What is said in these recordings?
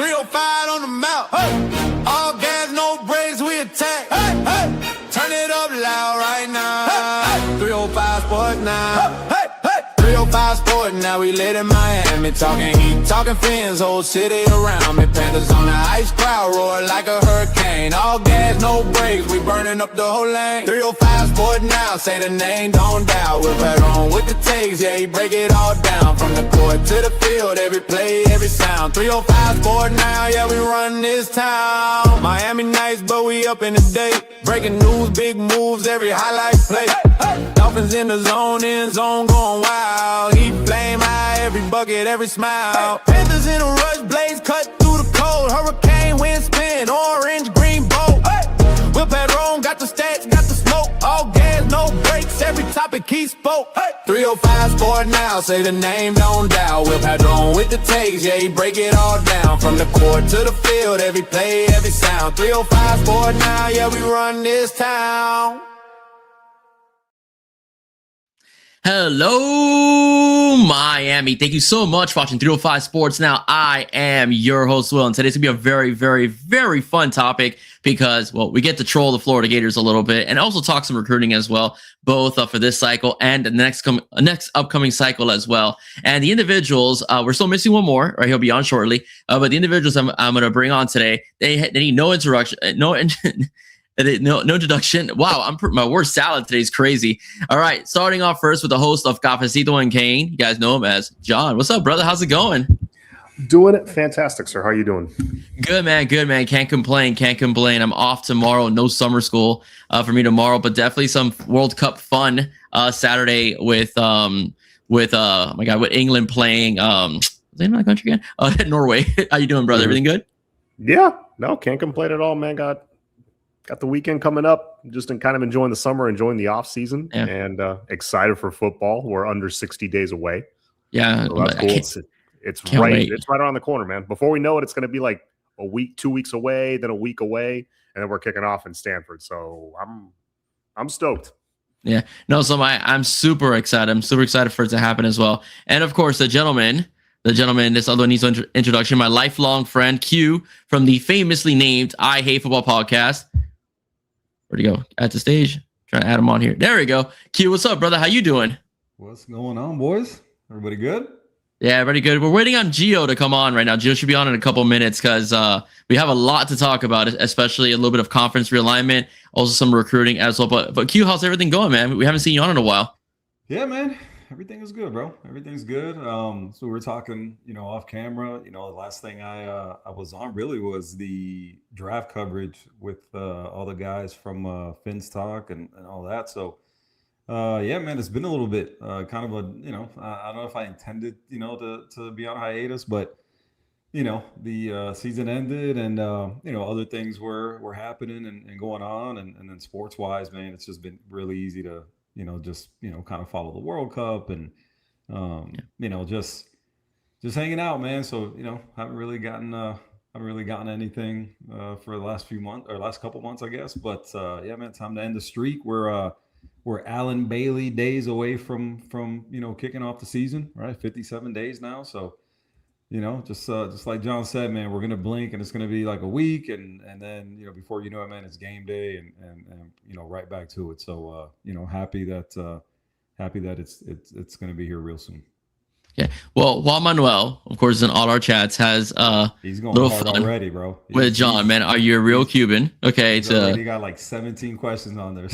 305 on the mouth. Hey. All gas, no brakes, we attack. Hey. Hey. Turn it up loud right now. Hey. Hey. 305 Sport now. Hey. Hey. 305 Sport now, we lit in Miami. Talking heat, talking fins, whole city around me. Panthers on the ice, crowd roar like a hurricane. All gas, no brakes, we burning up the whole lane. 305 Sport now, say the name, don't doubt. We're better on with the takes, yeah, he break it all down. From the court to the field, every play, every sound. 305 Sport now, yeah, we run this town. Miami nice, but we up in the day. Breaking news, big moves, every highlight play. Dolphins in the zone, end zone going wild. Heat flame high, every bucket, every smile. Panthers in a rush, blades cut through the cold. Hurricane, wind spin, orange, green bolt. Will Padron got the stats, got the smoke. All gas, no brakes, every topic he spoke. 305 Sport now, say the name, don't doubt. Will Padron with the takes, yeah, he break it all down. From the court to the field, every play, every sound. 305 Sport now, yeah, we run this town. Hello, Miami. Thank you so much for watching 305 Sports Now. I am your host, Will, and today's going to be a very, very, very fun topic because, well, we get to troll the Florida Gators a little bit and also talk some recruiting as well, both for this cycle and the next upcoming cycle as well. And the individuals, we're still missing one more, right? He'll be on shortly. But the individuals I'm going to bring on today, they need no introduction, no introduction. Wow, my word salad today is crazy. All right, starting off first with the host of Cafecito and Kane. You guys know him as John. What's up, brother? How's it going? Doing it fantastic, sir. How are you doing? Good, man. Good, man. Can't complain. I'm off tomorrow. No summer school for me tomorrow, but definitely some World Cup fun Saturday with with England playing. Is that my country again? Norway. How you doing, brother? Everything good? Yeah. No, can't complain at all, man. Got the weekend coming up. Just kind of enjoying the summer, enjoying the off season, and excited for football. We're under 60 days away. Yeah, so that's cool. It's right. Wait. It's right around the corner, man. Before we know it, it's going to be like a week, 2 weeks away, then a week away, and then we're kicking off in Stanford. So I'm stoked. Yeah. No, so I'm super excited. I'm super excited for it to happen as well. And of course, the gentleman, this other needs no introduction, my lifelong friend, Q, from the famously named I Hate Football podcast. Where'd he go? At the stage. Trying to add him on here. There we go. Q, what's up, brother? How you doing? What's going on, boys? Everybody good? Yeah, very good. We're waiting on Geo to come on right now. Geo should be on in a couple minutes because we have a lot to talk about, especially a little bit of conference realignment, also some recruiting as well. But Q, how's everything going, man? We haven't seen you on in a while. Yeah, man. Everything is good, bro. Everything's good. So we were talking, off camera. The last thing I was on really was the draft coverage with all the guys from Finn's Talk and all that. So, yeah, man, it's been a little bit kind of I don't know if I intended, to be on hiatus, but, the season ended and, other things were happening and going on. And then sports wise, man, it's just been really easy to, kind of follow the World Cup and, just hanging out, man. So, haven't really gotten anything for the last couple months, I guess. But yeah, man, time to end the streak. We're Alan Bailey days away from kicking off the season, right? 57 days now. So, just like John said, man, we're gonna blink and it's gonna be like a week, and then before you know it, man, it's game day and right back to it. So happy that it's gonna be here real soon. Yeah. Well, Juan Manuel, of course, in all our chats has he's going hard already, bro. With John, man, are you a real Cuban? Okay, he got like 17 questions on there.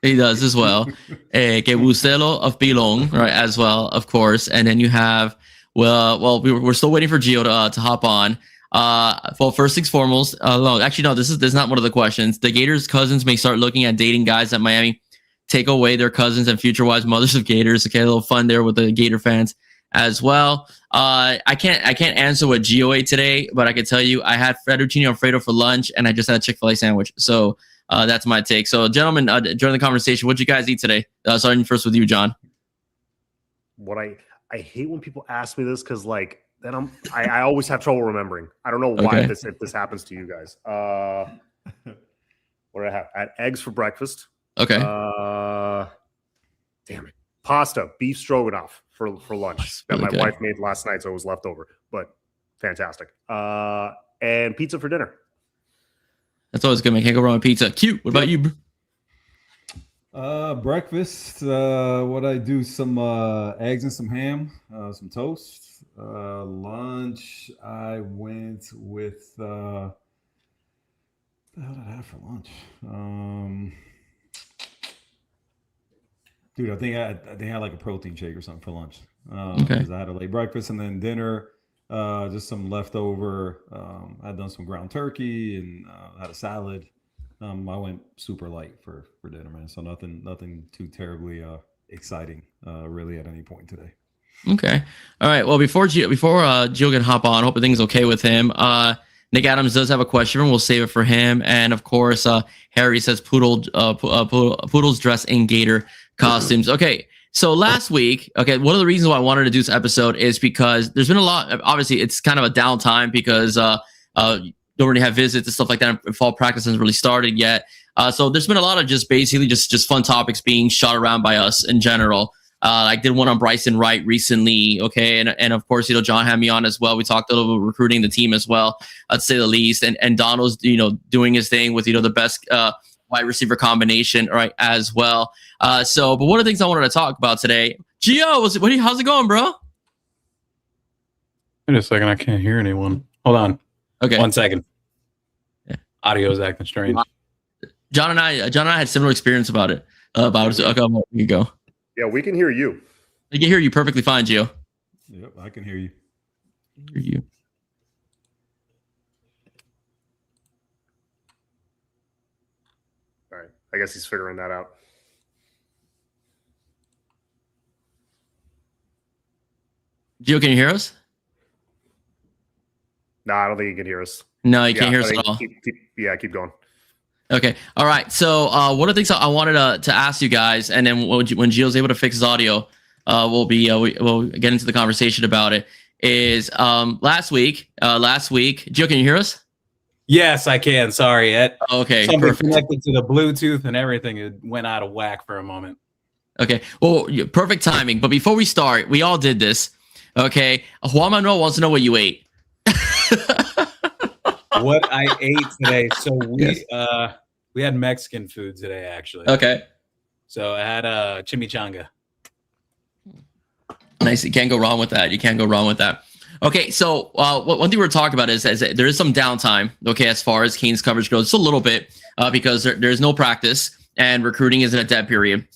He does as well. Que Bustelo of Pilon, right, as well, of course. And then you have, we're still waiting for Geo to hop on. Well, first things foremost, this is not one of the questions. The Gators cousins may start looking at dating guys at Miami, take away their cousins and future wives, mothers of Gators. Okay, a little fun there with the Gator fans as well. I can't answer what Geo ate today, but I can tell you I had fettuccine alfredo for lunch and I just had a Chick-fil-A sandwich. So that's my take. So, gentlemen, during the conversation, what'd you guys eat today? Starting first with you, John. What I hate when people ask me this because then I always have trouble remembering. I don't know why if this happens to you guys. What did I have? I had eggs for breakfast. Okay. Damn it. Pasta, beef stroganoff for lunch that my wife made last night, so it was left over. But fantastic. And pizza for dinner. That's always good, man. Can't go wrong with pizza. Cute. What about you, bro? Breakfast, what I do, some eggs and some ham, some toast. Lunch, I went with what the hell did I have for lunch? Dude, I think I had like a protein shake or something for lunch. Okay. Because I had a late breakfast, and then dinner, just some leftover. I'd done some ground turkey and had a salad. I went super light for dinner, man. So nothing too terribly exciting, really, at any point today. Okay. All right. Well, before Gio can hop on, hope everything's okay with him. Nick Adams does have a question, and we'll save it for him. And of course, Harry says poodles dress in gator costumes. Okay. So last week, one of the reasons why I wanted to do this episode is because there's been a lot. Obviously, it's kind of a downtime because don't really have visits and stuff like that. Fall practice hasn't really started yet. So there's been a lot of just fun topics being shot around by us in general. I did one on Bryson Wright recently. Okay. And of course, John had me on as well. We talked a little bit about recruiting the team as well, to say the least. And Donald's, doing his thing with, the best wide receiver combination, right, as well. But one of the things I wanted to talk about today, Gio, how's it going, bro? Wait a second. I can't hear anyone. Hold on. Okay. 1 second. Yeah. Audio is acting strange. John and I had similar experience about it. Okay, you go. Yeah, we can hear you. I can hear you perfectly fine, Gio. Yep, I can hear you. Hear you. All right. I guess he's figuring that out. Gio, can you hear us? No, I don't think he can hear us. No, you can't hear us at all. Keep going. Okay. All right. So one of the things I wanted to ask you guys, and then when Gio's able to fix his audio, we'll get into the conversation about it. Is last week, Gio, can you hear us? Yes, I can. Sorry. Okay. Something Perfect. connected to the Bluetooth and everything. It went out of whack for a moment. Okay. Well, perfect timing. But before we start, we all did this. Okay. Juan Manuel wants to know what you ate. What I ate today. So we had Mexican food today, actually. Okay. So I had chimichanga. Nice. You can't go wrong with that. Okay. So one thing we're talking about is that there is some downtime. Okay, as far as Canes coverage goes, just a little bit because there's no practice and recruiting is in a dead period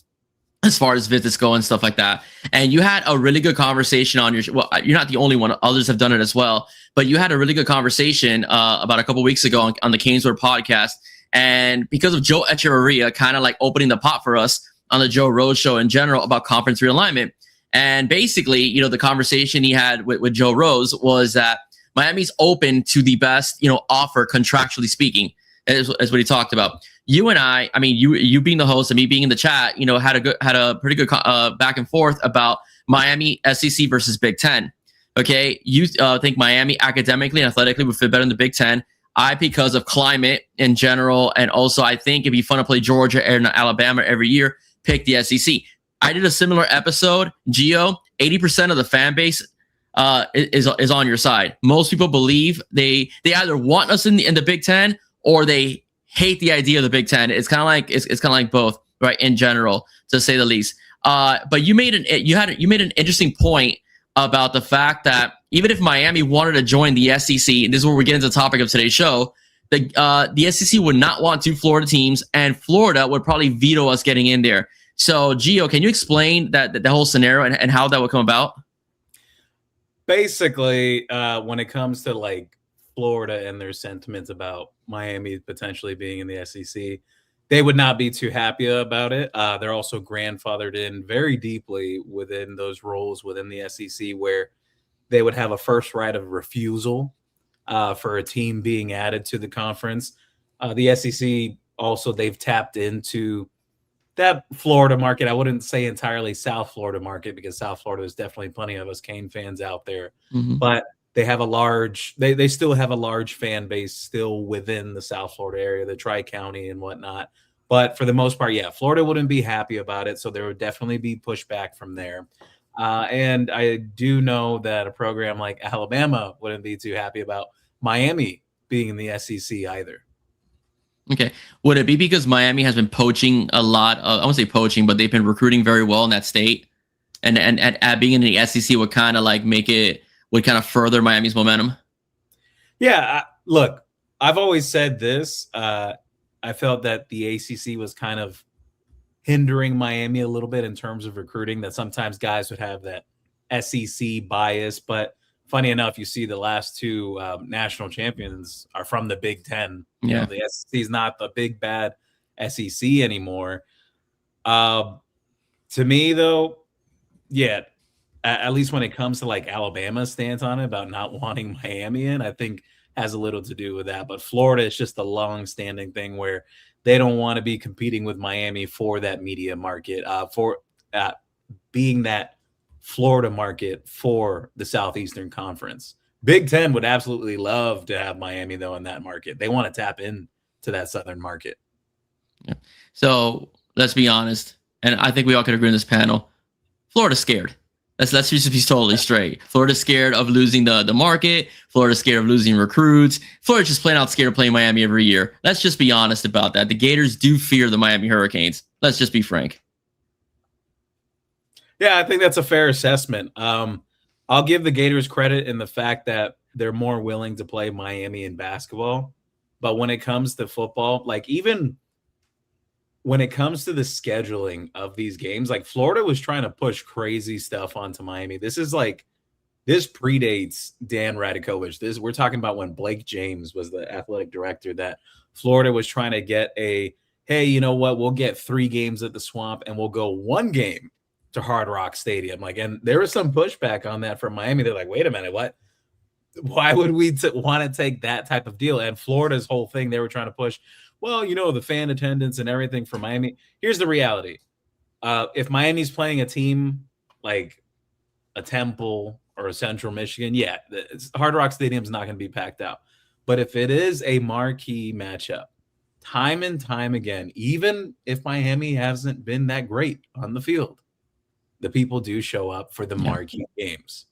as far as visits go and stuff like that. And you had a really good conversation on your well, you're not the only one. Others have done it as well. But you had a really good conversation about a couple weeks ago on the Canesword podcast. And because of Joe Echeverria kind of like opening the pot for us on the Joe Rose show in general about conference realignment. And basically, the conversation he had with Joe Rose was that Miami's open to the best, offer contractually speaking, is what he talked about. You and I mean, you being the host and me being in the chat, had a pretty good back and forth about Miami SEC versus Big Ten. Okay, you think Miami academically and athletically would fit better in the Big Ten. I, because of climate in general, and also I think it'd be fun to play Georgia and Alabama every year, pick the SEC. I did a similar episode, Gio. 80% of the fan base is on your side. Most people believe they either want us in the Big Ten or they hate the idea of the Big Ten. It's kind of like both, right? In general, to say the least. But you made an interesting point about the fact that even if Miami wanted to join the SEC, and this is where we get into the topic of today's show, the SEC would not want two Florida teams, and Florida would probably veto us getting in there. So, Gio, can you explain the whole scenario and how that would come about? Basically, when it comes to like Florida and their sentiments about Miami potentially being in the SEC, they would not be too happy about it. They're also grandfathered in very deeply within those roles within the SEC, where they would have a first right of refusal for a team being added to the conference. The SEC also, they've tapped into that Florida market. I wouldn't say entirely South Florida market, because South Florida, there's definitely plenty of us Cane fans out there, but they have they still have a large fan base still within the South Florida area, the Tri-County and whatnot. But for the most part, yeah, Florida wouldn't be happy about it. So there would definitely be pushback from there. And I do know that a program like Alabama wouldn't be too happy about Miami being in the SEC either. Okay. Would it be because Miami has been poaching a lot of, I won't say poaching, but they've been recruiting very well in that state? And being in the SEC would kind of like would kind of further Miami's momentum? Yeah. Look, I've always said this. I felt that the ACC was kind of hindering Miami a little bit in terms of recruiting, that sometimes guys would have that SEC bias. But funny enough, you see the last two national champions are from the Big Ten. Yeah. You know, the SEC is not the big bad SEC anymore. To me, though, yeah, at least when it comes to like Alabama's stance on it about not wanting Miami in, I think has a little to do with that. But Florida is just a long-standing thing where they don't want to be competing with Miami for that media market, for being that Florida market for the Southeastern Conference. Big Ten would absolutely love to have Miami, though, in that market. They want to tap into that Southern market. Yeah. So let's be honest, and I think we all could agree on this panel. Florida's scared. Let's just be totally straight. Florida's scared of losing the market. Florida's scared of losing recruits. Florida's just plain out scared of playing Miami every year. Let's just be honest about that. The Gators do fear the Miami Hurricanes. Let's just be frank. Yeah, I think that's a fair assessment. I'll give the Gators credit in the fact that they're more willing to play Miami in basketball. But when it comes to football, like even when it comes to the scheduling of these games, like Florida was trying to push crazy stuff onto Miami. This predates Dan Radakovich. We're talking about when Blake James was the athletic director, that Florida was trying to get hey, you know what? We'll get 3 games at the Swamp and we'll go 1 game to Hard Rock Stadium. Like, and there was some pushback on that from Miami. They're like, wait a minute, what? Why would we want to take that type of deal? And Florida's whole thing, they were trying to push, well, you know, the fan attendance and everything for Miami. Here's the reality. If Miami's playing a team like a Temple or a Central Michigan, yeah, Hard Rock Stadium's not going to be packed out. But if it is a marquee matchup, time and time again, even if Miami hasn't been that great on the field, the people do show up for the marquee games.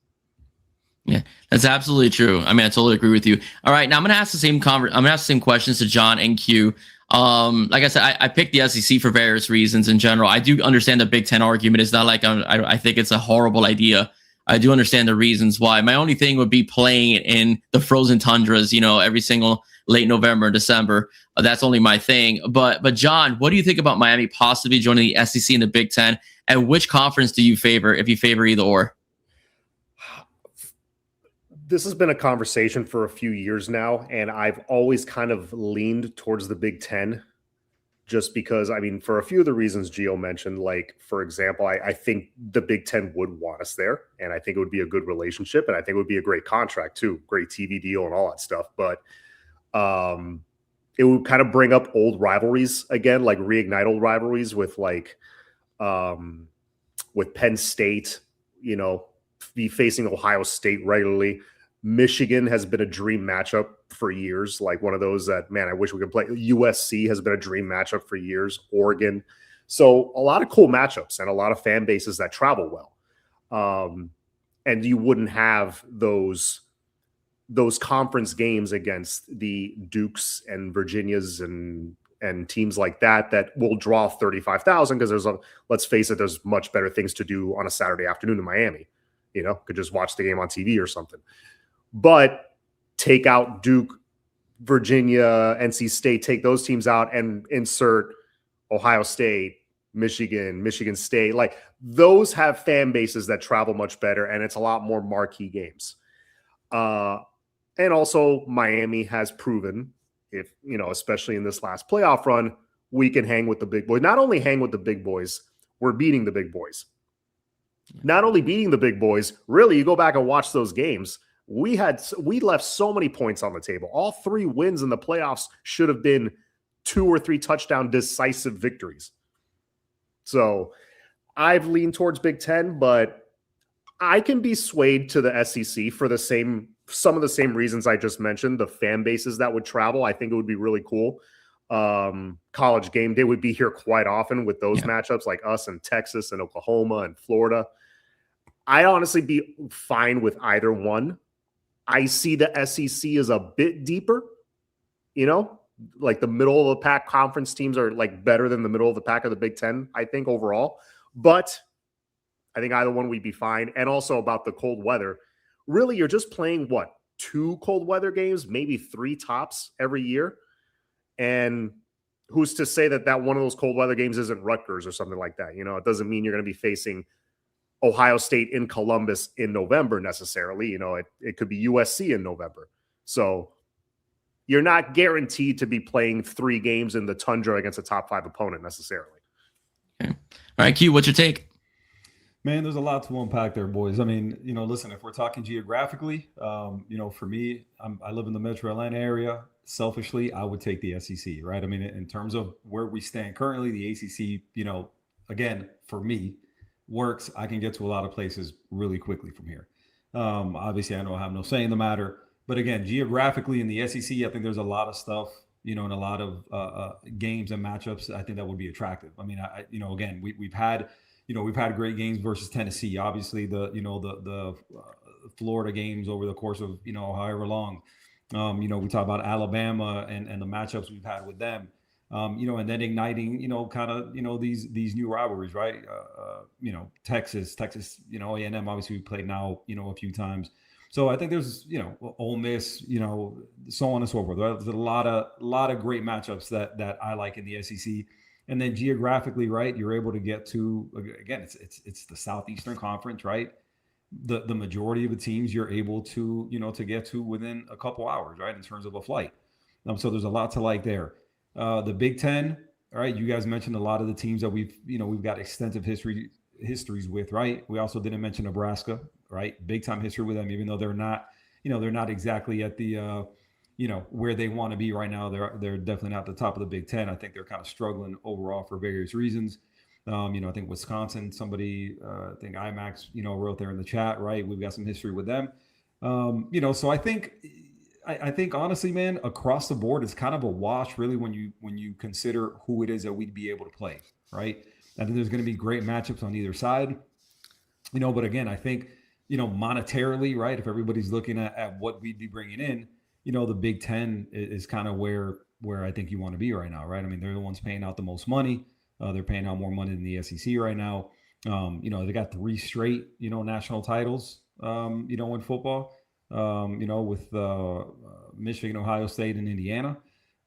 Yeah, that's absolutely true. I mean, I totally agree with you. All right, now I'm gonna ask the same questions to John and Q. Like I said, I picked the SEC for various reasons in general. I do understand the Big Ten argument. It's not like I think it's a horrible idea. I do understand the reasons why. My only thing would be playing in the frozen tundras, you know, every single late November and December. That's only my thing. But John, what do you think about Miami possibly joining the SEC and the Big Ten? And which conference do you favor, if you favor either or? This has been a conversation for a few years now, and I've always kind of leaned towards the Big Ten just because, I mean, for a few of the reasons Geo mentioned, like, for example, I think the Big Ten would want us there, and I think it would be a good relationship, and I think it would be a great contract too, great TV deal and all that stuff. But it would kind of bring up old rivalries again, like reignite old rivalries with Penn State, you know, be facing Ohio State regularly. Michigan has been a dream matchup for years, like one of those that, man, I wish we could play. USC has been a dream matchup for years. Oregon. So a lot of cool matchups and a lot of fan bases that travel well. And you wouldn't have those conference games against the Dukes and Virginias and teams like that will draw 35,000 because let's face it, there's much better things to do on a Saturday afternoon in Miami. You know, could just watch the game on TV or something. But take out Duke, Virginia, NC State, take those teams out and insert Ohio State, Michigan State. Like, those have fan bases that travel much better, and it's a lot more marquee games. And also Miami has proven, if, you know, especially in this last playoff run, we can hang with the big boys. Not only hang with the big boys, we're beating the big boys. Not only beating the big boys, really, you go back and watch those games. We left so many points on the table. All 3 wins in the playoffs should have been 2 or 3 touchdown decisive victories. So I've leaned towards Big Ten, but I can be swayed to the SEC for some of the same reasons I just mentioned. The fan bases that would travel, I think it would be really cool. College game day would be here quite often with those matchups, like us and Texas and Oklahoma and Florida. I honestly be fine with either one. I see the SEC as a bit deeper, like the middle of the pack conference teams are like better than the middle of the pack of the Big Ten, I think, overall. But I think either one we'd be fine. And also about the cold weather, really, you're just playing 2 cold weather games, maybe 3 tops every year. And who's to say that one of those cold weather games isn't Rutgers or something like that? It doesn't mean you're going to be facing Ohio State in Columbus in November necessarily. It could be USC in November. So you're not guaranteed to be playing 3 games in the tundra against a top 5 opponent necessarily. Okay. All right, Q, what's your take? Man, there's a lot to unpack there, boys. I mean, listen, if we're talking geographically, for me, I live in the Metro Atlanta area. Selfishly, I would take the SEC, right? I mean, in terms of where we stand currently, the ACC, again, for me, works. I can get to a lot of places really quickly from here. Obviously, I know I have no say in the matter. But again, geographically in the SEC, I think there's a lot of stuff, and a lot of games and matchups I think that would be attractive. I mean, again, we've had great games versus Tennessee. Obviously, the Florida games over the course of however long. We talk about Alabama and the matchups we've had with them. And then igniting kind of these new rivalries, right? Texas, A&M. Obviously, we played now a few times. So I think there's Ole Miss, so on and so forth. There's a lot of great matchups that I like in the SEC. And then geographically, right, you're able to get to, again, it's the Southeastern Conference, right? The majority of the teams you're able to, to get to within a couple hours, right, in terms of a flight. So there's a lot to like there. The Big Ten, all right, you guys mentioned a lot of the teams that we've got extensive histories with, right? We also didn't mention Nebraska, right? Big time history with them, even though they're not exactly at the where they want to be right now. They're definitely not at the top of the Big Ten. I think they're kind of struggling overall for various reasons. I think Wisconsin, somebody, I think IMAX, wrote there in the chat, right? We've got some history with them. So I think honestly, man, across the board, it's kind of a wash really when you consider who it is that we'd be able to play, right? I think there's going to be great matchups on either side, but again, I think, monetarily, right? If everybody's looking at what we'd be bringing in, the Big Ten is kind of where I think you want to be right now, right? I mean, they're the ones paying out the most money. They're paying out more money than the SEC right now. They got 3 straight, national titles, in football, with Michigan, Ohio State, and Indiana,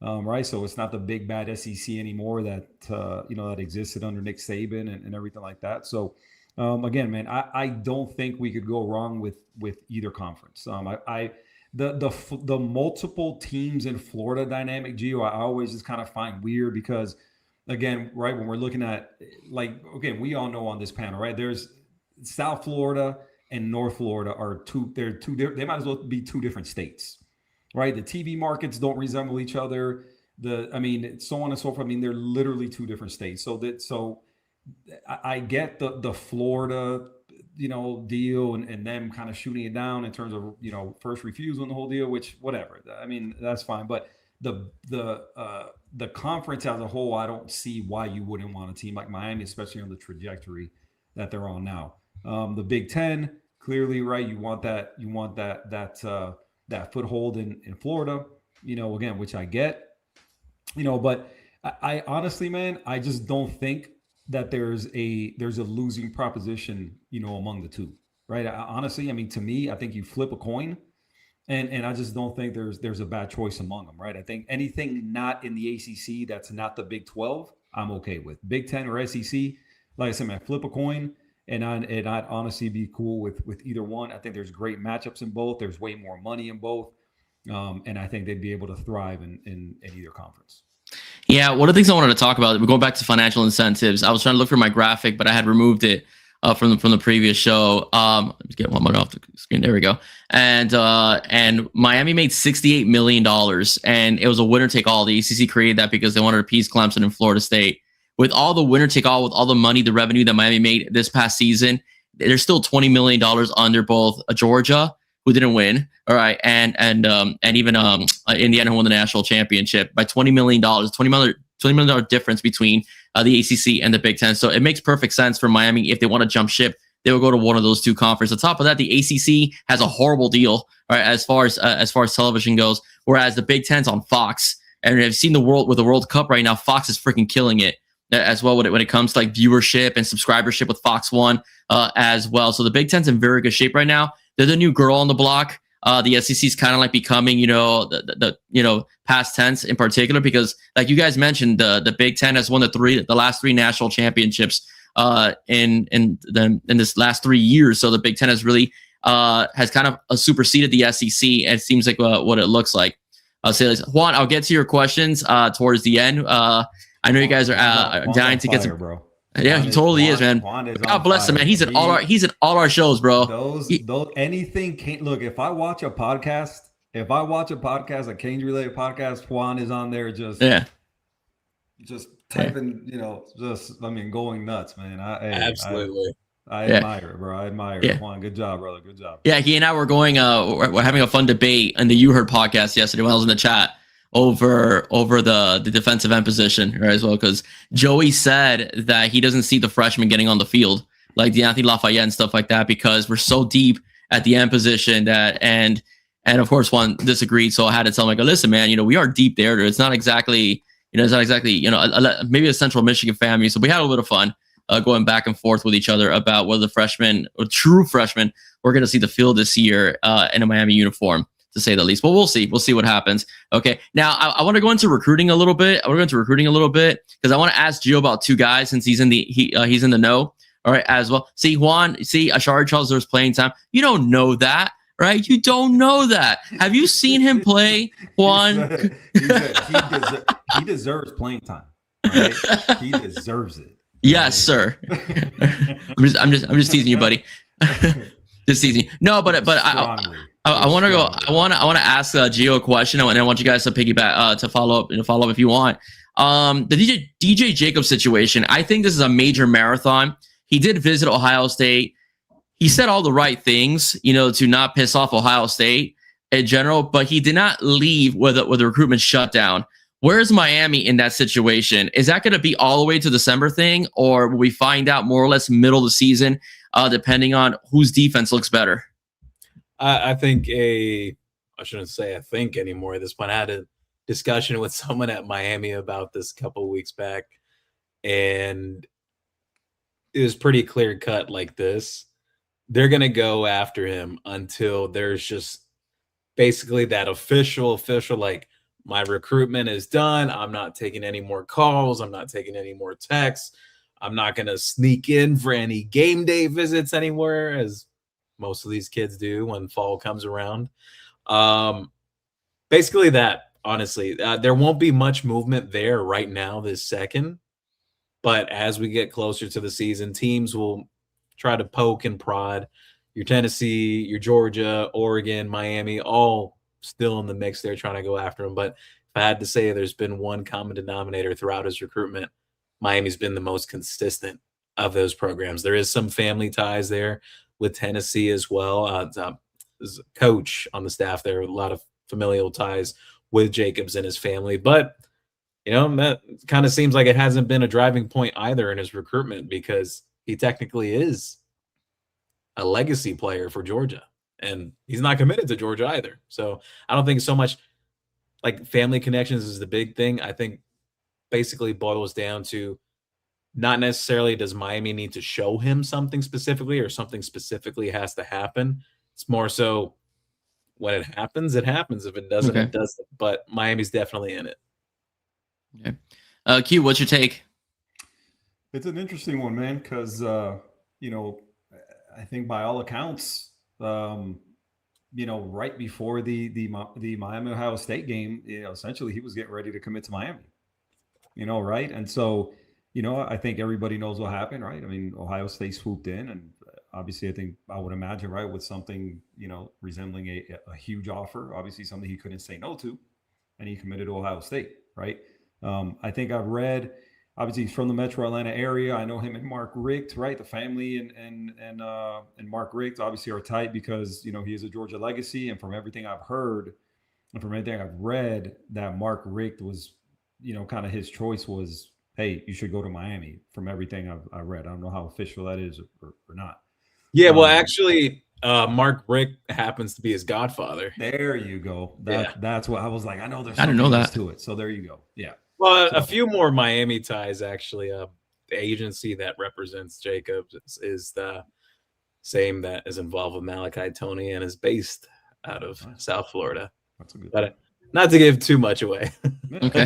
right? So it's not the big bad SEC anymore that that existed under Nick Saban and everything like that. So again, man, I don't think we could go wrong with either conference. The multiple teams in Florida dynamic, Geo, I always just kind of find weird because, again, right, when we're looking at, we all know on this panel, right, there's South Florida and North Florida they might as well be 2 different states, right? The TV markets don't resemble each other. So on and so forth. I mean, they're literally 2 different states. So I get the Florida, deal and them kind of shooting it down in terms of, first refusal and the whole deal, which whatever. I mean, that's fine. But the conference as a whole, I don't see why you wouldn't want a team like Miami, especially on the trajectory that they're on now. The Big Ten, clearly, right? You want that foothold in Florida, again, which I get, but I honestly, man, I just don't think that there's a losing proposition, among the 2, right? Honestly, I mean, to me, I think you flip a coin. And I just don't think there's a bad choice among them, right? I think anything not in the ACC that's not the Big 12, I'm okay with. Big 10 or SEC, like I said, man, flip a coin, and I'd honestly be cool with either one. I think there's great matchups in both. There's way more money in both, and I think they'd be able to thrive in either conference. Yeah, one of the things I wanted to talk about, we're going back to financial incentives. I was trying to look for my graphic, but I had removed it from the previous show. Let's get one more off the screen. There we go. And Miami made $68 million, and it was a winner take all. The ACC created that because they wanted to appease Clemson and Florida State. With all the winner take all, with all the money, the revenue that Miami made this past season, there's still $20 million under both Georgia, who didn't win, all right, and even Indiana, who won the national championship by $20 million. $20 million difference between the ACC and the Big Ten. So it makes perfect sense for Miami if they want to jump ship they will go to one of those two conferences. On top of that, the ACC has a horrible deal, right, as far as television goes, whereas the Big Ten's on Fox. And I've seen the World Cup right now. Fox is freaking killing it as well when it comes to like viewership and subscribership with Fox One as well. So the Big Ten's in very good shape right now. They're the new girl on the block. The SEC is kind of like becoming, the past tense in particular, because like you guys mentioned, the Big Ten has won the last three national championships in this last 3 years. So the Big Ten has really has kind of superseded the SEC. And it seems like what it looks like. I'll say this, Juan, I'll get to your questions towards the end. I know you guys are dying to get some, bro. Yeah, he totally is, man. God bless him, man. He's in all our shows, bro. Those anything can't look. If I watch a podcast, a Canes related podcast, Juan is on there just typing, going nuts, man. Absolutely. I admire it, bro. I admire it. Juan, good job, brother. Good job. Yeah, he and I were going. We're having a fun debate in the You Heard podcast yesterday when I was in the chat over the defensive end position, right, as well, because Joey said that he doesn't see the freshmen getting on the field like DeAnthony Lafayette and stuff like that because we're so deep at the end position that and of course Juan disagreed, so I had to tell him, like, listen, man, we are deep there. It's not exactly maybe a Central Michigan family, so we had a little bit of fun. Going back and forth with each other about whether the freshmen or true freshmen we're going to see the field this year in a Miami uniform, to say the least. But we'll see. We'll see what happens. Okay. Now I want to go into recruiting a little bit. Because I want to ask Gio about two guys since he's in the know. All right, as well. See, Juan. Ashari Charles, there's playing time. You don't know that, right? You don't know that. Have you seen him play, Juan? He deserves playing time. Right? He deserves it. Yes, sir. I'm just teasing you, buddy. Just teasing you. No, but I want to go. I want to ask Gio a question, and I want you guys to piggyback to follow up if you want. The DJ Jacobs situation. I think this is a major marathon. He did visit Ohio State. He said all the right things, to not piss off Ohio State in general, but he did not leave with the recruitment shutdown. Where's Miami in that situation? Is that going to be all the way to December thing, or will we find out more or less middle of the season, depending on whose defense looks better? I shouldn't say I think anymore at this point. I had a discussion with someone at Miami about this a couple of weeks back, and it was pretty clear cut like this. They're going to go after him until there's just basically that official, like, my recruitment is done. I'm not taking any more calls. I'm not taking any more texts. I'm not going to sneak in for any game day visits anywhere, as most of these kids do when fall comes around. Basically that, honestly. There won't be much movement there right now this second. But as we get closer to the season, teams will try to poke and prod. Your Tennessee, your Georgia, Oregon, Miami, all still in the mix there trying to go after him. But if I had to say there's been one common denominator throughout his recruitment, Miami's been the most consistent of those programs. There is some family ties there with Tennessee as well. There's a coach on the staff there with a lot of familial ties with Jacobs and his family. But, that kind of seems like it hasn't been a driving point either in his recruitment, because he technically is a legacy player for Georgia. And he's not committed to Georgia either. So I don't think so much like family connections is the big thing. I think basically boils down to not necessarily does Miami need to show him something specifically or something specifically has to happen. It's more so when it happens, it happens. If it doesn't, It doesn't. But Miami's definitely in it. Okay. Q, what's your take? It's an interesting one, man, because, I think by all accounts, right before the Miami Ohio State game, essentially he was getting ready to commit to Miami, right? And so, I think everybody knows what happened, right? I mean, Ohio State swooped in, and obviously I would imagine, right, with something, resembling a huge offer, obviously something he couldn't say no to, and he committed to Ohio State, right? I think I've read, obviously he's from the Metro Atlanta area. I know him and Mark Richt, right? The family and Mark Richt obviously are tight because, he is a Georgia legacy. And from everything I've heard and from everything I've read, that Mark Richt was, kind of his choice was, hey, you should go to Miami, from everything I've read. I don't know how official that is or not. Yeah, well, Um, actually, Mark Rick happens to be his godfather. There you go. That's what I was like. I know there's I didn't something know else that. to it. So there you go. Yeah. Well, a So few more Miami ties actually. The agency that represents Jacobs is the same that is involved with Malachi Tony and is based out of nice. South Florida. That's a good thing. But not to give too much away. Yeah, Okay.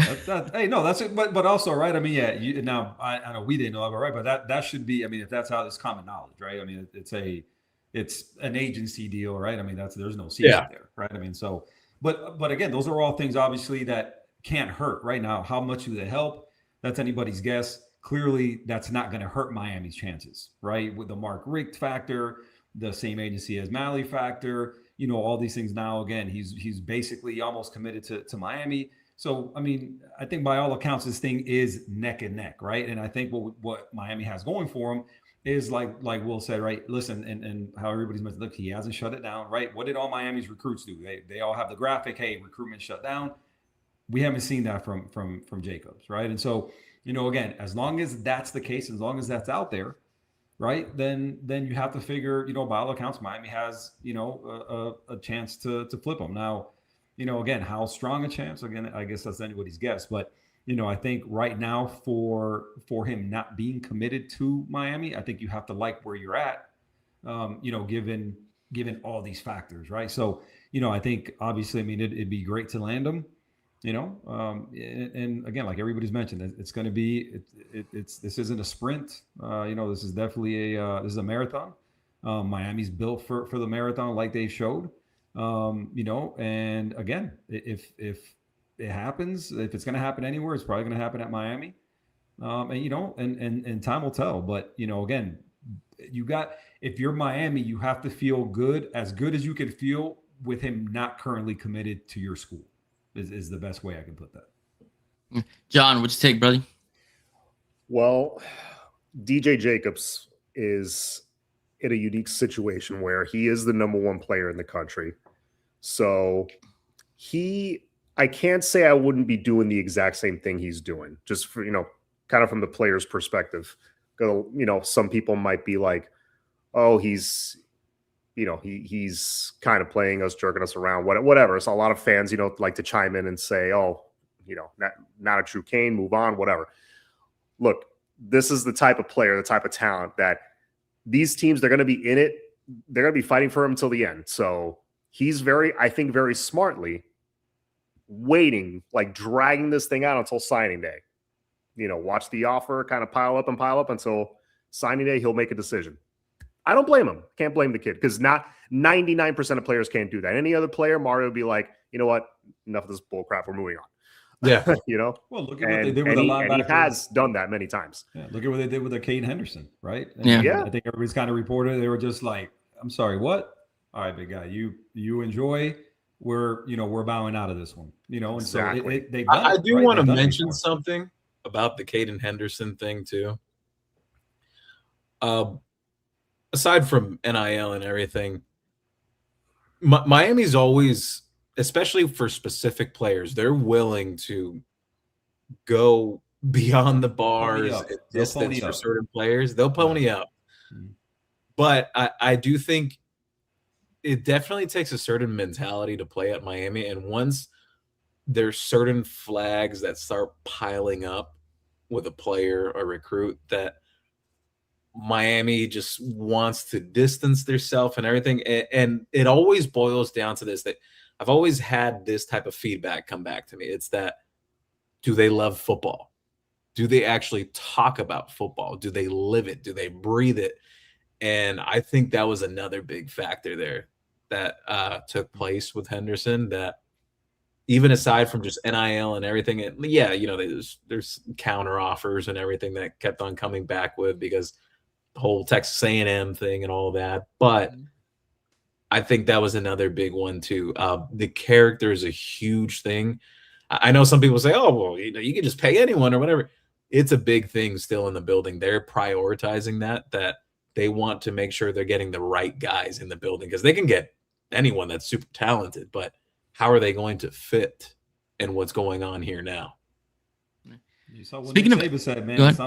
hey, no, that's it. But also, right? I mean, yeah. Now, I know we didn't know that, but right? But that should be. I mean, if that's how it's common knowledge, right? I mean, it's an agency deal, right? I mean, there's no secret Yeah. there, right? I mean, so, but again, those are all things obviously that can't hurt right now. How much do they help? That's anybody's guess. Clearly, that's not going to hurt Miami's chances, right? With the Mark Richt factor, the same agency as Malley factor, all these things. Now, again, he's basically almost committed to Miami. So, I mean, I think by all accounts, this thing is neck and neck, right? And I think what Miami has going for him is like Will said, right? Listen, and how everybody's mentioned, look, he hasn't shut it down, right? What did all Miami's recruits do? They all have the graphic, hey, recruitment shut down. We haven't seen that from Jacobs, right? And so, again, as long as that's the case, as long as that's out there, right? Then you have to figure, by all accounts, Miami has, a chance to flip them. Now, again, how strong a chance? Again, I guess that's anybody's guess, but I think right now for him not being committed to Miami, I think you have to like where you're at, given all these factors, right? So, I think obviously, I mean, it'd be great to land him, and again, like everybody's mentioned, it's going to be, this isn't a sprint. This is definitely this is a marathon. Miami's built for the marathon, like they showed. And again, if it happens, if it's going to happen anywhere, it's probably going to happen at Miami. And time will tell. But again, if you're Miami, you have to feel good as you can feel with him not currently committed to your school. Is the best way I can put that. John, what'd you take, brother? Well, DJ Jacobs is in a unique situation where he is the number one player in the country. So I can't say I wouldn't be doing the exact same thing he's doing, just for, kind of from the player's perspective. Some people might be like, oh, he's kind of playing us, jerking us around, whatever. So a lot of fans, like to chime in and say, oh, not a true Kane, move on, whatever. Look, this is the type of player, the type of talent that these teams, they're going to be in it. They're going to be fighting for him until the end. So he's I think very smartly waiting, like dragging this thing out until signing day. Watch the offer kind of pile up until signing day. He'll make a decision. I don't blame him. Can't blame the kid because not 99% of players can't do that. Any other player, Mario would be like, you know what? Enough of this bull crap. We're moving on. Yeah. Well, look at what they did with the linebacker. And he has done that many times. Yeah, look at what they did with the Caden Henderson, right? And Yeah. I think everybody's kind of reported they were just like, I'm sorry, what? All right, big guy, you enjoy. We're bowing out of this one, and Exactly. so they've done I it, do right? want to They've done it mention before. something about the Caden Henderson thing too. Aside from NIL and everything, Miami's always, especially for specific players, they're willing to go beyond the bars up. and They'll distance pony for up. certain players. They'll pony up. Mhm. But I do think it definitely takes a certain mentality to play at Miami. And once there's certain flags that start piling up with a player or recruit, that Miami just wants to distance themselves and everything. And it always boils down to this, that I've always had this type of feedback come back to me. It's that, do they love football? Do they actually talk about football? Do they live it? Do they breathe it? And I think that was another big factor there that took place with Henderson, that even aside from just NIL and everything, there's counter offers and everything that kept on coming back with, because the whole Texas A&M thing and all that. But I think that was another big one too. The character is a huge thing. I know some people say, oh, well, you can just pay anyone or whatever. It's a big thing still in the building. They're prioritizing that they want to make sure they're getting the right guys in the building, because they can get anyone that's super talented, but how are they going to fit in what's going on here now? You saw what Speaking Nick of- Saban said, man, Go ahead. it's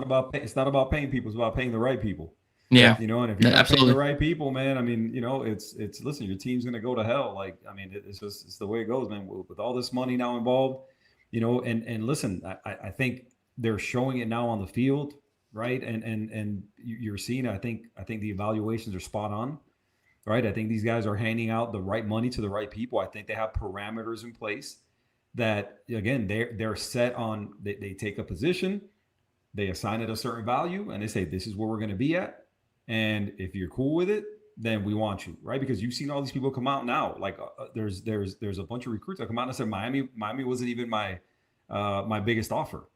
not about paying people, it's about paying the right people. Yeah. You know, and if you're not paying Absolutely. the right people, man, I mean, you know, it's listen, your team's gonna go to hell. Like, I mean, it's the way it goes, man. With all this money now involved, you know, and listen, I think they're showing it now on the field, right? And you're seeing, I think the evaluations are spot on, right? I think these guys are handing out the right money to the right people. I think they have parameters in place that, again, they're set on. They take a position, they assign it a certain value, and they say this is where we're going to be at. And if you're cool with it, then we want you, right? Because you've seen all these people come out now. Like there's a bunch of recruits that come out and said Miami wasn't even my biggest offer,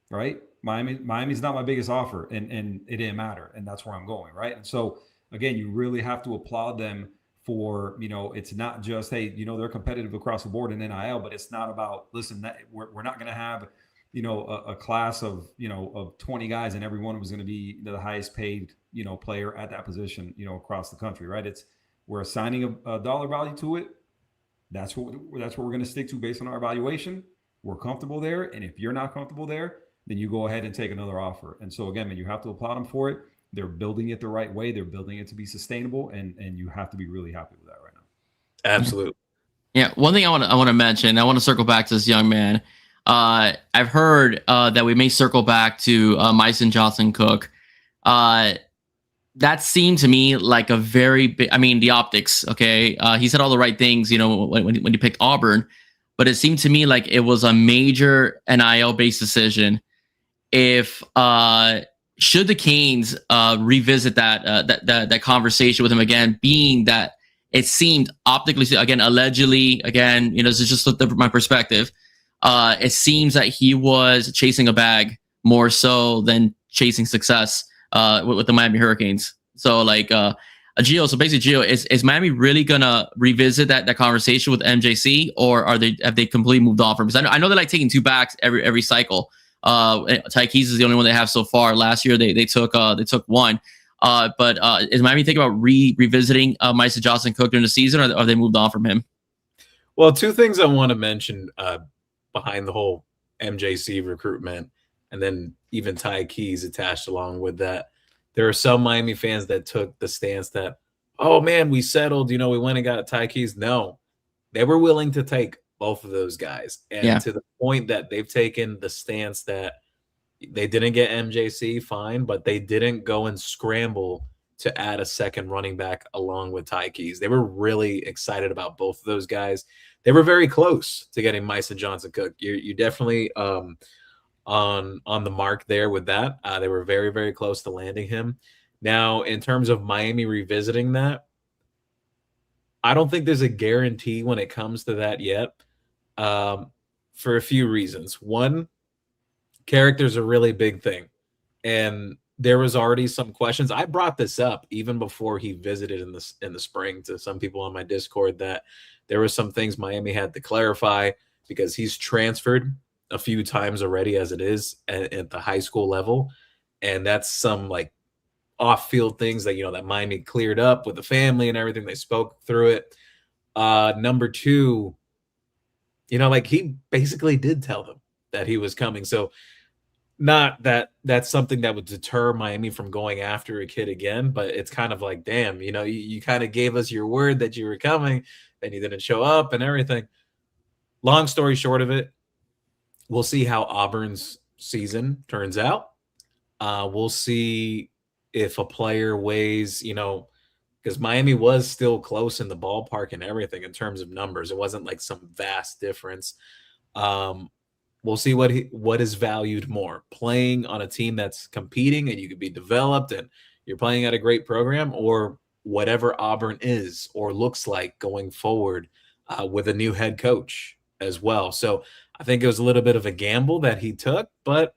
right? Miami's not my biggest offer, and it didn't matter, and that's where I'm going, right? And so again, you really have to applaud them for, you know, it's not just, hey, you know, they're competitive across the board in NIL, but it's not about, listen, that we're not going to have, you know, a class of, you know, of 20 guys and everyone was going to be the highest paid, you know, player at that position, you know, across the country, right? We're assigning a dollar value to it. That's what we're going to stick to based on our evaluation. We're comfortable there. And if you're not comfortable there, then you go ahead and take another offer. And so again, man, you have to applaud them for it. They're building it the right way. They're building it to be sustainable. And you have to be really happy with that right now. Absolutely. Yeah. One thing I want to mention, I want to circle back to this young man. I've heard that we may circle back to Myson Johnson-Cook. That seemed to me like a very big, I mean, the optics, okay? He said all the right things, you know, when he picked Auburn, but it seemed to me like it was a major NIL-based decision. If should the Canes revisit that conversation with him again, being that it seemed optically, again, allegedly, again, you know, this is just my perspective. It seems that he was chasing a bag more so than chasing success with the Miami Hurricanes. So like Geo, so basically Geo, is Miami really gonna revisit that conversation with MJC, or have they completely moved on from him? Because I know they're like taking two backs every cycle. Tykees is the only one they have so far. Last year they took one. But is Miami thinking about revisiting Myson Johnson-Cook during the season, or have they moved on from him? Well, two things I want to mention behind the whole MJC recruitment, and then even Ty Keys attached along with that. There are some Miami fans that took the stance that, oh man, we settled, you know, we went and got Ty Keys. No, they were willing to take both of those guys. And to the point that they've taken the stance that they didn't get MJC, fine, but they didn't go and scramble to add a second running back along with Ty Keys. They were really excited about both of those guys. They were very close to getting Myson Johnson-Cook. You definitely on the mark there with that. They were very, very close to landing him. Now, in terms of Miami revisiting that, I don't think there's a guarantee when it comes to that yet, for a few reasons. One, character's a really big thing, and there was already some questions. I brought this up even before he visited in the spring to some people on my Discord, that there were some things Miami had to clarify because he's transferred a few times already as it is at the high school level, and that's some like off-field things that, you know, that Miami cleared up with the family and everything. They spoke through it. Number two, you know, like he basically did tell them that he was coming. So not that that's something that would deter Miami from going after a kid again, but it's kind of like, damn, you know, you kind of gave us your word that you were coming, then you didn't show up and everything. Long story short of it, we'll see how Auburn's season turns out. We'll see if a player weighs, you know, because Miami was still close in the ballpark and everything in terms of numbers. It wasn't like some vast difference. We'll see what is valued more, playing on a team that's competing and you could be developed and you're playing at a great program, or whatever Auburn is or looks like going forward with a new head coach as well. So I think it was a little bit of a gamble that he took, but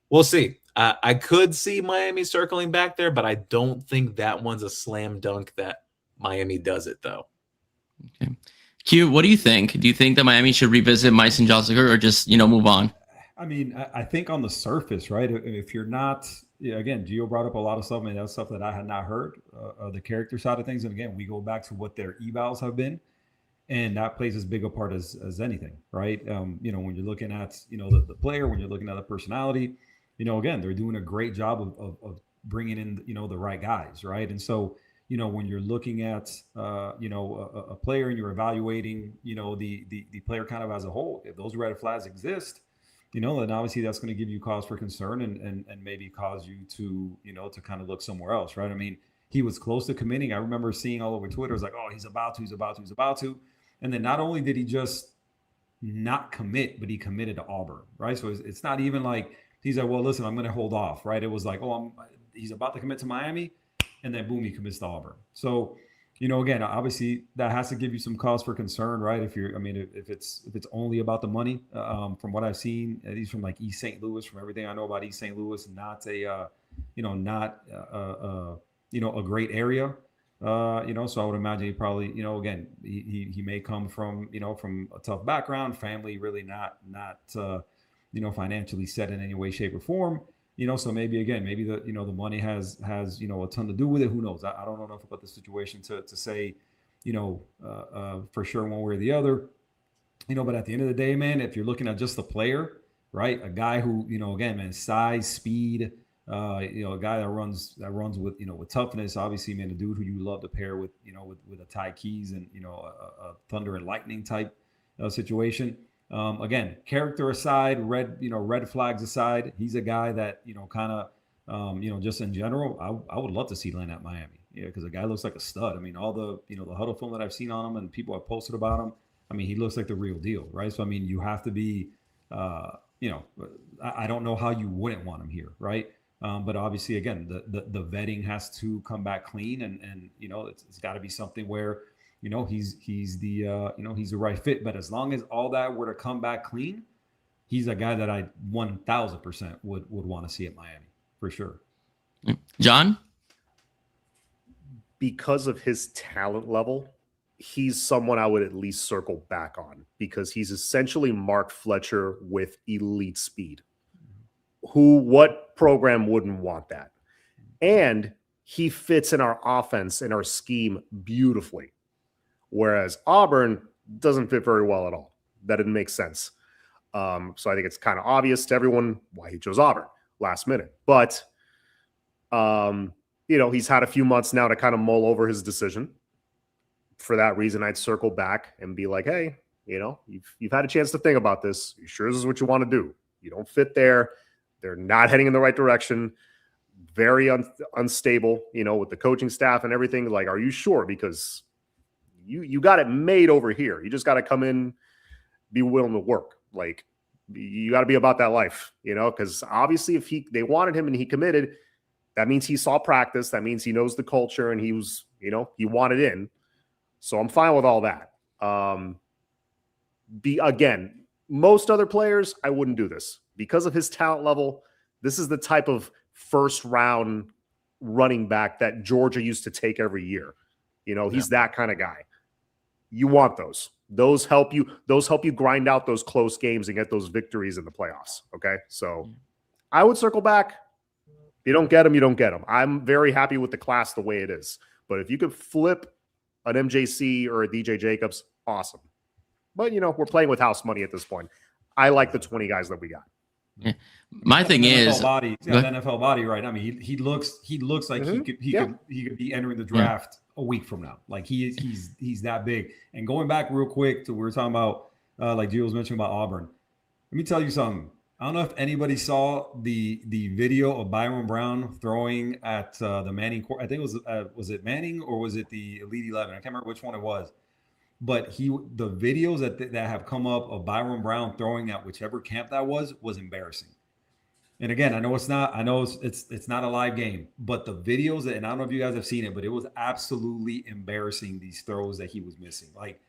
we'll see. I could see Miami circling back there, but I don't think that one's a slam dunk that Miami does it, though. Okay. Q, what do you think? Do you think that Miami should revisit Myson Johnson or just, you know, move on? I mean, I think on the surface, right? If you're not, again, Gio brought up a lot of stuff, and that's stuff that I had not heard, the character side of things. And again, we go back to what their evals have been, and that plays as big a part as anything, right? You know, when you're looking at, you know, the player, when you're looking at the personality, you know, again, they're doing a great job of bringing in, the right guys, right? And so, when you're looking at, a player and you're evaluating, the player kind of as a whole, if those red flags exist, then obviously that's going to give you cause for concern and maybe cause you to, to kind of look somewhere else, right? I mean, he was close to committing. I remember seeing all over Twitter, it's like, oh, he's about to. And then not only did he just not commit, but he committed to Auburn, right? So it's not even like he's like, well, listen, I'm going to hold off, right? It was like, oh, he's about to commit to Miami, and then boom, he commits to Auburn. So, again, obviously that has to give you some cause for concern, right? If it's only about the money, from what I've seen, at least from like East St. Louis, from everything I know about East St. Louis, not a great area. So I would imagine he probably, again, he may come from, from a tough background, family really not financially set in any way, shape, or form. So maybe the money has a ton to do with it. Who knows? I don't know enough about the situation to say, for sure one way or the other. But at the end of the day, man, if you're looking at just the player, right, a guy who, again, man, size, speed, a guy that runs with, with toughness, obviously, man, a dude who you love to pair with, with a Ty Keys and, a thunder and lightning type situation. Again, character aside, red flags aside, he's a guy that, kind of, just in general, I would love to see land at Miami. Yeah, because the guy looks like a stud. I mean, all the, the huddle film that I've seen on him and people have posted about him, I mean, he looks like the real deal, right? So, I mean, you have to be, I don't know how you wouldn't want him here, right? But obviously, again, the vetting has to come back clean, and it's got to be something where he's the he's the right fit. But as long as all that were to come back clean, he's a guy that I 1000% would want to see at Miami for sure. John, because of his talent level, he's someone I would at least circle back on, because he's essentially Mark Fletcher with elite speed. What program wouldn't want that? And he fits in our offense and our scheme beautifully. Whereas Auburn doesn't fit very well at all. That didn't make sense. So I think it's kind of obvious to everyone why he chose Auburn last minute. But, he's had a few months now to kind of mull over his decision. For that reason, I'd circle back and be like, hey, you've had a chance to think about this. You sure this is what you want to do? You don't fit there. They're not heading in the right direction. Very unstable, with the coaching staff and everything. Like, are you sure? Because you got it made over here. You just got to come in, be willing to work. Like, you got to be about that life, because obviously if they wanted him and he committed, that means he saw practice. That means he knows the culture and he was, he wanted in. So I'm fine with all that. Again, most other players, I wouldn't do this. Because of his talent level, this is the type of first round running back that Georgia used to take every year. He's that kind of guy. You want those. Those help you grind out those close games and get those victories in the playoffs. Okay. So I would circle back. If you don't get them, you don't get them. I'm very happy with the class the way it is. But if you could flip an MJC or a DJ Jacobs, awesome. But we're playing with house money at this point. I like the 20 guys that we got. Yeah. My thing is, NFL body, right? I mean, he looks like he could be entering the draft a week from now. Like he's that big. And going back real quick to what we were talking about, like Gio was mentioning about Auburn. Let me tell you something. I don't know if anybody saw the video of Byron Brown throwing at the Manning court. I think it was it Manning or was it the Elite 11? I can't remember which one it was. But the videos that have come up of Byron Brown throwing at whichever camp that was embarrassing. And again, I know it's not a live game, but the videos and I don't know if you guys have seen it, but it was absolutely embarrassing, these throws that he was missing. Like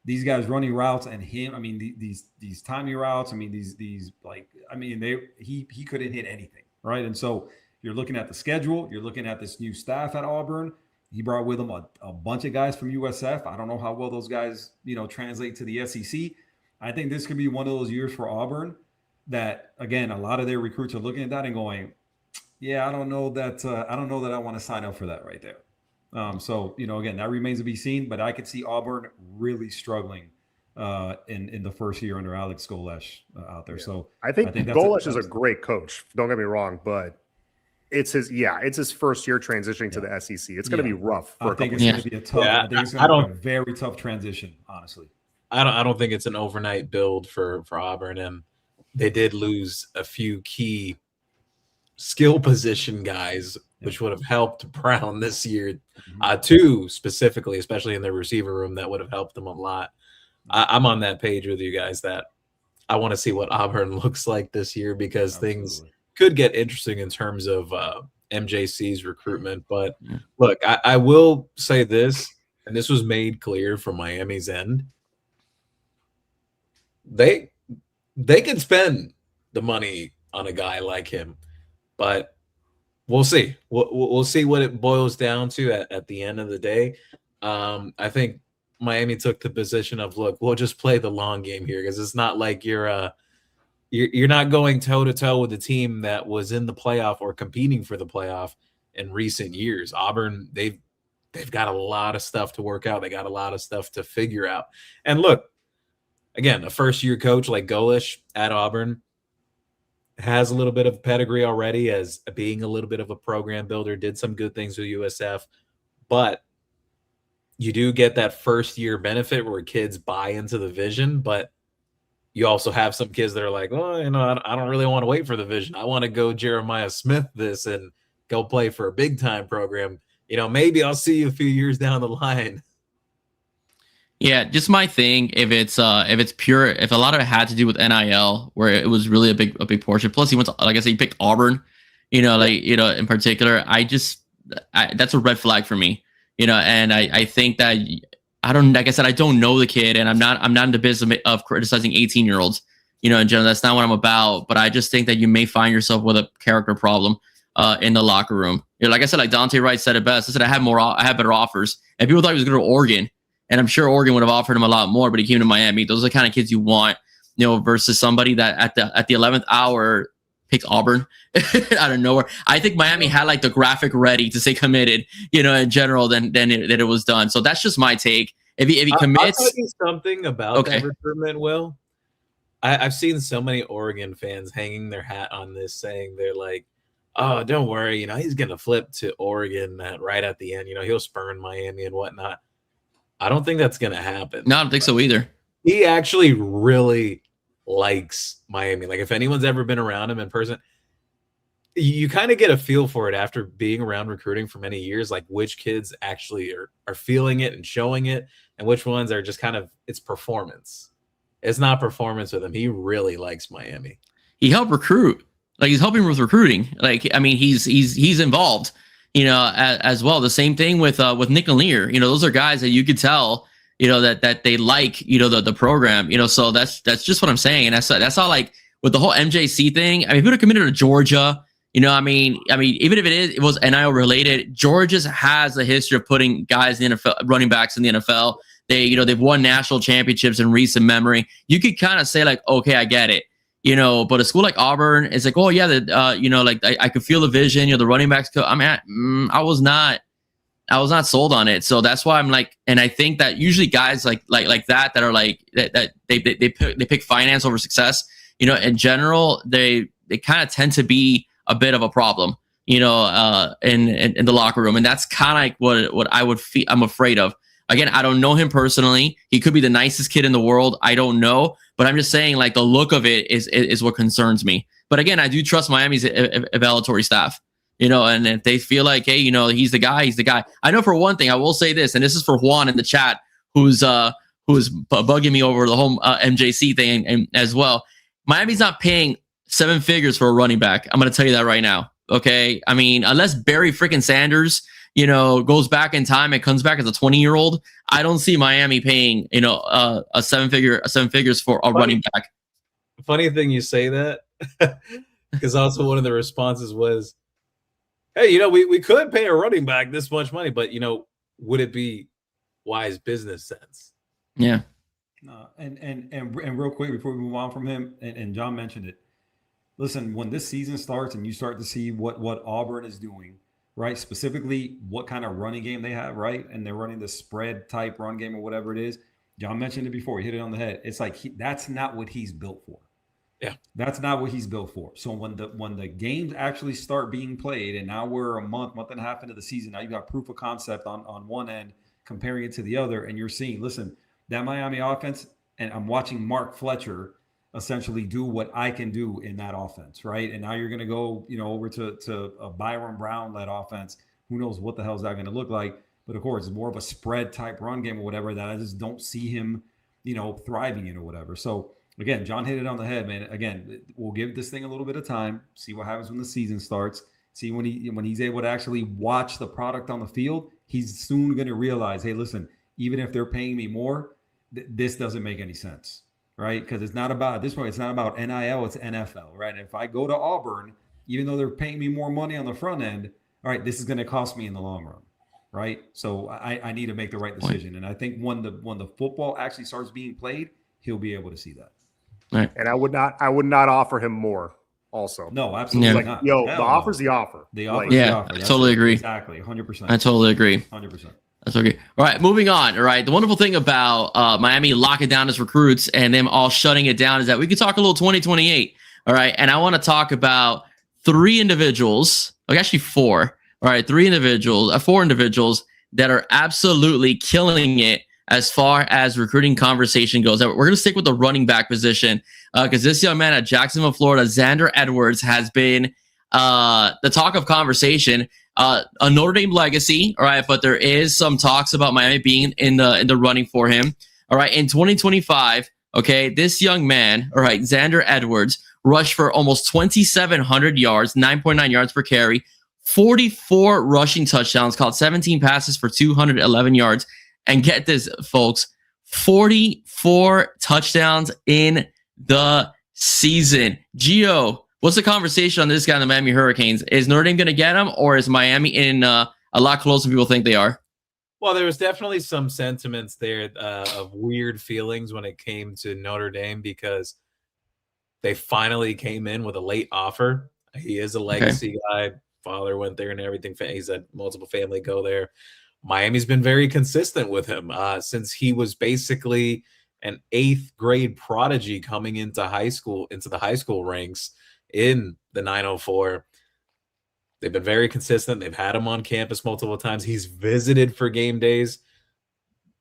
these guys running routes and him, I mean, these timing routes, I mean, these like, I mean, he couldn't hit anything, right? And so you're looking at the schedule, you're looking at this new staff at Auburn. He brought with him a bunch of guys from USF. I don't know how well those guys, translate to the SEC. I think this could be one of those years for Auburn that, again, a lot of their recruits are looking at that and going, yeah, I don't know that I want to sign up for that right there. So, again, that remains to be seen, but I could see Auburn really struggling in the first year under Alex Golesh out there. Yeah. So I think Golesh is a great coach. Don't get me wrong, but it's his first year transitioning to the SEC. It's going to be rough for I think a it's couple going years. to be a tough. Yeah, I think it's going to be a very tough transition, honestly. I don't think it's an overnight build for Auburn, and they did lose a few key skill position guys, which would have helped Brown this year. Two specifically, especially in their receiver room, that would have helped them a lot. I'm on that page with you guys that I want to see what Auburn looks like this year, because things could get interesting in terms of MJC's recruitment. But look, I will say this, and this was made clear from Miami's end. They can spend the money on a guy like him, but we'll see. We'll see what it boils down to at the end of the day. I think Miami took the position of, look, we'll just play the long game here, because it's not like you're not going toe to toe with the team that was in the playoff or competing for the playoff in recent years. Auburn, they've got a lot of stuff to work out. They got a lot of stuff to figure out. And look, again, a first-year coach like Golish at Auburn has a little bit of pedigree already as being a little bit of a program builder, did some good things with USF, but you do get that first-year benefit where kids buy into the vision, but you also have some kids that are like, oh, I don't really want to wait for the vision. I want to go Jeremiah Smith this and go play for a big-time program. Maybe I'll see you a few years down the line. Yeah, just my thing. If it's pure, if a lot of it had to do with NIL, where it was really a big portion. Plus, he went to, like I said, he picked Auburn. In particular, that's a red flag for me. And I think that like I said, I don't know the kid, and I'm not in the business of criticizing 18-year-olds. In general, that's not what I'm about. But I just think that you may find yourself with a character problem in the locker room. Like I said, like Dante Wright said it best. I said I had better offers, and people thought he was going to Oregon. And I'm sure Oregon would have offered him a lot more, but he came to Miami. Those are the kind of kids you want, versus somebody that at the 11th hour picks Auburn out of nowhere. I think Miami had like the graphic ready to say committed, in general, then it was done. So that's just my take. If he commits, I'll tell you something about that recruitment, Will. I've seen so many Oregon fans hanging their hat on this, saying they're like, oh, don't worry, he's gonna flip to Oregon right at the end. He'll spurn Miami and whatnot. I don't think that's going to happen. No, I don't think so either. He actually really likes Miami. Like, if anyone's ever been around him in person, you kind of get a feel for it after being around recruiting for many years, like which kids actually are feeling it and showing it, and which ones are just kind of, it's performance. It's not performance with him. He really likes Miami. He helped recruit. Like, he's helping with recruiting. Like, I mean, he's involved. As well. The same thing with Nick and Lear. Those are guys that you could tell, that they like, the program. So that's just what I'm saying. And that's all, like, with the whole MJC thing. I mean, if he would have committed to Georgia, I mean, even if it was NIL related, Georgia has a history of putting guys in the NFL, running backs in the NFL. They've won national championships in recent memory. You could kind of say, like, okay, I get it. But a school like Auburn is like, oh yeah, like I could feel the vision. The running backs. I was not sold on it. So that's why I'm like, and I think that usually guys like that are like that they pick finance over success. In general, they kind of tend to be a bit of a problem. In the locker room, and that's kind of like what I would feel. I'm afraid of. Again, I don't know him personally. He could be the nicest kid in the world. I don't know. But I'm just saying, like, the look of it is what concerns me. But again, I do trust Miami's evaluatory staff, and if they feel like, hey, he's the guy, he's the guy. I know for one thing, I will say this, and this is for Juan in the chat, who's bugging me over the whole MJC thing and as well. Miami's not paying 7 figures for a running back. I'm going to tell you that right now. Okay. I mean, unless Barry freaking Sanders, goes back in time and comes back as a 20-year-old, I don't see Miami paying, a 7 figures for a running back. Funny thing you say that, because also one of the responses was, hey, we could pay a running back this much money, but would it be wise business sense? Yeah. And real quick before we move on from him, and John mentioned it. Listen, when this season starts and you start to see what Auburn is doing, right? Specifically, what kind of running game they have, right? And they're running the spread type run game or whatever it is. John mentioned it before. He hit it on the head. It's like that's not what he's built for. Yeah. That's not what he's built for. So when the games actually start being played, and now we're a month and a half into the season, now you got proof of concept on one end, comparing it to the other, and you're seeing, listen, that Miami offense, and I'm watching Mark Fletcher essentially do what I can do in that offense, right? And now you're going to go, over to a Byron Brown-led offense. Who knows what the hell is that going to look like? But of course, it's more of a spread type run game or whatever that I just don't see him, thriving in or whatever. So again, John hit it on the head, man. Again, we'll give this thing a little bit of time, see what happens when the season starts, see when he's able to actually watch the product on the field. He's soon going to realize, hey, listen, even if they're paying me more, this doesn't make any sense, right? Because it's not about, at this point, it's not about NIL, it's NFL, right? And if I go to Auburn, even though they're paying me more money on the front end, all right, this is going to cost me in the long run, right? So I need to make the right decision. And I think when the football actually starts being played, he'll be able to see that. Right. And I would not offer him more also. No, absolutely Like, not. yo, Hell the no. offer's the offer. The offer, Yeah, I totally agree. Exactly, 100%. I totally agree. 100%. That's okay. All right, moving on. All right, the wonderful thing about Miami locking down his recruits and them all shutting it down is that we could talk a little 2028. All right, and I want to talk about three individuals, like actually four. All right, four individuals that are absolutely killing it as far as recruiting conversation goes. We're going to stick with the running back position because this young man at Jacksonville, Florida, Xander Edwards, has been the talk of conversation. A Notre Dame legacy, all right, but there is some talks about Miami being in the running for him. All right, in 2025, okay, this young man, all right, Xander Edwards, rushed for almost 2,700 yards, 9.9 yards per carry, 44 rushing touchdowns, caught 17 passes for 211 yards, and get this, folks, 44 touchdowns in the season. Geo, what's the conversation on this guy in the Miami Hurricanes? Is Notre Dame going to get him, or is Miami in a lot closer than people think they are? Well, there was definitely some sentiments there of weird feelings when it came to Notre Dame because they finally came in with a late offer. He is a legacy guy. Father went there and everything. He's had multiple family go there. Miami's been very consistent with him since he was basically an 8th grade prodigy coming into the high school ranks in the 904. They've been very consistent. They've had him on campus multiple times. He's visited for game days.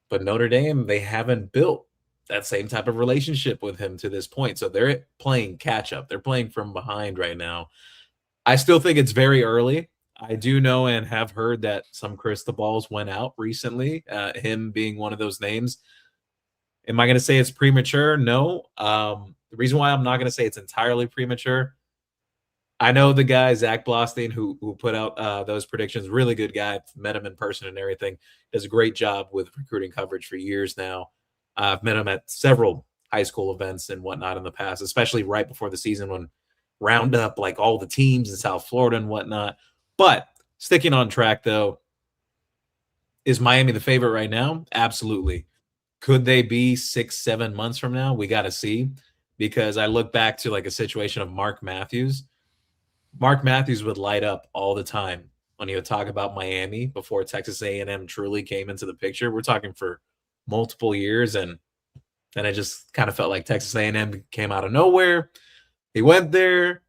But Notre Dame, they haven't built that same type of relationship with him to this point. So they're playing catch up. They're playing from behind right now. I still think it's very early. I do know and have heard that some crystal balls went out recently, him being one of those names. Am I going to say it's premature? No. The reason why I'm not going to say it's entirely premature, I know the guy, Zach Blostein, who put out those predictions, really good guy, met him in person and everything, does a great job with recruiting coverage for years now. I've met him at several high school events and whatnot in the past, especially right before the season when round up like all the teams in South Florida and whatnot. But sticking on track, though, is Miami the favorite right now? Absolutely. Could they be 6-7 months from now? We got to see, because I look back to like a situation of Mark Matthews. Mark Matthews would light up all the time when he would talk about Miami before Texas A&M truly came into the picture. We're talking for multiple years, and then it just kind of felt like Texas A&M came out of nowhere. He went there.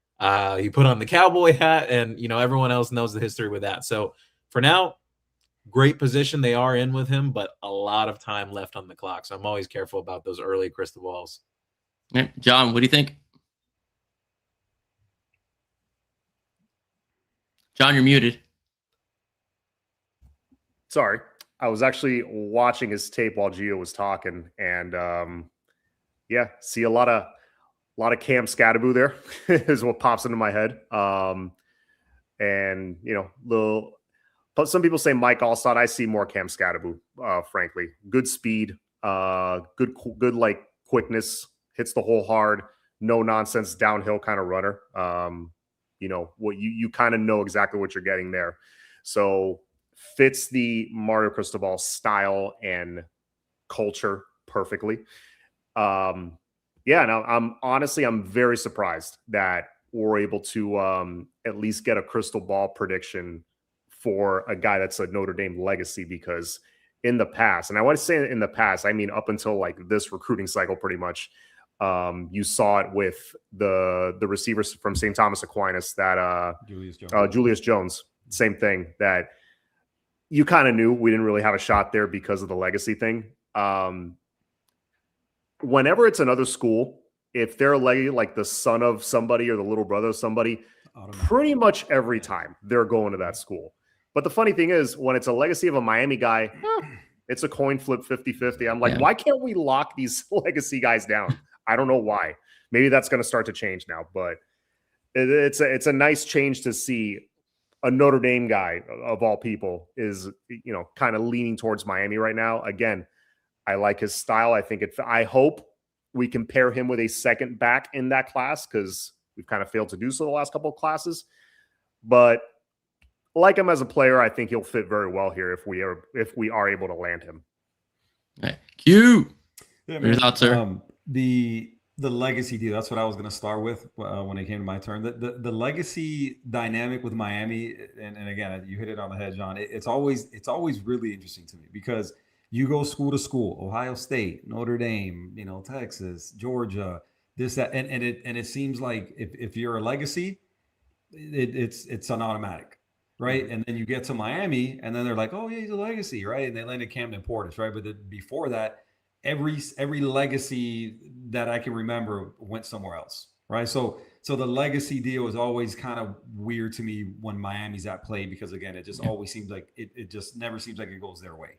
He put on the cowboy hat, and everyone else knows the history with that. So for now, great position they are in with him, but a lot of time left on the clock. So I'm always careful about those early crystal balls. Yeah. John, what do you think? John, you're muted. Sorry. I was actually watching his tape while Gio was talking, and see a lot of Cam Scattaboo there is what pops into my head. And but some people say Mike Allstott. I see more Cam Scattaboo, frankly. Good speed, good like quickness, hits the hole hard, no nonsense downhill kind of runner. What you kind of know exactly what you're getting there. So fits the Mario Cristobal style and culture perfectly. And I'm very surprised that we're able to at least get a crystal ball prediction for a guy that's a Notre Dame legacy, because in the past, and I want to say in the past, I mean up until like this recruiting cycle pretty much, You saw it with the receivers from St. Thomas Aquinas, that Julius Jones, same thing, that you kind of knew we didn't really have a shot there because of the legacy thing. Whenever it's another school, if they're like the son of somebody or the little brother of somebody, pretty much every time they're going to that school. But the funny thing is, when it's a legacy of a Miami guy, it's a coin flip 50-50. I'm like, why can't we lock these legacy guys down? I don't know why. Maybe that's going to start to change now, but it's a nice change to see a Notre Dame guy of all people is, kind of leaning towards Miami right now. Again, I like his style. I hope we can pair him with a second back in that class, because we've kind of failed to do so the last couple of classes. But like him as a player, I think he'll fit very well here if we are able to land him. Okay. Q. Yeah, Your thoughts, sir? The legacy deal. That's what I was going to start with when it came to my turn. The legacy dynamic with Miami, and again, you hit it on the head, John. It's always really interesting to me, because you go school to school, Ohio State, Notre Dame, Texas, Georgia, this, that, and it seems like if you're a legacy, it's an automatic, right? And then you get to Miami, and then they're like, oh yeah, he's a legacy, right? And they landed Camden Portis, right? But before that, every legacy that I can remember went somewhere else, right? So the legacy deal is always kind of weird to me when Miami's at play, because again, it just always seems like it just never seems like it goes their way.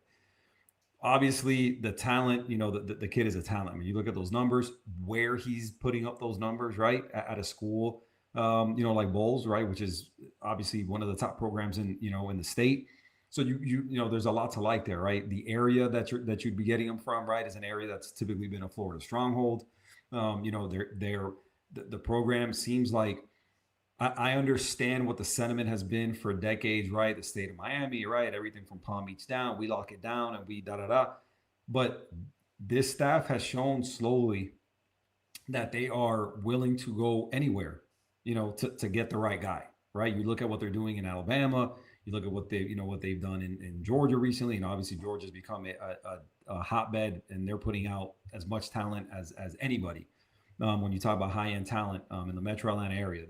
Obviously, the talent, the kid is a talent. I mean, you look at those numbers, where he's putting up those numbers, right, at a school, like Bowles, right, which is obviously one of the top programs in the state. So you there's a lot to like there, right? The area that you'd be getting them from, right, is an area that's typically been a Florida stronghold. The program seems like, I understand what the sentiment has been for decades, right? The state of Miami, right? Everything from Palm Beach down, we lock it down and we da-da-da. But this staff has shown slowly that they are willing to go anywhere, to get the right guy, right? You look at what they're doing in Alabama. You look at what they've done in Georgia recently. Obviously Georgia's become a hotbed, and they're putting out as much talent as anybody. When you talk about high-end talent in the Metro Atlanta area,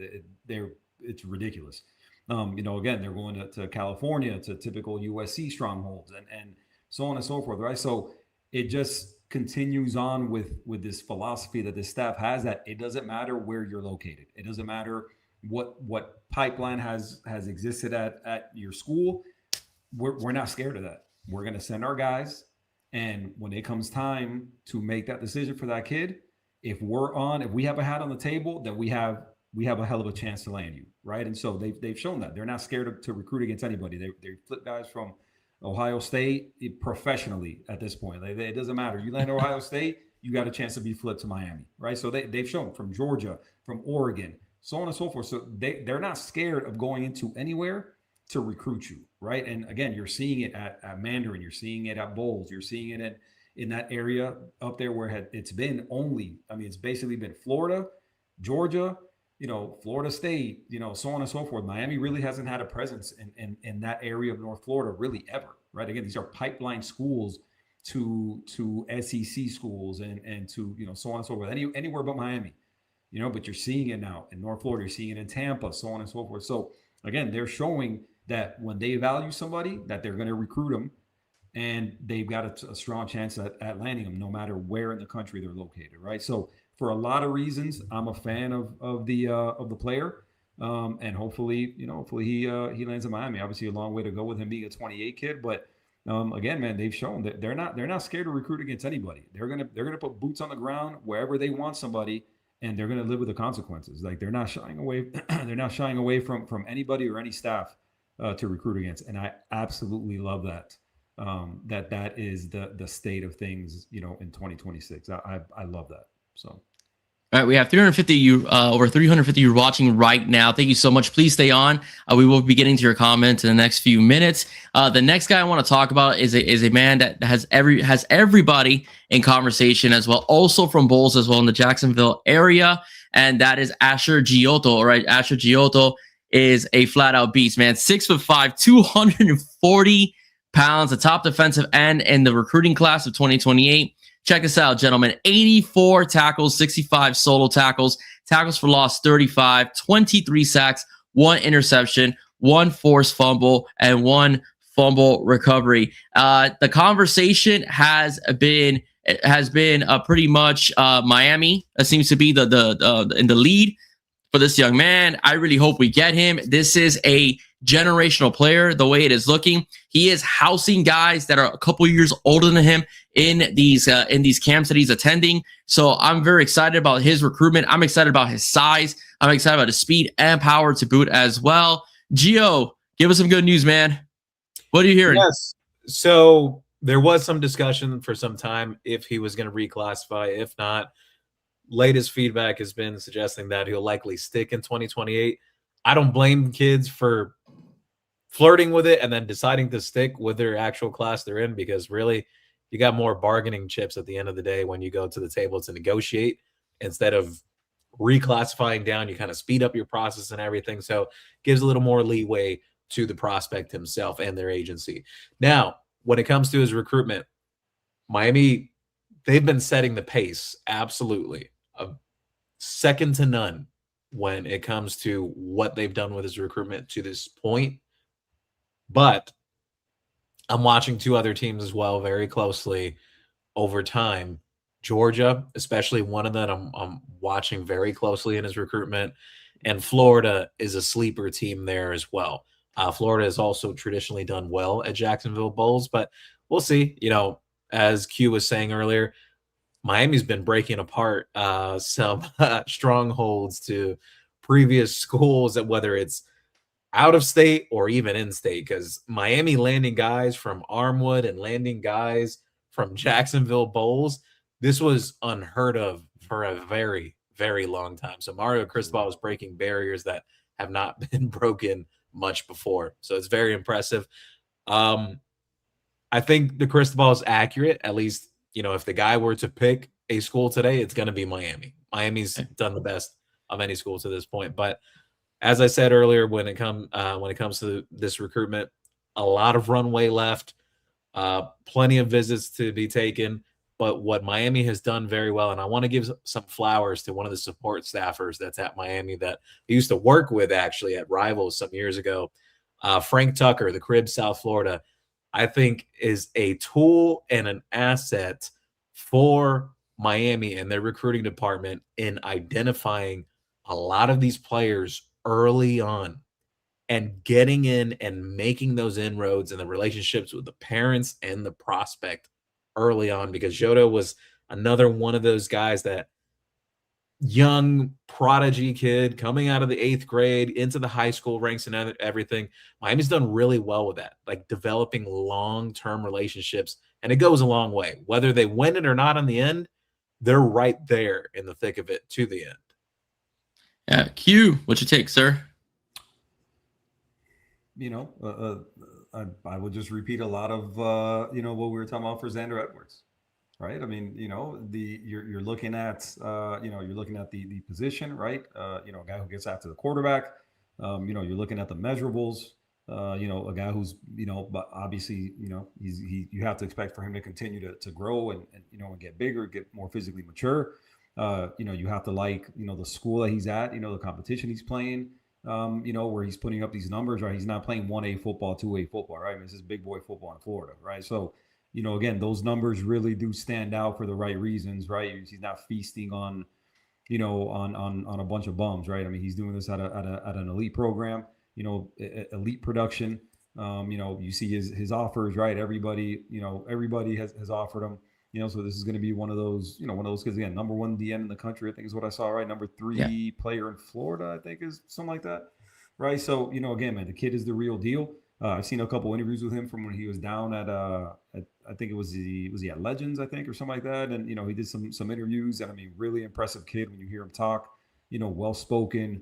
it's ridiculous. Again, they're going to California, to typical USC strongholds, and so on and so forth, right? So it just continues on with this philosophy that this staff has, that it doesn't matter where you're located. It doesn't matter what pipeline has existed at your school. We're not scared of that. We're going to send our guys, and when it comes time to make that decision for that kid, if we have a hat on the table, then we have a hell of a chance to land you, right? And so they've shown that they're not scared to recruit against anybody. They flip guys from Ohio State professionally at this point. It doesn't matter. You land Ohio State, you got a chance to be flipped to Miami, right? So they've shown from Georgia, from Oregon, so on and so forth. So they're not scared of going into anywhere to recruit you, right? And again, you're seeing it at Mandarin, you're seeing it at Bowles, you're seeing it in that area up there where it's been it's basically been Florida, Georgia, Florida State, so on and so forth. Miami really hasn't had a presence in that area of North Florida really ever, right? Again, these are pipeline schools to SEC schools and to, so on and so forth, anywhere but Miami, but you're seeing it now in North Florida, you're seeing it in Tampa, so on and so forth. So again, they're showing that when they value somebody, that they're going to recruit them, and they've got a strong chance at landing them, no matter where in the country they're located, right? So for a lot of reasons, I'm a fan of the player, and hopefully he lands in Miami. Obviously, a long way to go with him being a 28 kid, but again, man, they've shown that they're not scared to recruit against anybody. They're gonna put boots on the ground wherever they want somebody, and they're gonna live with the consequences. Like, they're not shying away. They're not shying away from anybody or any staff to recruit against, and I absolutely love that. That is the state of things, in 2026. I love that. So, all right, we have 350 over 350 you watching right now. Thank you so much. Please stay on. We will be getting to your comments in the next few minutes. The next guy I want to talk about is a man that has everybody in conversation as well, also from Bowles as well in the Jacksonville area, and that is Asher Giotto. All right, Asher Giotto is a flat out beast, man. 6'5", 240 pounds, a top defensive end in the recruiting class of 2028. Check this out, gentlemen. 84 tackles, 65 solo tackles, tackles for loss 35, 23 sacks, 1 interception, 1 forced fumble, and 1 fumble recovery. The conversation has been pretty much Miami seems to be the in the lead for this young man. I really hope we get him. This is a generational player. The way it is looking, he is housing guys that are a couple years older than him in these camps that he's attending. So I'm very excited about his recruitment. I'm excited about his size. I'm excited about his speed and power to boot as well. Geo, give us some good news, man. What are you hearing? Yes. So there was some discussion for some time if he was going to reclassify. If not, latest feedback has been suggesting that he'll likely stick in 2028. I don't blame kids for flirting with it and then deciding to stick with their actual class they're in, because really you got more bargaining chips at the end of the day when you go to the table to negotiate. Instead of reclassifying down, you kind of speed up your process and everything. So gives a little more leeway to the prospect himself and their agency. Now, when it comes to his recruitment, Miami, they've been setting the pace, absolutely, second to none when it comes to what they've done with his recruitment to this point. But I'm watching 2 other teams as well very closely over time. Georgia, especially one of them, I'm watching very closely in his recruitment. And Florida is a sleeper team there as well. Florida has also traditionally done well at Jacksonville Bulls, but we'll see. You know, as Q was saying earlier, Miami's been breaking apart some strongholds to previous schools, whether it's out of state or even in state, because Miami landing guys from Armwood and landing guys from Jacksonville Bulls, this was unheard of for a very, very long time. So Mario Cristobal is breaking barriers that have not been broken much before. So it's very impressive. I think the Cristobal is accurate. At least, you know, if the guy were to pick a school today, it's going to be Miami. Miami's done the best of any school to this point. But as I said earlier, when it comes to this recruitment, a lot of runway left, plenty of visits to be taken. But what Miami has done very well, and I want to give some flowers to one of the support staffers that's at Miami that I used to work with actually at Rivals some years ago, Frank Tucker, the Crib, South Florida, I think is a tool and an asset for Miami and their recruiting department in identifying a lot of these players early on and getting in and making those inroads and the relationships with the parents and the prospect early on, because Jota was another one of those guys, that young prodigy kid coming out of the 8th grade into the high school ranks and everything. Miami's done really well with that, like developing long-term relationships, and it goes a long way. Whether they win it or not in the end, they're right there in the thick of it to the end. Yeah, Q, what's your take, sir? You know, I would just repeat a lot of you know, what we were talking about for Xander Edwards, right? I mean, you know, you're looking at you know, you're looking at the position, right? You know, a guy who gets after the quarterback. You know, you're looking at the measurables. You know, a guy who's, you know, but obviously, you know, you have to expect for him to continue to grow and you know, and get bigger, get more physically mature. You know, you have to like, you know, the school that he's at, you know, the competition he's playing. You know, where he's putting up these numbers, right? He's not playing 1A football, 2A football, right? I mean, this is big boy football in Florida, right? So, you know, again, those numbers really do stand out for the right reasons, right? He's not feasting on, you know, on a bunch of bums, right? I mean, he's doing this at an elite program, you know, elite production. You know, you see his offers, right? Everybody has offered him. You know, so this is going to be one of those, you know, one of those kids, again, number 1 DN in the country, I think is what I saw, right? Number 3 player in Florida, I think is something like that, right? So, you know, again, man, the kid is the real deal. I've seen a couple interviews with him from when he was down at I think it was he at Legends, I think, or something like that. And, you know, he did some interviews, and I mean, really impressive kid when you hear him talk, you know, well-spoken,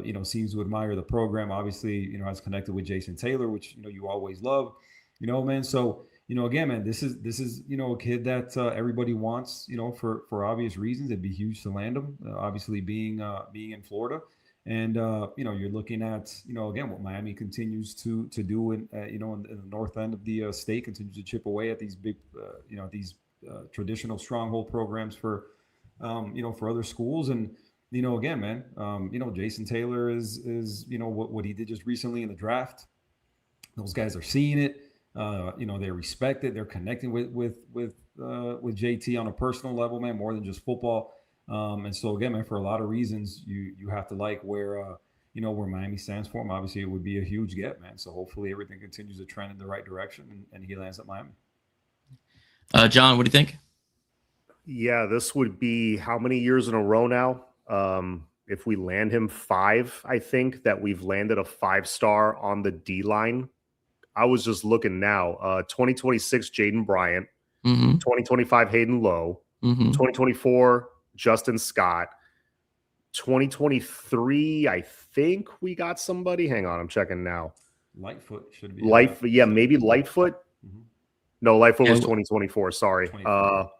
you know, seems to admire the program, obviously, you know, has connected with Jason Taylor, which, you know, you always love, you know, man. So, you know, again, man, this is, you know, a kid that everybody wants, you know, for obvious reasons. It'd be huge to land him, obviously being in Florida. And, you know, you're looking at, you know, again, what Miami continues to do in, you know, in the north end of the state, continues to chip away at these big, you know, these traditional stronghold programs for, for other schools. And, again, man, Jason Taylor is what he did just recently in the draft. Those guys are seeing it. They respect it. They're connecting with JT on a personal level, man, more than just football. And so again, man, for a lot of reasons, you have to like where Miami stands for him. Obviously, it would be a huge get, man. So hopefully everything continues to trend in the right direction and he lands at Miami. John, what do you think? Yeah, this would be how many years in a row now? If we land him 5, I think that we've landed a 5-star on the D line. I was just looking now. 2026, Jaden Bryant. 2025, Hayden Lowe. 2024, Justin Scott. 2023, I think we got somebody. Hang on, I'm checking now. Lightfoot should be. Maybe Lightfoot. No, Lightfoot was 2024. Sorry.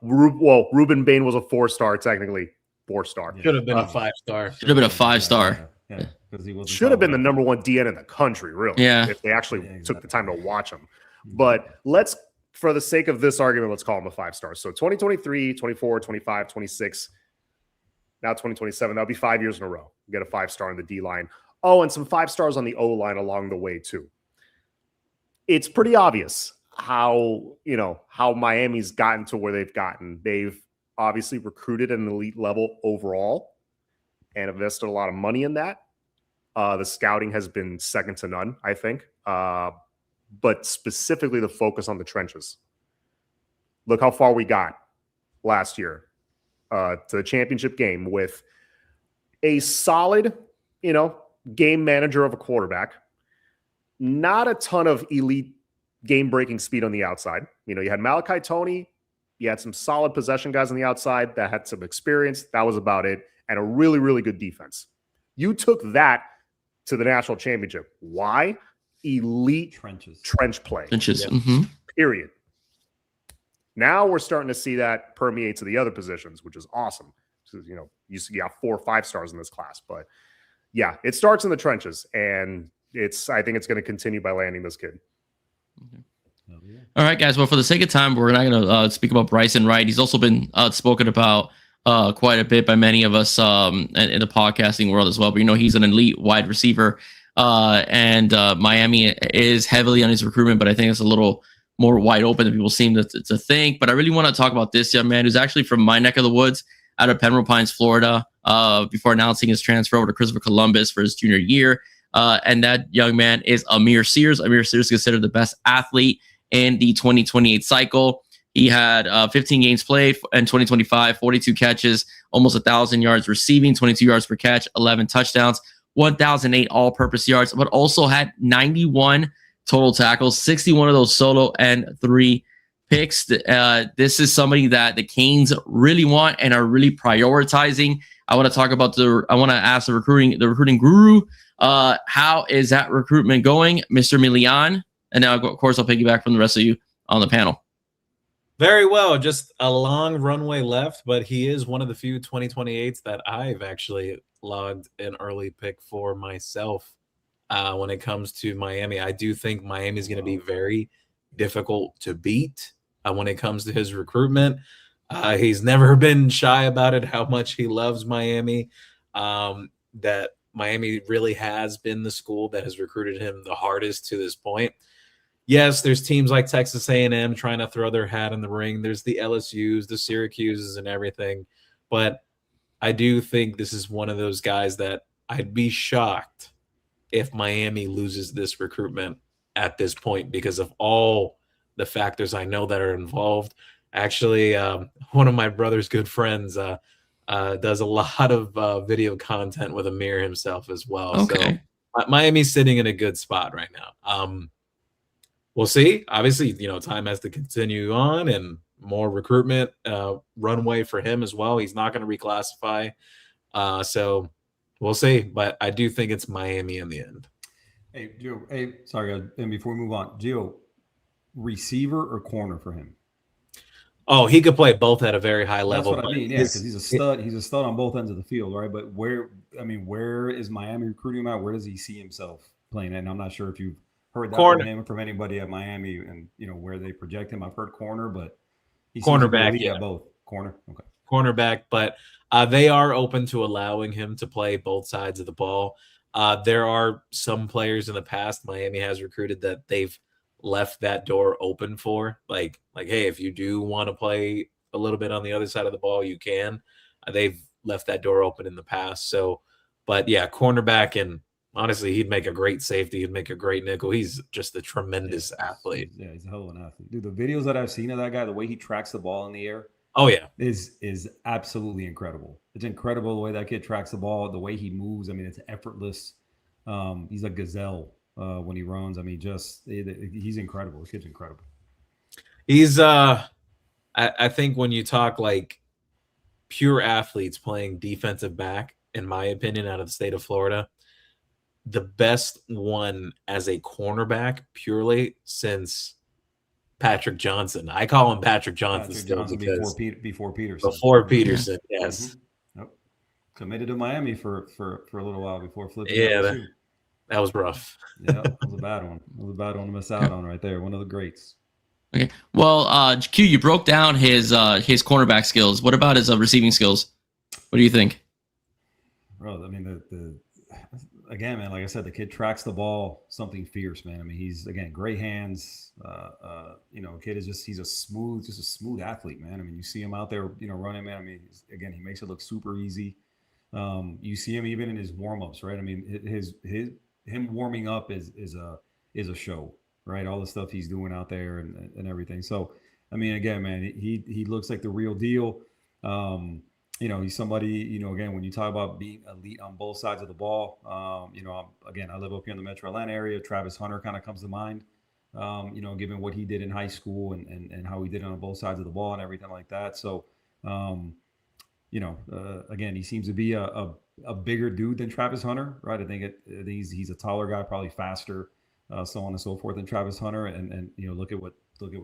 Ruben Bain was a 4-star, technically 4-star. Should have been a 5-star. Should have been a 5-star. Yeah, because he should have been the number 1 DN in the country, really. Yeah. If they actually took the time to watch him. But let's, for the sake of this argument, let's call him a 5-star. So 2023, 24, 25, 26, now 2027. That'll be 5 years in a row. Get a 5-star on the D line. Oh, and some 5-stars on the O line along the way too. It's pretty obvious how Miami's gotten to where they've gotten. They've obviously recruited at an elite level overall and invested a lot of money in that. The scouting has been second to none, I think. But specifically the focus on the trenches. Look how far we got last year to the championship game with a solid, game manager of a quarterback. Not a ton of elite game-breaking speed on the outside. You had Malachi Toney. You had some solid possession guys on the outside that had some experience. That was about it. And a really, really good defense. You took that to the national championship. Why? Elite trench play. Trenches. Period. Now we're starting to see that permeate to the other positions, which is awesome. So, you got 4 or 5-stars in this class. But yeah, it starts in the trenches. And I think it's going to continue by landing this kid. All right, guys. Well, for the sake of time, we're not going to speak about Bryson Wright. He's also been spoken about quite a bit by many of us in the podcasting world as well. But he's an elite wide receiver, and Miami is heavily on his recruitment. But I think it's a little more wide open than people seem to think. But I really want to talk about this young man who's actually from my neck of the woods, out of Pembroke Pines, Florida. Before announcing his transfer over to Christopher Columbus for his junior year, and that young man is Amir Sears. Amir Sears is considered the best athlete in the 2028 cycle. He had 15 games played in 2025, 42 catches, almost 1,000 yards receiving, 22 yards per catch, 11 touchdowns, 1,008 all-purpose yards, but also had 91 total tackles, 61 of those solo and 3 picks. This is somebody that the Canes really want and are really prioritizing. I want to talk about I want to ask the recruiting guru, how is that recruitment going, Mr. Milian? And now, of course, I'll piggyback from the rest of you on the panel. Very well. Just a long runway left, but he is one of the few 2028s that I've actually logged an early pick for myself when it comes to Miami. I do think Miami is going to be very difficult to beat when it comes to his recruitment. He's never been shy about it, how much he loves Miami, that Miami really has been the school that has recruited him the hardest to this point. Yes, there's teams like Texas A&M trying to throw their hat in the ring. There's the LSUs, the Syracuses, and everything. But I do think this is one of those guys that I'd be shocked if Miami loses this recruitment at this point because of all the factors I know that are involved. Actually, one of my brother's good friends does a lot of video content with Amir himself as well. Okay. So Miami's sitting in a good spot right now. We'll see. Obviously, time has to continue on and more recruitment runway for him as well. He's not going to reclassify. So we'll see. But I do think it's Miami in the end. Hey, Gio. Hey, sorry. And before we move on, Gio, receiver or corner for him? Oh, he could play both at a very high level. That's what I mean. Yeah, because he's a stud. He's a stud on both ends of the field, right? But where is Miami recruiting him at? Where does he see himself playing at? And I'm not sure if you've heard that from him, from anybody at Miami, and where they project him. I've heard corner, but He seems to be Cornerback, elite yeah. at both. Corner. Okay. Cornerback, but they are open to allowing him to play both sides of the ball. There are some players in the past Miami has recruited that they've left that door open for, like, hey, if you do want to play a little bit on the other side of the ball, you can. They've left that door open in the past. So, but yeah, cornerback, and honestly, he'd make a great safety. He'd make a great nickel. He's just a tremendous athlete. Yeah, he's a hell of an athlete. Dude, the videos that I've seen of that guy, the way he tracks the ball in the air, Oh yeah, is absolutely incredible. It's incredible the way that kid tracks the ball, the way he moves. I mean, it's effortless. He's a gazelle when he runs. I mean, he's incredible. This kid's incredible. he's I think when you talk like pure athletes playing defensive back, in my opinion, out of the state of Florida, the best one as a cornerback purely since Patrick Johnson. I call him Patrick Johnson still because before Peterson. before Peterson, yes. Mm-hmm. Yep. Committed to Miami for a little while before flipping. Yeah, that was rough. Yeah, that was a bad one. It was a bad one to miss out on right there. One of the greats. Okay. Well, Q, you broke down his cornerback skills. What about his receiving skills? What do you think? Bro, I mean, again, man, like I said, the kid tracks the ball, something fierce, man. I mean, he's, again, great hands. Kid is he's a smooth athlete, man. I mean, you see him out there, running, man. I mean, again, he makes it look super easy. You see him even in his warm-ups, right? I mean, him warming up is a show, right? All the stuff he's doing out there and everything. So, I mein, again, man, he looks like the real deal. He's somebody, again, when you talk about being elite on both sides of the ball, I live up here in the Metro Atlanta area. Travis Hunter kind of comes to mind, given what he did in high school and how he did on both sides of the ball and everything like that. So, again, he seems to be a bigger dude than Travis Hunter, right? I think he's a taller guy, probably faster, so on and so forth than Travis Hunter. And look at what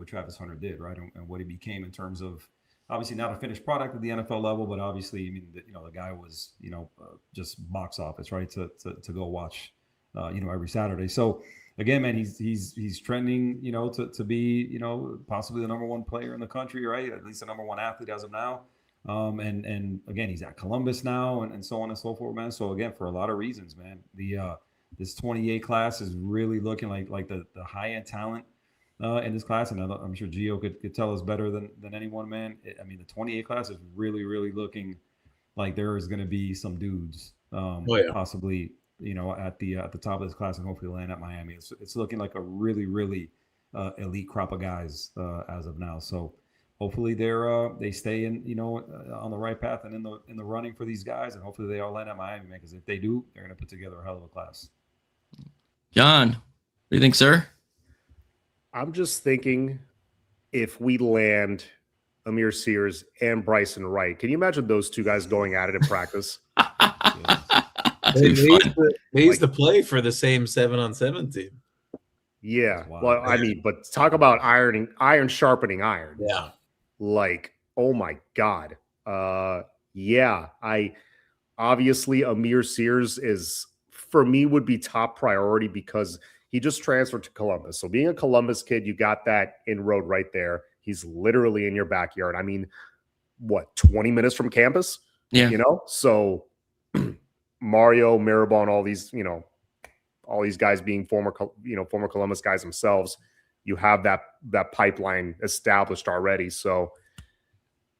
Travis Hunter did, right? And what he became in terms of, obviously not a finished product at the NFL level, but obviously, I mean, the guy was, just box office, right? To go watch, every Saturday. So again, man, he's trending, to be, possibly the number one player in the country, right? At least the number one athlete as of now. And again, he's at Columbus now and so on and so forth, man. So again, for a lot of reasons, man, this 28 class is really looking like the high end talent in this class. And I'm sure Geo could tell us better than anyone, man. The 28 class is really, really looking like there is going to be some dudes possibly, at the top of this class and hopefully land at Miami. It's looking like a really, really elite crop of guys as of now. So hopefully they stay in, on the right path and in the running for these guys, and hopefully they all land at Miami, man, because if they do, they're going to put together a hell of a class. John, what do you think, sir? I'm just thinking if we land Amir Sears and Bryson Wright, can you imagine those two guys going at it in practice? They used to play for the same 7-on-7 team. Yeah. Wow. Well, but talk about iron sharpening iron. Yeah. Like, oh my God. Obviously Amir Sears for me would be top priority because he just transferred to Columbus. So being a Columbus kid, you got that inroad right there. He's literally in your backyard. 20 minutes from campus? Yeah. So Mario, Mirabal, and all these guys being former Columbus guys themselves, you have that pipeline established already. So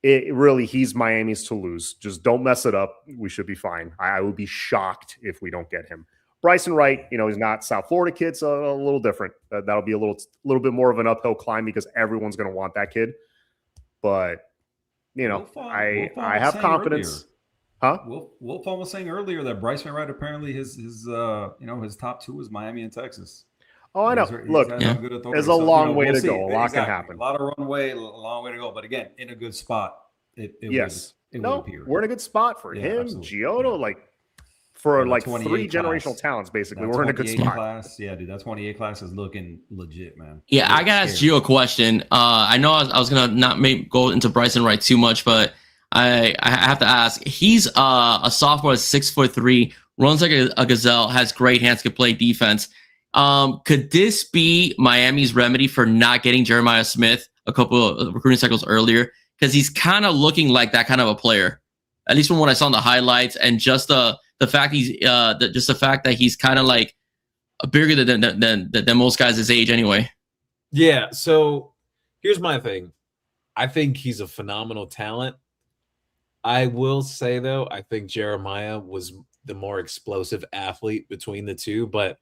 he's Miami's to lose. Just don't mess it up. We should be fine. I would be shocked if we don't get him. Bryson Wright, he's not South Florida kid, so a little different. That'll be a little bit more of an uphill climb because everyone's going to want that kid. But I have confidence. Earlier. Huh? Wolfon was saying earlier that Bryson Wright apparently his top two is Miami and Texas. Oh, I know. Look, there's a long way to go. A lot can happen. A lot of runway, a long way to go. But again, in a good spot. Yes. Would appear. We're in a good spot for him, absolutely. Gioto, for three generational talents, basically. We're in a good spot. Class, yeah, dude, that 28 class is looking legit, man. Yeah, I gotta ask Gio a question. I know I was gonna not go into Bryson Wright too much, but I have to ask. He's a sophomore, 6'3", runs like a gazelle, has great hands, can play defense. Could this be Miami's remedy for not getting Jeremiah Smith, a couple of recruiting cycles earlier, because he's kind of looking like that kind of a player, at least from what I saw in the highlights, and just the fact that he's kind of like bigger than most guys his age anyway. Yeah. So here's my thing. I think he's a phenomenal talent. I will say, though, I think Jeremiah was the more explosive athlete between the two. But,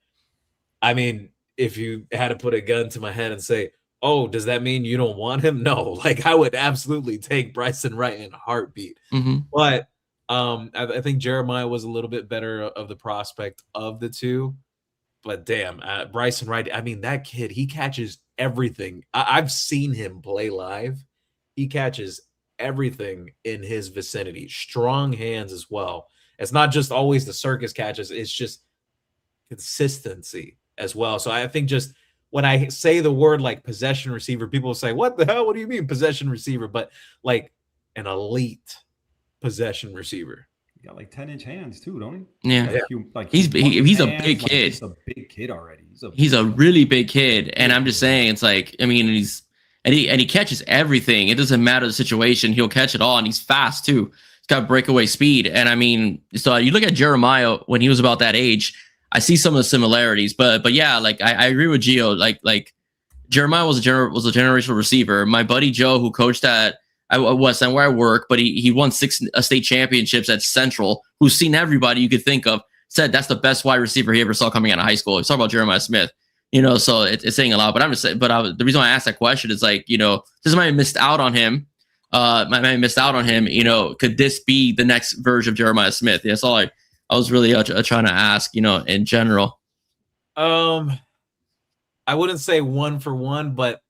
I mean, if you had to put a gun to my head and say, oh, does that mean you don't want him? No. Like, I would absolutely take Bryson Wright in a heartbeat. Mm-hmm. But I think Jeremiah was a little bit better of the prospect of the two. But, damn, Bryson Wright, I mean, that kid, he catches everything. I've seen him play live. He catches everything in his vicinity. Strong hands as well. It's not just always the circus catches. It's just consistency as well. So I think just when I say the word like possession receiver, people say, what the hell? What do you mean possession receiver? But like an elite possession receiver. He got like 10-inch hands too, don't he? Yeah. He's a big kid. He's a big kid already. He's a really big kid. And I'm just saying, it's like, I mean, he catches everything. It doesn't matter the situation. He'll catch it all. And he's fast too. He's got breakaway speed. And I mean, so you look at Jeremiah when he was about that age, I see some of the similarities, but yeah, like I agree with Geo. Like Jeremiah was a generational receiver. My buddy Joe, who coached at West End where I work, but he won 6 state championships at Central, who's seen everybody you could think of, said that's the best wide receiver he ever saw coming out of high school. He's talking about Jeremiah Smith, so it's saying a lot. But I'm just saying, the reason why I asked that question is like, this might have missed out on him. Could this be the next version of Jeremiah Smith? That's all I was really trying to ask, in general. I wouldn't say one for one, but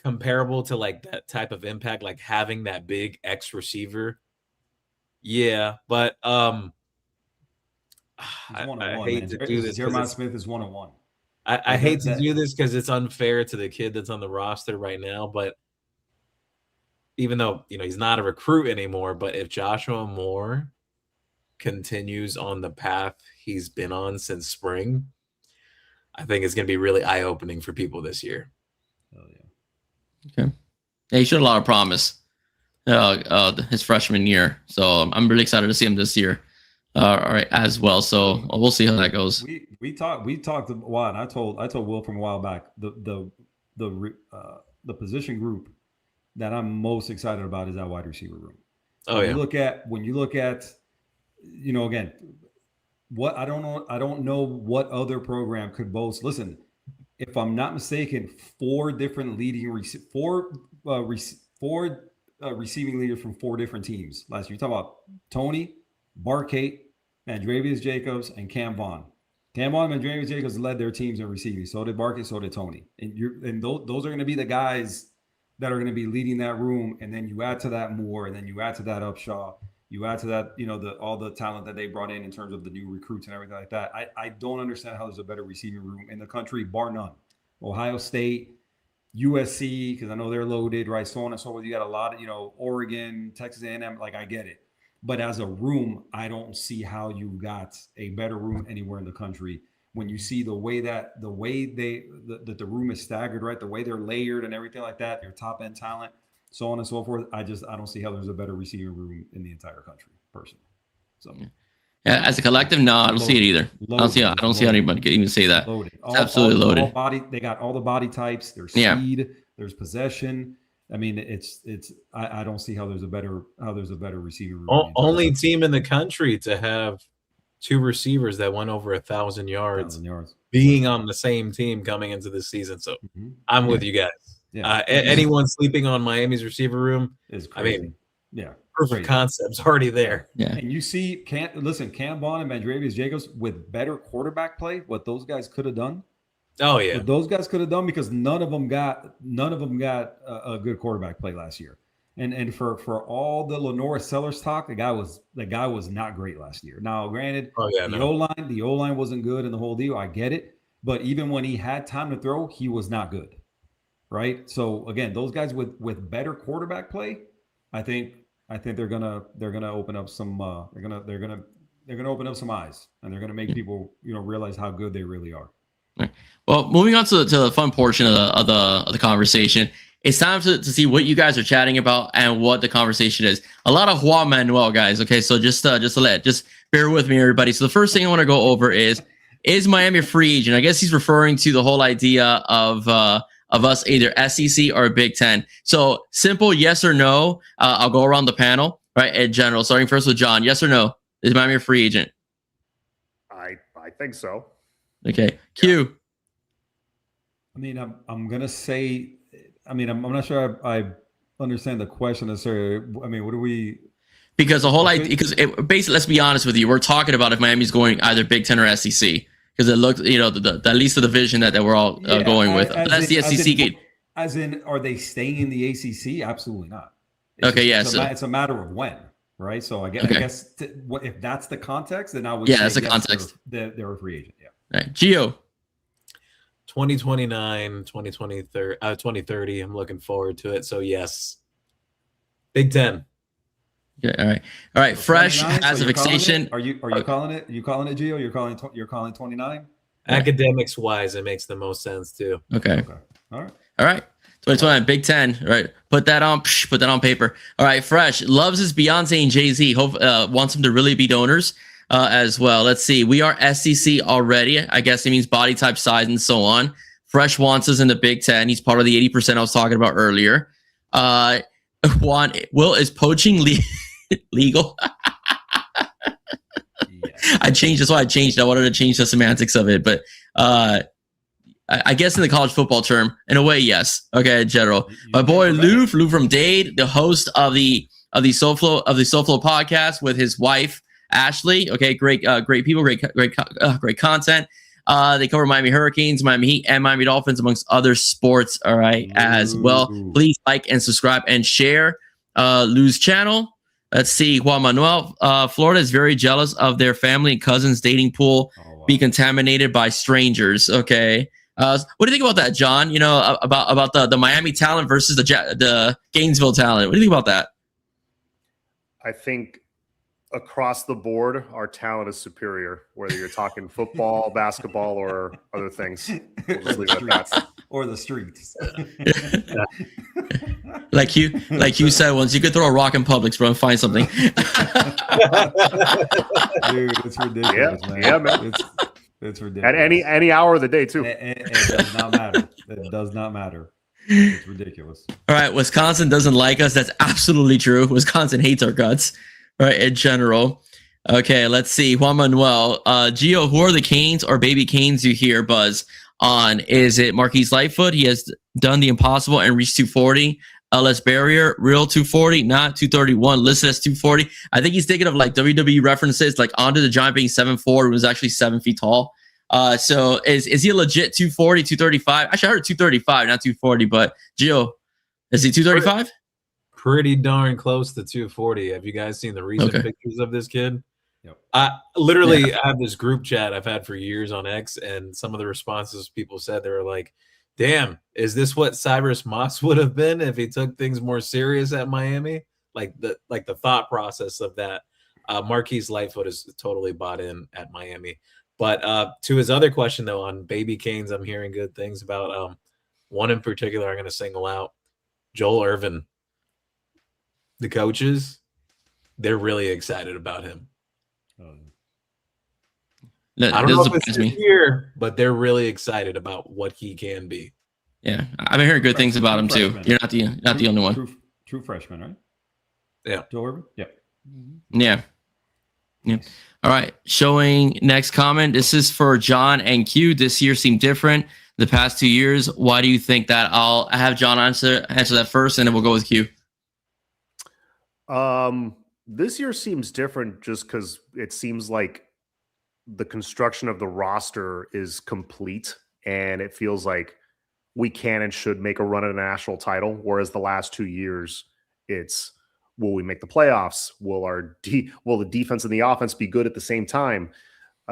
comparable to like that type of impact, like having that big X receiver. Yeah, but I hate to do this. Jeremiah Smith is 1-on-1. I hate to do this because it's unfair to the kid that's on the roster right now, but even though he's not a recruit anymore, but if Joshua Moore continues on the path he's been on since spring, I think it's going to be really eye-opening for people this year. Oh yeah. Okay. Yeah, he showed a lot of promise his freshman year, so I'm really excited to see him this year. All right, as well. So we'll see how that goes. We talked a while, and I told Will from a while back the position group that I'm most excited about is that wide receiver room. Oh, when you look at again, what I don't know what other program could boast. Listen, if I'm not mistaken, 4 different receiving leaders from 4 different teams last year. You're talking about Tony, Barkate, Mandrevius Jacobs, and Cam Vaughn. Cam Vaughn and Mandrevius Jacobs led their teams in receiving. So did Barkate, so did Tony. And those are going to be the guys that are going to be leading that room. And then you add to that Moore, and then you add to that Upshaw. You add to that, all the talent that they brought in terms of the new recruits and everything like that. I don't understand how there's a better receiving room in the country, bar none. Ohio State, USC, because I know they're loaded, right? So on and so forth. You got a lot of, Oregon, Texas A&M. Like, I get it. But as a room, I don't see how you got a better room anywhere in the country. When you see the way the room is staggered, right? The way they're layered and everything like that, your top end talent, so on and so forth. I don't see how there's a better receiving room in the entire country, personally. So, yeah, as a collective, no, I don't see it either. I don't see how anybody could even say that. Loaded. It's absolutely loaded. They got all the body types. There's speed. There's possession. I mean, I don't see how there's a better receiver room. Only team in the country to have 2 receivers that went over 1,000 yards. Being on the same team coming into the season. So I'm with you guys. Yeah. Anyone sleeping on Miami's receiver room is crazy. I mean, proof of concept's already there. Yeah. And you see, Cam Vaughn and Mandrevius Jacobs with better quarterback play, what those guys could have done. Oh yeah, what those guys could have done, because none of them got a good quarterback play last year. And for all the Lenora Sellers talk, the guy was not great last year. Now, granted, the O-line wasn't good in the whole deal. I get it, but even when he had time to throw, he was not good. Right. So again, those guys with better quarterback play, I think they're gonna open up some they're gonna open up some eyes, and they're gonna make people realize how good they really are. Right. Well, moving on to the fun portion of the conversation, it's time to see what you guys are chatting about and what the conversation is. A lot of Juan Manuel, guys. Okay, so just bear with me, everybody. So the first thing I want to go over is Miami a free agent? I guess he's referring to the whole idea of us either SEC or Big Ten. So simple, yes or no. I'll go around the panel, right? In general, starting first with John. Yes or no? Is Miami a free agent? I think so. Okay, Q. I mean, I'm gonna say. I mean, I'm not sure I understand the question necessarily. I mean, what do we? Because the whole idea, because basically, let's be honest with you, we're talking about if Miami's going either Big Ten or SEC, because it looks, the at least the division that we're all going with. That's the SEC gate. As in, are they staying in the ACC? Absolutely not. It's a matter of when, right? So I guess if that's the context, then I would say that's the context. They're a free agent. Yeah. Right. Geo. 2029, 2030. I'm looking forward to it. So yes, Big Ten. Yeah. All right. Fresh as a fixation. Are you calling it? You calling it, Geo? You're calling 29. Academics wise, it makes the most sense too. Okay. All right. 2029, Big Ten. Right. Put that on paper. All right. Fresh loves his Beyonce and Jay-Z. Wants them to really be donors as well. Let's see. We are SEC already. I guess it means body type, size, and so on. Fresh wants us in the Big Ten. He's part of the 80% I was talking about earlier. Will is poaching legal? I changed. That's why I changed. I wanted to change the semantics of it, but I guess in the college football term, in a way, yes. Okay, in general. My boy Lou from Dade, the host of the SoFlo podcast with his wife Ashley. Okay, great people, great content. They cover Miami Hurricanes, Miami Heat, and Miami Dolphins, amongst other sports. All right, as well. Please like and subscribe and share Lou's channel. Let's see. Juan Manuel, Florida is very jealous of their family and cousins dating pool be contaminated by strangers. Okay. What do you think about that, John? About the Miami talent versus the Gainesville talent. What do you think about that? I think across the board, our talent is superior, whether you're talking football, basketball, or other things. We'll just leave it at that. Or the streets. like you said once, you could throw a rock in Publix, bro, and find something. Dude, it's ridiculous, man. Yeah, man. It's ridiculous. At any hour of the day, too. It does not matter. It does not matter. It's ridiculous. All right, Wisconsin doesn't like us. That's absolutely true. Wisconsin hates our guts, right, in general. Okay, let's see. Juan Manuel. Gio, who are the Canes or baby Canes you hear buzz on? Is it Marquise Lightfoot? He has done the impossible and reached 240. LS Barrier, real 240, not 231, listed as 240. I think he's thinking of like WWE references, like Andre the Giant being 7'4", who was actually 7 feet tall. So is he a legit 240, 235? Actually, I heard 235, not 240, but Gio, is he 235? Pretty darn close to 240. Have you guys seen the recent pictures of this kid? Yep. I have this group chat I've had for years on X, and some of the responses people said, they were like, damn, is this what Cyrus Moss would have been if he took things more serious at Miami? Like the thought process of that. Marquise Lightfoot is totally bought in at Miami. But to his other question, though, on baby Canes, I'm hearing good things about. One in particular I'm going to single out, Joel Irvin. The coaches, they're really excited about him. I don't know if it's here, but they're really excited about what he can be. Yeah, I've been hearing good things about him too. You're not the only one. True freshman, right? Yeah. Joe Irvin? Yeah. All right. Showing next comment. This is for John and Q. This year seemed different the past 2 years. Why do you think that? I'll have John answer that first, and then we'll go with Q. This year seems different just because it seems like the construction of the roster is complete, and it feels like we can and should make a run at a national title. Whereas the last 2 years, it's, will we make the playoffs? Will the defense and the offense be good at the same time?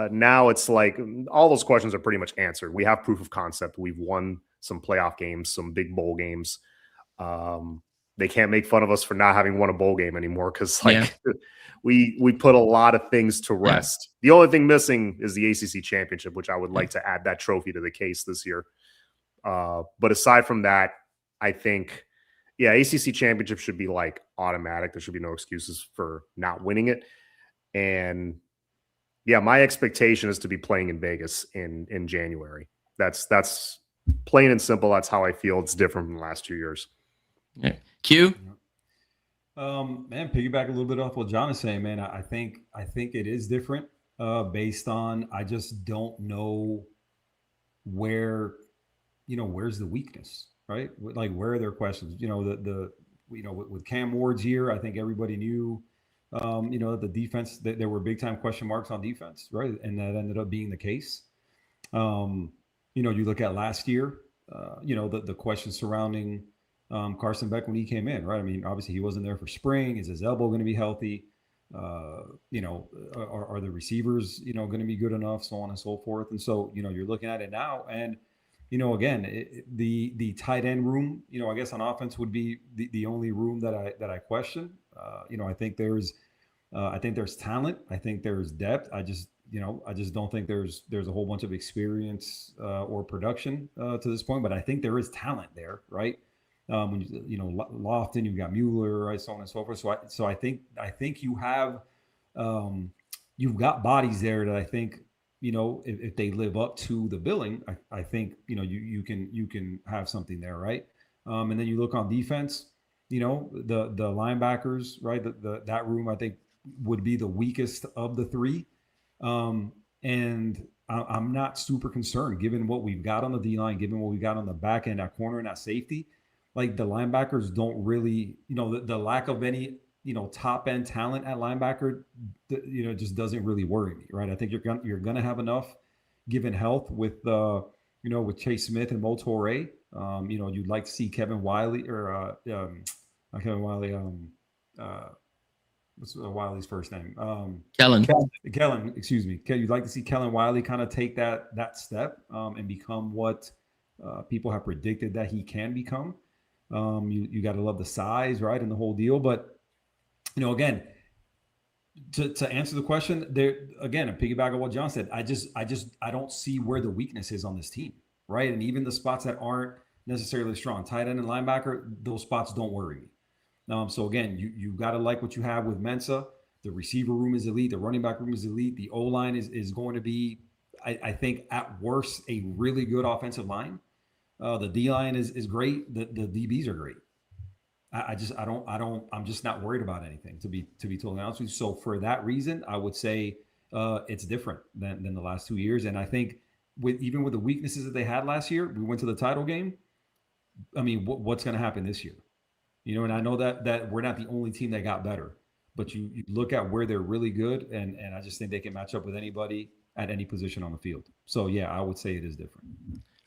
Now it's like all those questions are pretty much answered. We have proof of concept. We've won some playoff games, some big bowl games. They can't make fun of us for not having won a bowl game anymore because we put a lot of things to rest. The only thing missing is the ACC championship, which I would like to add that trophy to the case this year. But aside from that, I think, yeah, ACC championship should be like automatic. There should be no excuses for not winning it. And yeah, my expectation is to be playing in Vegas in January. That's plain and simple. That's how I feel. It's different from the last 2 years. Yeah. Q. Man, piggyback a little bit off what John is saying, man. I think it is different based on I just don't know where, where's the weakness, right? Like where are their questions? With Cam Ward's year, I think everybody knew that the defense, that there were big time question marks on defense, right? And that ended up being the case. You look at last year, the questions surrounding Carson Beck when he came in, right? I mean, obviously he wasn't there for spring. Is his elbow going to be healthy? Are the receivers, going to be good enough, so on and so forth. And so, you're looking at it now, and again, the tight end room, I guess on offense would be the only room that I question. I think there's talent. I think there's depth. I just don't think there's a whole bunch of experience or production to this point. But I think there is talent there, right? When Lofton, you've got Mueller, right, so on and so forth. So I think you have you've got bodies there that I think if they live up to the billing, I think you can have something there, right? And then you look on defense, the linebackers, right? That room I think would be the weakest of the three, and I'm not super concerned given what we've got on the D line, given what we've got on the back end, that corner and that safety. Like the linebackers don't really, the lack of any, top end talent at linebacker, just doesn't really worry me, right? I think you're gonna have enough given health with, with Chase Smith and Mo Toure. You'd like to see Kevin Wiley or not Kevin Wiley. What's Wiley's first name? Kellen. Excuse me. You'd like to see Kellen Wiley kind of take that step and become what people have predicted that he can become. You got to love the size, right, and the whole deal. But again, to answer the question, there again, and piggyback on what John said, I don't see where the weakness is on this team, right? And even the spots that aren't necessarily strong, tight end and linebacker, those spots don't worry me. So again, you got to like what you have with Mensa. The receiver room is elite. The running back room is elite. The O line is going to be, I think, at worst, a really good offensive line. The D line is great. The DBs are great. I'm just not worried about anything, to be totally honest with you. So for that reason, I would say it's different than the last 2 years. And I think even with the weaknesses that they had last year, we went to the title game. I mean, what's going to happen this year? And I know that we're not the only team that got better, but you look at where they're really good, and I just think they can match up with anybody at any position on the field. So yeah, I would say it is different.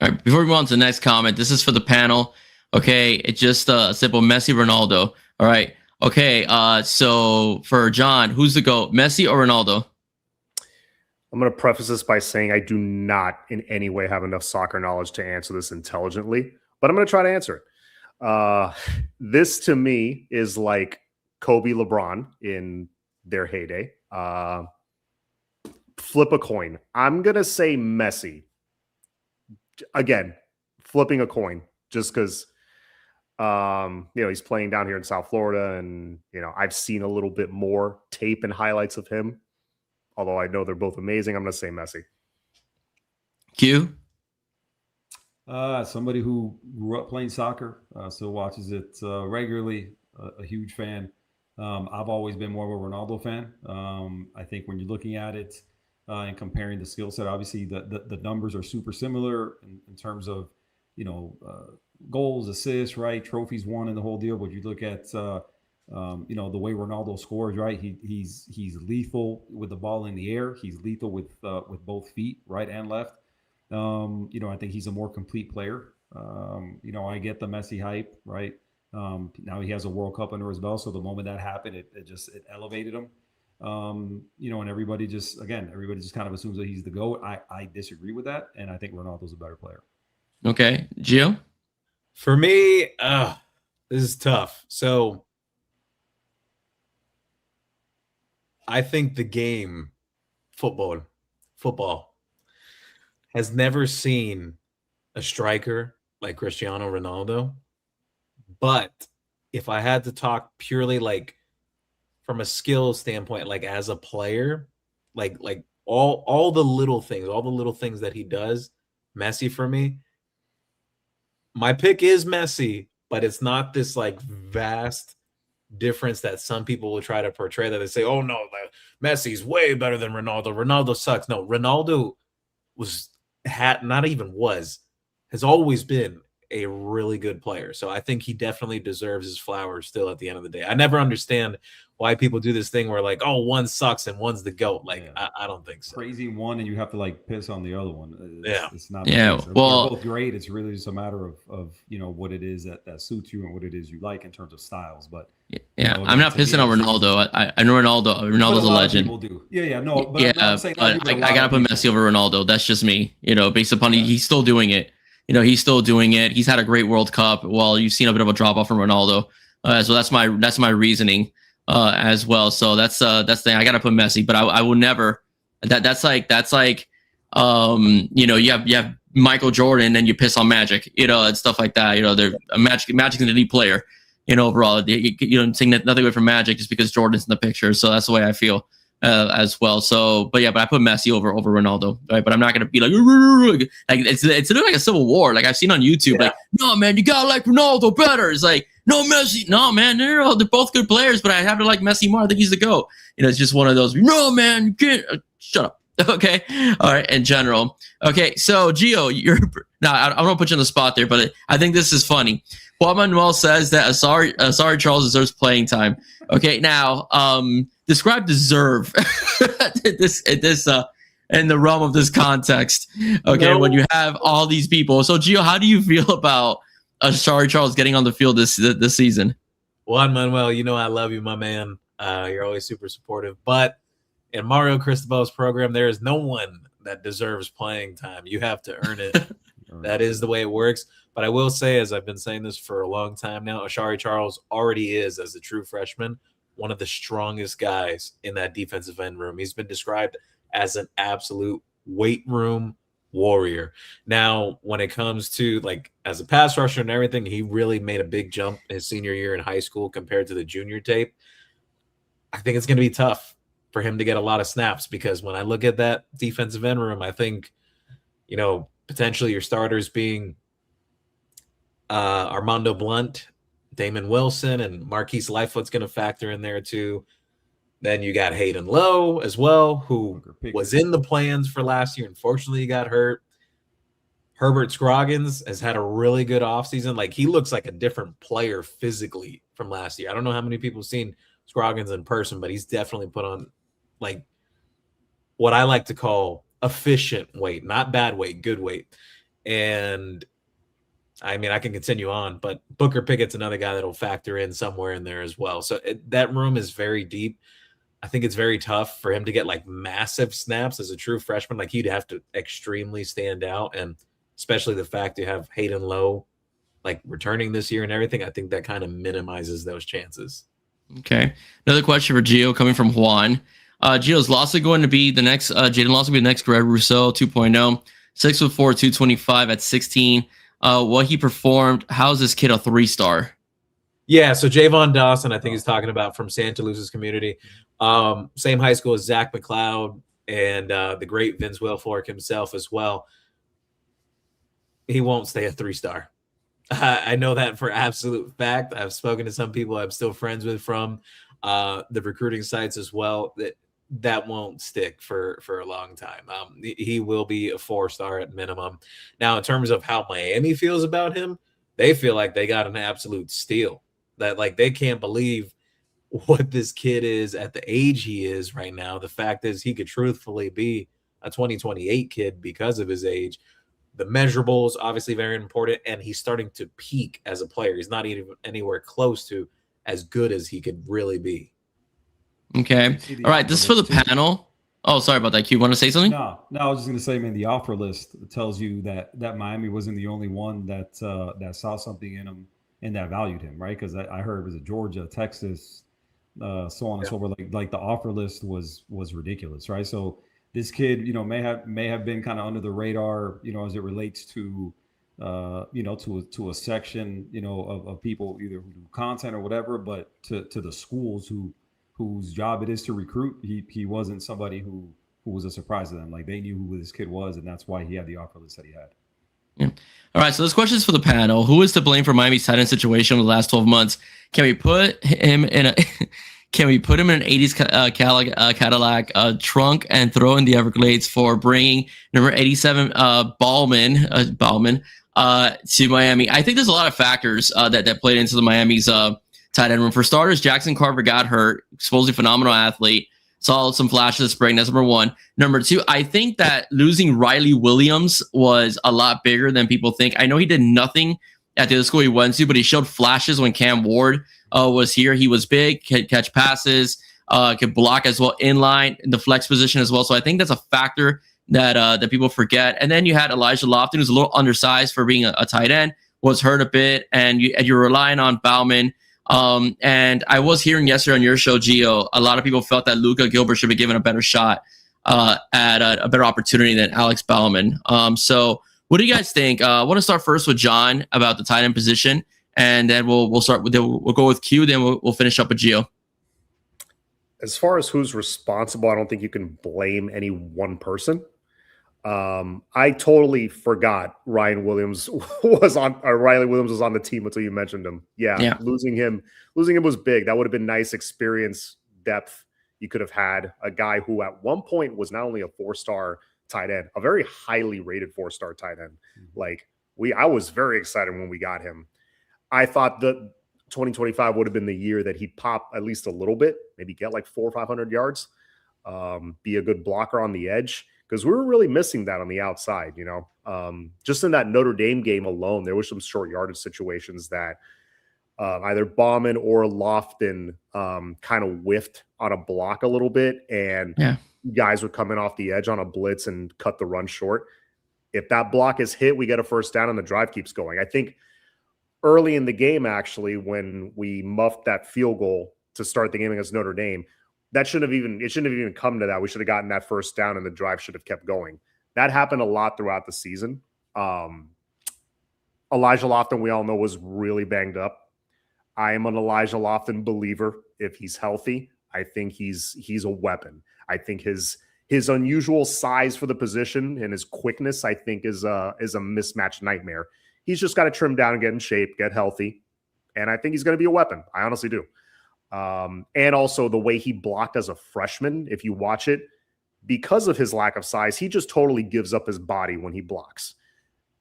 All right, before we move on to the next comment, this is for the panel. Okay, it's just a simple Messi, Ronaldo. All right. Okay, so for John, who's the GOAT, Messi or Ronaldo? I'm going to preface this by saying I do not in any way have enough soccer knowledge to answer this intelligently, but I'm going to try to answer it. This to me is like Kobe, LeBron in their heyday. Flip a coin. I'm going to say Messi. Again, flipping a coin just because, he's playing down here in South Florida, and, I've seen a little bit more tape and highlights of him. Although I know they're both amazing, I'm going to say Messi. Q? Somebody who grew up playing soccer, still watches it regularly, a huge fan. I've always been more of a Ronaldo fan. I think when you're looking at it and comparing the skill set, obviously the numbers are super similar in terms of, goals, assists, right, trophies won, and the whole deal. But you look at the way Ronaldo scores, right? He's lethal with the ball in the air. He's lethal with both feet, right and left. I think he's a more complete player. I get the Messi hype, right? Now he has a World Cup under his belt, so the moment that happened, it elevated him. And everybody just kind of assumes that he's the GOAT. I disagree with that, and I think Ronaldo's a better player. Okay, Gio? For me, this is tough. So I think the game, football, has never seen a striker like Cristiano Ronaldo But if I had to talk purely like from a skill standpoint, like as a player, like all the little things that he does, Messi for me. My pick is Messi, but it's not this like vast difference that some people will try to portray, that they say, oh no, like, Messi's way better than Ronaldo. Ronaldo sucks. No, Ronaldo has always been a really good player. So I think he definitely deserves his flowers still at the end of the day. I never understand why people do this thing where like, oh, one sucks and one's the GOAT. Like, yeah. I don't think so. Crazy one, and you have to like piss on the other one. It's not. Yeah. Well, they're both great. It's really just a matter of what it is that suits you and what it is you like in terms of styles. But yeah, I'm not pissing on Ronaldo. I know Ronaldo's a legend. People do. Yeah, no. But yeah, I gotta put Messi over Ronaldo. That's just me. Based upon he's still doing it. He's still doing it. He's had a great World Cup. Well, you've seen a bit of a drop off from Ronaldo. So that's my reasoning as well. So that's the thing. I gotta put Messi, but I will never. That's like you have Michael Jordan and you piss on Magic, and stuff like that. They're Magic's an elite player. Overall, saying nothing away from Magic just because Jordan's in the picture. So that's the way I feel as well. So, but I put Messi over Ronaldo, right? But I'm not gonna be like it's like a civil war. Like I've seen on YouTube, like, no man, you gotta like Ronaldo better. It's like, no Messi, no man, they're both good players, but I have to like Messi more. I think he's the GOAT. It's just one of those. No man, you can't. Shut up. Okay, all right. In general, okay. So Geo, I don't want to put you on the spot there, but I think this is funny. Juan Manuel says that Asari Charles deserves playing time. Okay, now describe deserve this in the realm of this context. Okay, when you have all these people. So Gio, how do you feel about Asari Charles getting on the field this season? Juan Manuel, I love you, my man. You're always super supportive. But in Mario Cristobal's program, there is no one that deserves playing time. You have to earn it. That is the way it works. But I will say, as I've been saying this for a long time now, Asari Charles already is, as a true freshman, one of the strongest guys in that defensive end room. He's been described as an absolute weight room warrior. Now, when it comes to like as a pass rusher and everything, he really made a big jump his senior year in high school compared to the junior tape. I think it's going to be tough for him to get a lot of snaps, because when I look at that defensive end room, I think, potentially your starters being Armando Blunt, Damon Wilson, and Marquise Lightfoot's going to factor in there too. Then you got Hayden Lowe as well, who was in the plans for last year. Unfortunately, he got hurt. Herbert Scroggins has had a really good offseason. Like, he looks like a different player physically from last year. I don't know how many people have seen Scroggins in person, but he's definitely put on like what I like to call efficient weight, not bad weight, good weight. And I mean, I can continue on, but Booker Pickett's another guy that'll factor in somewhere in there as well. So that room is very deep. I think it's very tough for him to get like massive snaps as a true freshman. Like, he'd have to extremely stand out, and especially the fact you have Hayden Lowe like returning this year and everything, I think that kind of minimizes those chances. Okay. Another question for Gio coming from Juan. Gio's Lawson going to be the next Jaden Lawson will be the next Greg Rousseau 2.0, 6'4", 225 at 16. What he performed, how's this kid a 3-star? Yeah, so Javon Dawson, I think he's talking about, from Santa Lucia's community. Same high school as Zach McLeod and the great Vince Wilfork himself as well. He won't stay a 3-star. I know that for absolute fact. I've spoken to some people I'm still friends with from the recruiting sites as well. That won't stick for a long time. He will be a 4-star at minimum. Now, in terms of how Miami feels about him, they feel like they got an absolute steal. That like they can't believe what this kid is at the age he is right now. The fact is, he could truthfully be a 2028 kid because of his age. The measurables obviously very important, and he's starting to peak as a player. He's not even anywhere close to as good as he could really be. Okay. All right. This is for the panel. Oh, sorry about that. Q, want to say something? No, I was just going to say, man, the offer list tells you that Miami wasn't the only one that saw something in him and that valued him, right? Because I heard it was Georgia, Texas, so on and so forth. Like the offer list was ridiculous, right? So this kid, may have been kind of under the radar, as it relates to to a section, of people either who do content or whatever, but to the schools whose job it is to recruit. He wasn't somebody who was a surprise to them. Like, they knew who this kid was, and that's why he had the offer list that he had. Yeah. All right, so this question is for the panel. Who is to blame for Miami's tight end situation over the last 12 months? Can we put him in an 80s Cadillac trunk and throw in the Everglades for bringing number 87 Ballman to Miami? I think there's a lot of factors that played into the Miami's tight end room. For starters, Jackson Carver got hurt, supposedly phenomenal athlete. Saw some flashes of spring. That's number one. Number two, I think that losing Riley Williams was a lot bigger than people think. I know he did nothing at the other school he went to, but he showed flashes when Cam Ward was here. He was big, could catch passes, could block as well, inline in the flex position as well. So I think that's a factor that people forget. And then you had Elijah Lofton, who's a little undersized for being a tight end, was hurt a bit, and you're relying on Bauman. And I was hearing yesterday on your show, Geo, a lot of people felt that Luka Gilbert should be given a better shot at a better opportunity than Alex Bauman. So what do you guys think? I want to start first with John about the tight end position, and then we'll go with Q, then we'll finish up with Geo. As far as who's responsible, I don't think you can blame any one person. I totally forgot Riley Williams was on the team until you mentioned him. Yeah. Losing him was big. That would have been nice experience, depth you could have had. A guy who at one point was not only a 4-star tight end, a very highly rated 4-star tight end. Like, I was very excited when we got him. I thought that 2025 would have been the year that he'd pop at least a little bit, maybe get like 400 or 500 yards, be a good blocker on the edge. Because we were really missing that on the outside, just in that Notre Dame game alone, there were some short yardage situations that either Bauman or Lofton kind of whiffed on a block a little bit, and guys were coming off the edge on a blitz and cut the run short. If that block is hit, we get a first down and the drive keeps going. I think early in the game, actually, when we muffed that field goal to start the game against Notre Dame, it shouldn't have even come to that. We should have gotten that first down and the drive should have kept going. That happened a lot throughout the season. Elijah Lofton, we all know, was really banged up. I am an Elijah Lofton believer. If he's healthy, I think he's a weapon. I think his unusual size for the position and his quickness, I think, is a mismatched nightmare. He's just got to trim down and get in shape, get healthy. And I think he's going to be a weapon. I honestly do. And also the way he blocked as a freshman, if you watch it, because of his lack of size, he just totally gives up his body when he blocks.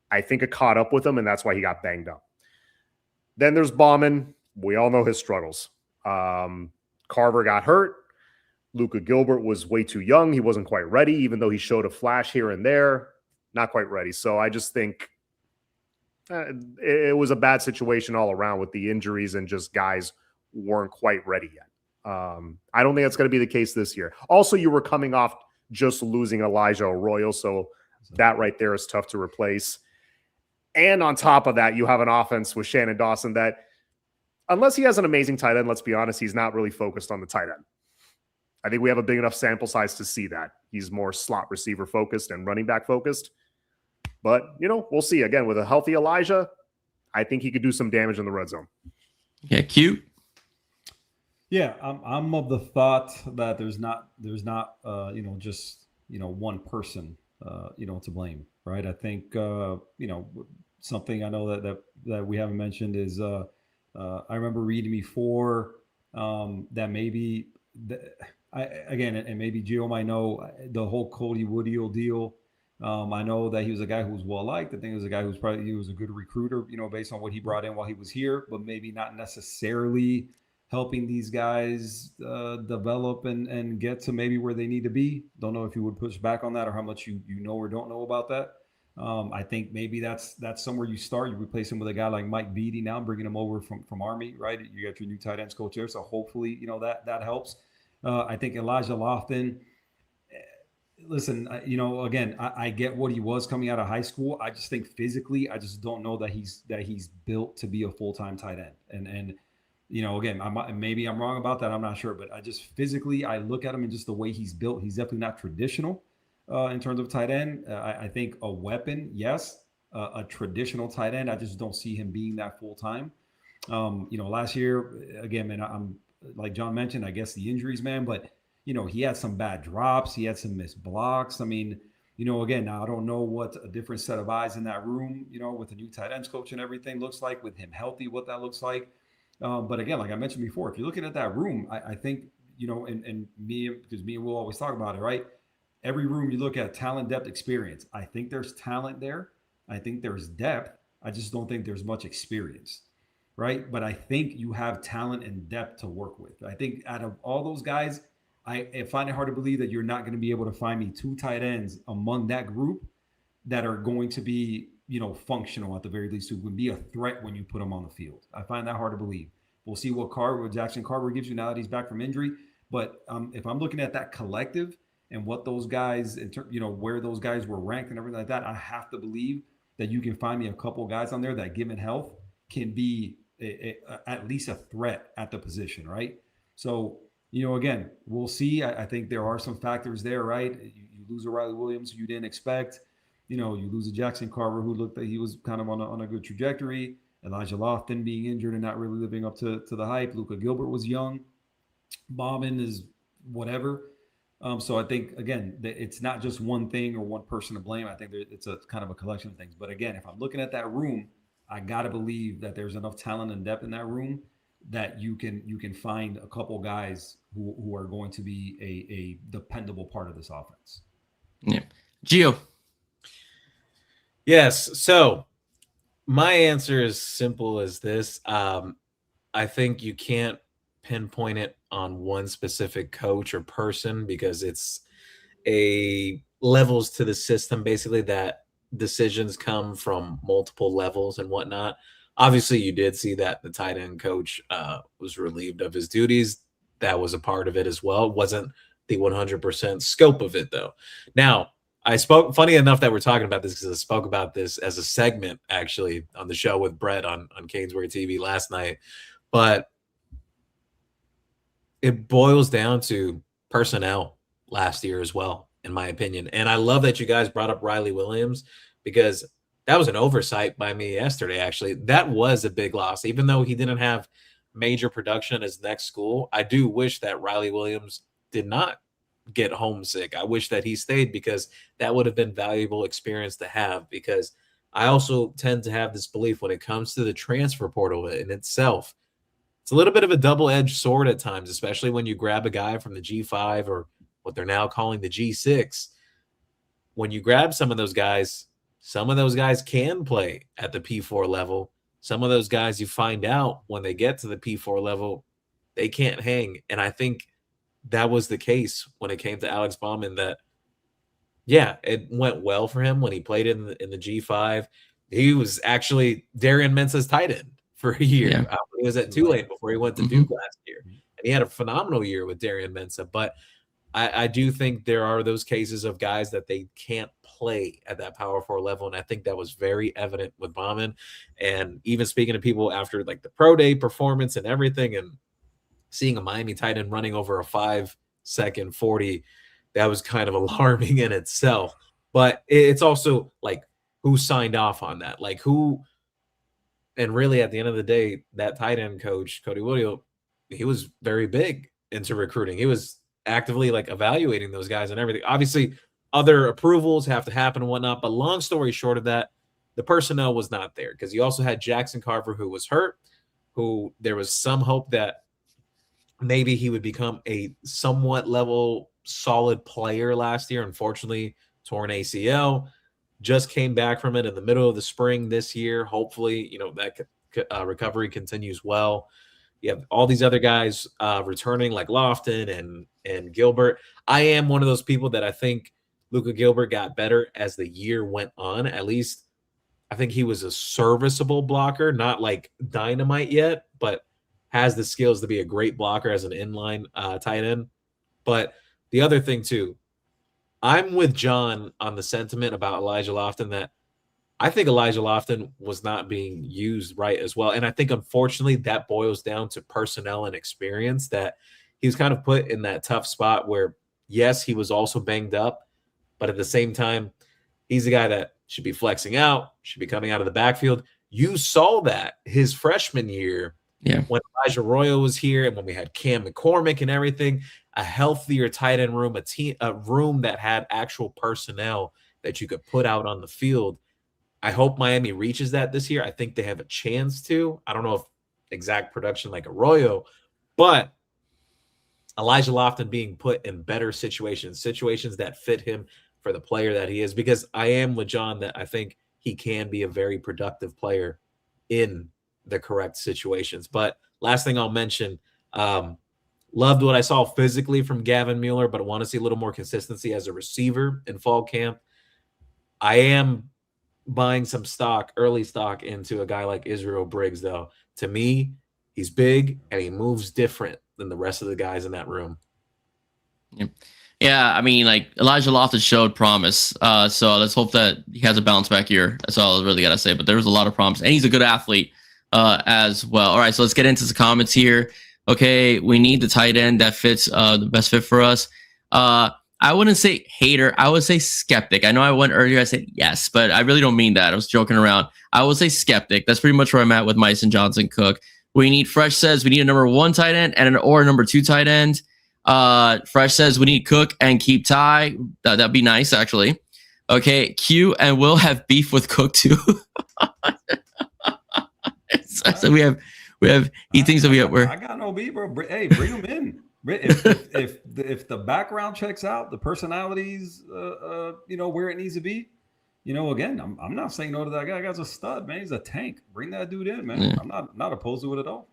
I think it caught up with him, and that's why he got banged up. Then there's Bauman. We all know his struggles. Carver got hurt. Luka Gilbert was way too young. He wasn't quite ready, even though he showed a flash here and there. Not quite ready. So I just think it was a bad situation all around with the injuries and just guys weren't quite ready yet. I don't think that's going to be the case this year. Also, you were coming off just losing Elijah Arroyo, so that right there is tough to replace. And on top of that, you have an offense with Shannon Dawson that, unless he has an amazing tight end, let's be honest, he's not really focused on the tight end. I think we have a big enough sample size to see that. He's more slot receiver focused and running back focused. But, we'll see. Again, with a healthy Elijah, I think he could do some damage in the red zone. Yeah, cute. Yeah, I'm of the thought that there's not just one person to blame, right? I think something I know that we haven't mentioned is I remember reading before that maybe and maybe Gio might know the whole Cody Woodhill deal. I know that he was a guy who was well liked. I think he was a guy he was a good recruiter, based on what he brought in while he was here, but maybe not necessarily helping these guys develop and get to maybe where they need to be. Don't know if you would push back on that or how much you know or don't know about that. I think maybe that's somewhere you start. You replace him with a guy like Mike Beatty now, bringing him over from Army, right? You got your new tight ends coach there, so hopefully that helps. I think Elijah Lofton. Listen, again, I get what he was coming out of high school. I just think physically, I just don't know that he's built to be a full-time tight end. And again, maybe I'm wrong about that. I'm not sure, but I just physically, I look at him and just the way he's built. He's definitely not traditional in terms of tight end. I think a weapon, yes. a traditional tight end. I just don't see him being that full time. Last year, again, man, I'm like John mentioned, I guess the injuries, man, but he had some bad drops, he had some missed blocks. I mean, again, now I don't know what a different set of eyes in that room, with the new tight ends coach and everything looks like, with him healthy, what that looks like. But again, like I mentioned before, if you're looking at that room, I think, and me, because me and Will always talk about it, right? Every room you look at, talent, depth, experience. I think there's talent there. I think there's depth. I just don't think there's much experience, right? But I think you have talent and depth to work with. I think out of all those guys, I find it hard to believe that you're not going to be able to find me 2 tight ends among that group that are going to be, functional at the very least, who can be a threat when you put them on the field. I find that hard to believe. We'll see what Jackson Carver gives you now that he's back from injury. But if I'm looking at that collective and what those guys, where those guys were ranked and everything like that, I have to believe that you can find me a couple guys on there that, given health, can be at least a threat at the position, right? So, again, we'll see. I think there are some factors there, right? You lose a Riley Williams who you didn't expect. You lose a Jackson Carver who looked like he was kind of on a good trajectory. Elijah Lofton being injured and not really living up to the hype. Luka Gilbert was young. Bauman is whatever. So I think, again, it's not just one thing or one person to blame. I think it's a kind of a collection of things. But again, if I'm looking at that room, I got to believe that there's enough talent and depth in that room that you can find a couple guys who are going to be a dependable part of this offense. Yeah. Geo. Yes. So my answer is simple as this. I think you can't pinpoint it on one specific coach or person because it's a levels to the system, basically, that decisions come from multiple levels and whatnot. Obviously, you did see that the tight end coach was relieved of his duties. That was a part of it as well. It wasn't the 100% scope of it, though. Now, funny enough that we're talking about this because I spoke about this as a segment, actually, on the show with Brett on Canesbury TV last night. But it boils down to personnel last year as well, in my opinion. And I love that you guys brought up Riley Williams because that was an oversight by me yesterday, actually. That was a big loss. Even though he didn't have major production at his next school, I do wish that Riley Williams did not get homesick. I wish that he stayed because that would have been valuable experience to have, because I also tend to have this belief when it comes to the transfer portal in itself. It's a little bit of a double-edged sword at times, especially when you grab a guy from the G5 or what they're now calling the G6. When you grab some of those guys can play at the P4 level. Some of those guys, you find out when they get to the P4 level, they can't hang. And I think that was the case when it came to Alex Bauman, that, yeah, it went well for him when he played in the G5. He was actually Darian Mensah's tight end for a year. Yeah. He was at Tulane before he went to Duke last year. And he had a phenomenal year with Darian Mensah. But I do think there are those cases of guys that they can't play at that Power 4 level. And I think that was very evident with Bauman. And even speaking to people after like the pro day performance and everything, and seeing a Miami tight end running over a 5-second 40, that was kind of alarming in itself. But it's also like, who signed off on that? Like who, and really at the end of the day, that tight end coach, Cody Woodhill, he was very big into recruiting. He was actively like evaluating those guys and everything. Obviously, other approvals have to happen and whatnot. But long story short of that, the personnel was not there because you also had Jackson Carver, who was hurt, who there was some hope that maybe he would become a somewhat level solid player last year. Unfortunately, torn ACL, just came back from it in the middle of the spring this year. Hopefully, that recovery continues well. You have all these other guys returning like Lofton and Gilbert. I am one of those people that I think Luka Gilbert got better as the year went on. At least I think he was a serviceable blocker, not like dynamite yet, but has the skills to be a great blocker as an inline tight end. But the other thing too, I'm with John on the sentiment about Elijah Lofton, that I think Elijah Lofton was not being used right as well. And I think, unfortunately, that boils down to personnel and experience, that he was kind of put in that tough spot where, yes, he was also banged up, but at the same time, he's a guy that should be flexing out, should be coming out of the backfield. You saw that his freshman year when Elijah Arroyo was here and when we had Cam McCormick and everything, a healthier tight end room, a room that had actual personnel that you could put out on the field. I hope Miami reaches that this year. I think they have a chance to. I don't know if exact production like Arroyo, but Elijah Lofton being put in better situations that fit him for the player that he is, because I am with John that I think he can be a very productive player in the correct situations. But last thing I'll mention, loved what I saw physically from Gavin Mueller, but I want to see a little more consistency as a receiver in fall camp. I am buying some early stock into a guy like Israel Briggs, though. To me, he's big and he moves different than the rest of the guys in that room. Yeah, I mean, like Elijah Loftus showed promise. So let's hope that he has a bounce back year. That's all I really got to say. But there's a lot of promise. And he's a good athlete as well. All right, so let's get into the comments here. Okay, we need the tight end that fits the best fit for us. I wouldn't say hater. I would say skeptic. I know I went earlier. I said yes, but I really don't mean that. I was joking around. I would say skeptic. That's pretty much where I'm at with Myson Johnson Cook. We need Fresh says we need a number 1 tight end and or a number 2 tight end. Fresh says we need Cook and keep Ty. That'd be nice, actually. Okay, Q and Will have beef with Cook too. So we have. He thinks that I got no beef, bro. Hey, bring him in. If the background checks out, the personalities, where it needs to be, again, I'm not saying no to that guy. That guy's a stud, man. He's a tank. Bring that dude in, man. Yeah. I'm not opposed to it at all.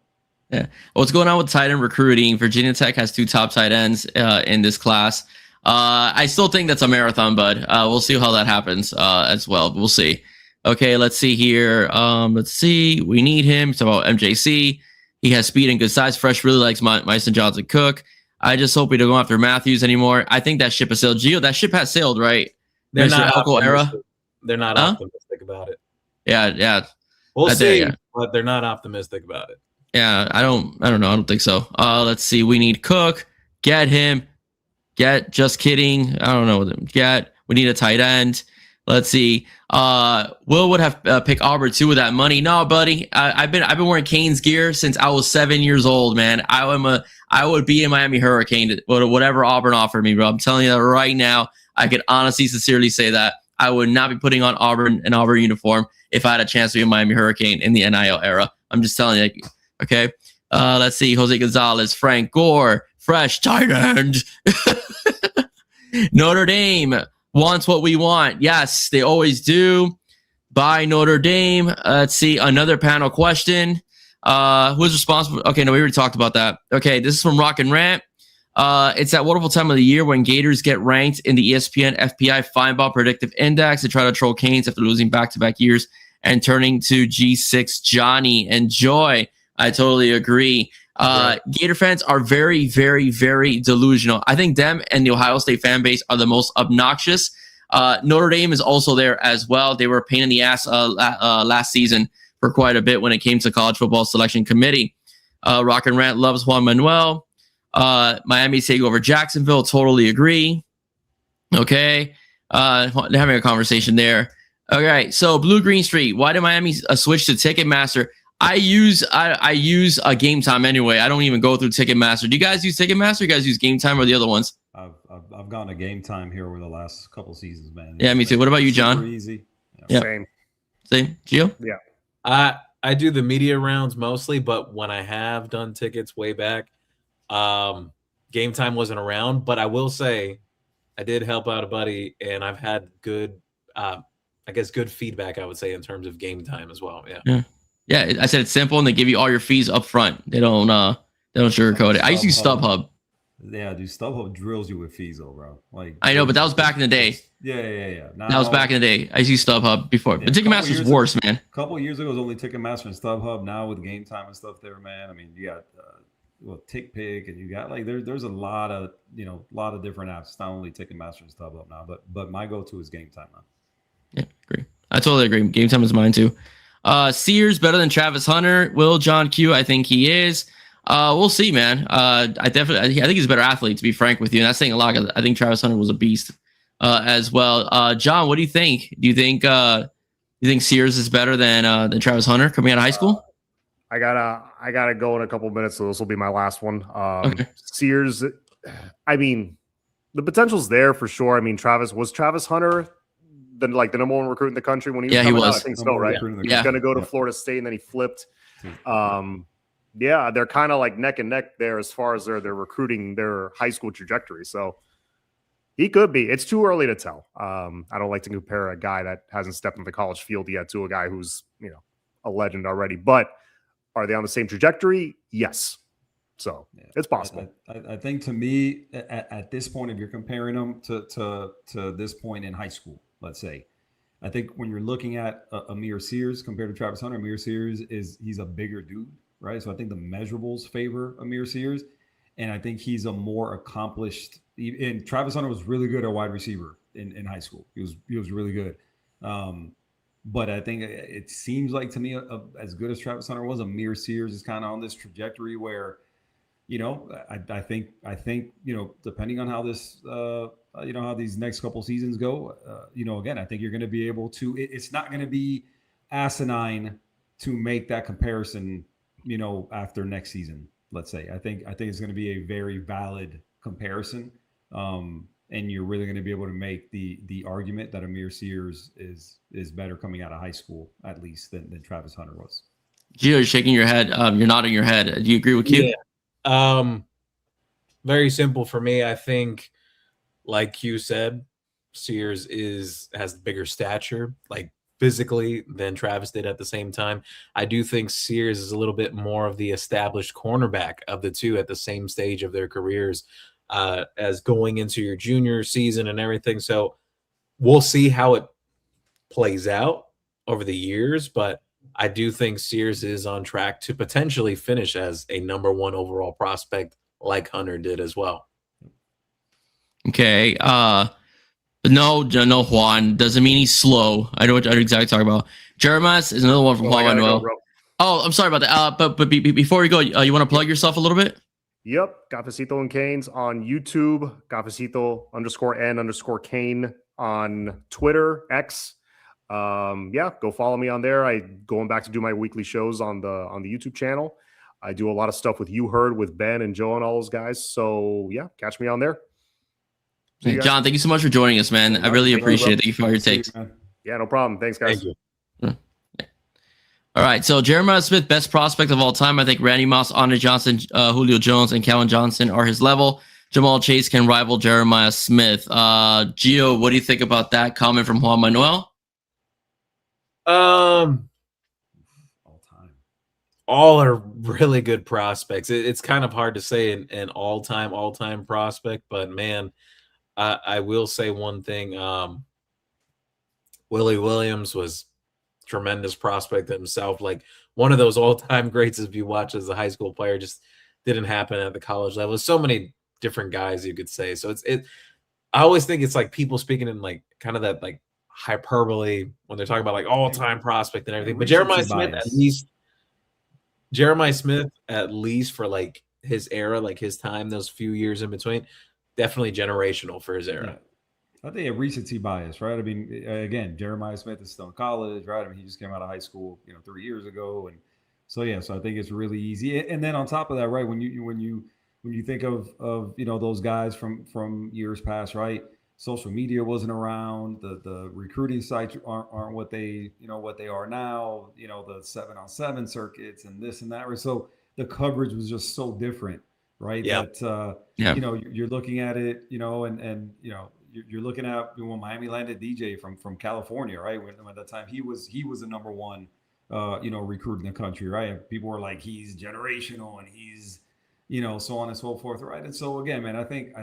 Yeah. What's going on with tight end recruiting? Virginia Tech has 2 top tight ends in this class. I still think that's a marathon, bud. We'll see how that happens as well. We'll see. Okay, let's see here. Let's see. We need him. It's about MJC. He has speed and good size. Fresh really likes Myson Johnson Cook. I just hope we don't go after Matthews anymore. I think that ship has sailed. Gio, that ship has sailed, right? They're not optimistic about it. Yeah. We'll see, but they're not optimistic about it. Yeah, I don't know. I don't think so. Let's see. We need Cook. Get him. Just kidding. I don't know. We need a tight end. Let's see. Will would have picked Auburn too with that money. No, buddy. I've been wearing Canes gear since I was 7 years old, man. I would be in Miami Hurricane, whatever Auburn offered me, bro. I'm telling you that right now. I could honestly, sincerely say that I would not be putting on an Auburn uniform if I had a chance to be a Miami Hurricane in the NIL era. I'm just telling you. Okay. Let's see. Jose Gonzalez, Frank Gore, Fresh tight end. Notre Dame wants what we want. Yes, they always do. Bye, Notre Dame. Let's see. Another panel question. Who's responsible? Okay, no, we already talked about that. Okay, this is from Rock and Rant. It's that wonderful time of the year when Gators get ranked in the ESPN FPI Feinbaum Predictive Index to try to troll Canes after losing back-to-back years and turning to G6 Johnny. Enjoy. I totally agree. Gator fans are very, very, very delusional. I think them and the Ohio State fan base are the most obnoxious. Notre Dame is also there as well. They were a pain in the ass last season for quite a bit when it came to college football selection committee. Rock and Rant loves Juan Manuel. Miami take over Jacksonville. Totally agree. Okay. They're having a conversation there. Okay. So Blue Green Street. Why did Miami switch to Ticketmaster? I use a Game Time anyway. I don't even go through Ticketmaster. Do you guys use Ticketmaster? You guys use Game Time or the other ones? I've gone to Game Time here over the last couple seasons, man. Yeah, me too. What about you, John? Super easy. Yeah. Same. Gio? Yeah. I do the media rounds mostly, but when I have done tickets way back, Game Time wasn't around. But I will say, I did help out a buddy, and I've had good, good feedback. I would say in terms of Game Time as well. Yeah. Yeah, I said it's simple, and they give you all your fees up front. They don't sugarcoat it. I used to use StubHub. Yeah, dude, StubHub drills you with fees, though, bro. Like I know, but that was back in the day. Yeah. That was back in the day. I used to use StubHub before, but Ticketmaster's worse, man. A couple of years ago, it was only Ticketmaster and StubHub. Now with Game Time and stuff there, man. I mean, you got TickPick, and you got like there's a lot of different apps. It's not only Ticketmaster and StubHub now, but my go-to is Game Time now. Yeah, agree. I totally agree. Game Time is mine too. Sears better than Travis Hunter. Will John Q? I think he is. We'll see, man. I think he's a better athlete, to be frank with you. And that's saying a lot. I think Travis Hunter was a beast. as well. John, what do you think? Do you think Sears is better than Travis Hunter coming out of high school? I gotta go in a couple minutes, so this will be my last one. Okay. Sears, I mean, the potential's there for sure. I mean, Travis Hunter the number one recruit in the country when he was coming out? I think so, right? He was gonna go to Florida State and then he flipped. Yeah, they're kind of like neck and neck there as far as their recruiting, their high school trajectory. So he could be. It's too early to tell. I don't like to compare a guy that hasn't stepped on the college field yet to a guy who's, a legend already. But are they on the same trajectory? Yes. So it's possible. I think to me, at this point, if you're comparing them to this point in high school, let's say, I think when you're looking at Amir Sears compared to Travis Hunter, Amir Sears he's a bigger dude, right? So I think the measurables favor Amir Sears, and I think he's a more accomplished. And Travis Hunter was really good at wide receiver in high school. He was really good. But I think it seems like to me, as good as Travis Hunter was, Amir Sears is kind of on this trajectory where, I think, depending on how this, how these next couple seasons go, again, I think you're going to be able to. It's not going to be asinine to make that comparison, after next season. Let's say. I think it's going to be a very valid comparison. And you're really going to be able to make the argument that Amir Sears is better coming out of high school, at least, than Travis Hunter was. Gio, you're shaking your head. You're nodding your head. Do you agree with Q? Yeah. Very simple for me. I think, like Q said, Sears has bigger stature, like physically, than Travis did at the same time. I do think Sears is a little bit more of the established cornerback of the two at the same stage of their careers. As going into your junior season and everything. So we'll see how it plays out over the years, but I do think Sears is on track to potentially finish as a number one overall prospect like Hunter did as well. Okay. No, Juan doesn't mean he's slow. I know what you're exactly talking about. Jeremiah is another one from Juan Manuel. Oh, I'm sorry about that. But before we go, you want to plug yourself a little bit? Yep, Cafecito and Canes on YouTube, Cafecito_N_Kane on Twitter, X. Go follow me on there. I going back to do my weekly shows on the YouTube channel. I do a lot of stuff with You Heard, with Ben and Joe and all those guys. So yeah, catch me on there. Hey, John, thank you so much for joining us, man. I really appreciate it. Thank you for all your takes. Yeah, no problem. Thanks, guys. Thank you. All right, so Jeremiah Smith, best prospect of all time. I think Randy Moss, Andre Johnson, Julio Jones, and Calvin Johnson are his level. Jamal Chase can rival Jeremiah Smith. Gio, what do you think about that comment from Juan Manuel? All time. All are really good prospects. It's kind of hard to say an all-time prospect, but man, I will say one thing. Willie Williams was tremendous prospect himself, like one of those all-time greats. If you watch as a high school player, just didn't happen at the college level. So many different guys you could say. So I always think it's like people speaking in like kind of that like hyperbole when they're talking about like all-time prospect and everything. But Jeremiah Smith, at least for like his era, like his time, those few years in between, definitely generational for his era. Yeah. I think a recency bias, right? I mean, again, Jeremiah Smith is still in college, right? I mean, he just came out of high school, 3 years ago, and so I think it's really easy. And then on top of that, right, when you think of those guys from years past, right? Social media wasn't around. The recruiting sites aren't what they are now. The 7-on-7 circuits and this and that. Right? So the coverage was just so different, right? Yeah. That you're looking at it, You're looking at when Miami landed DJ from California, right? When at that time he was the number one, recruit in the country, right? And people were like, he's generational and he's, so on and so forth, right? And so again, man, I think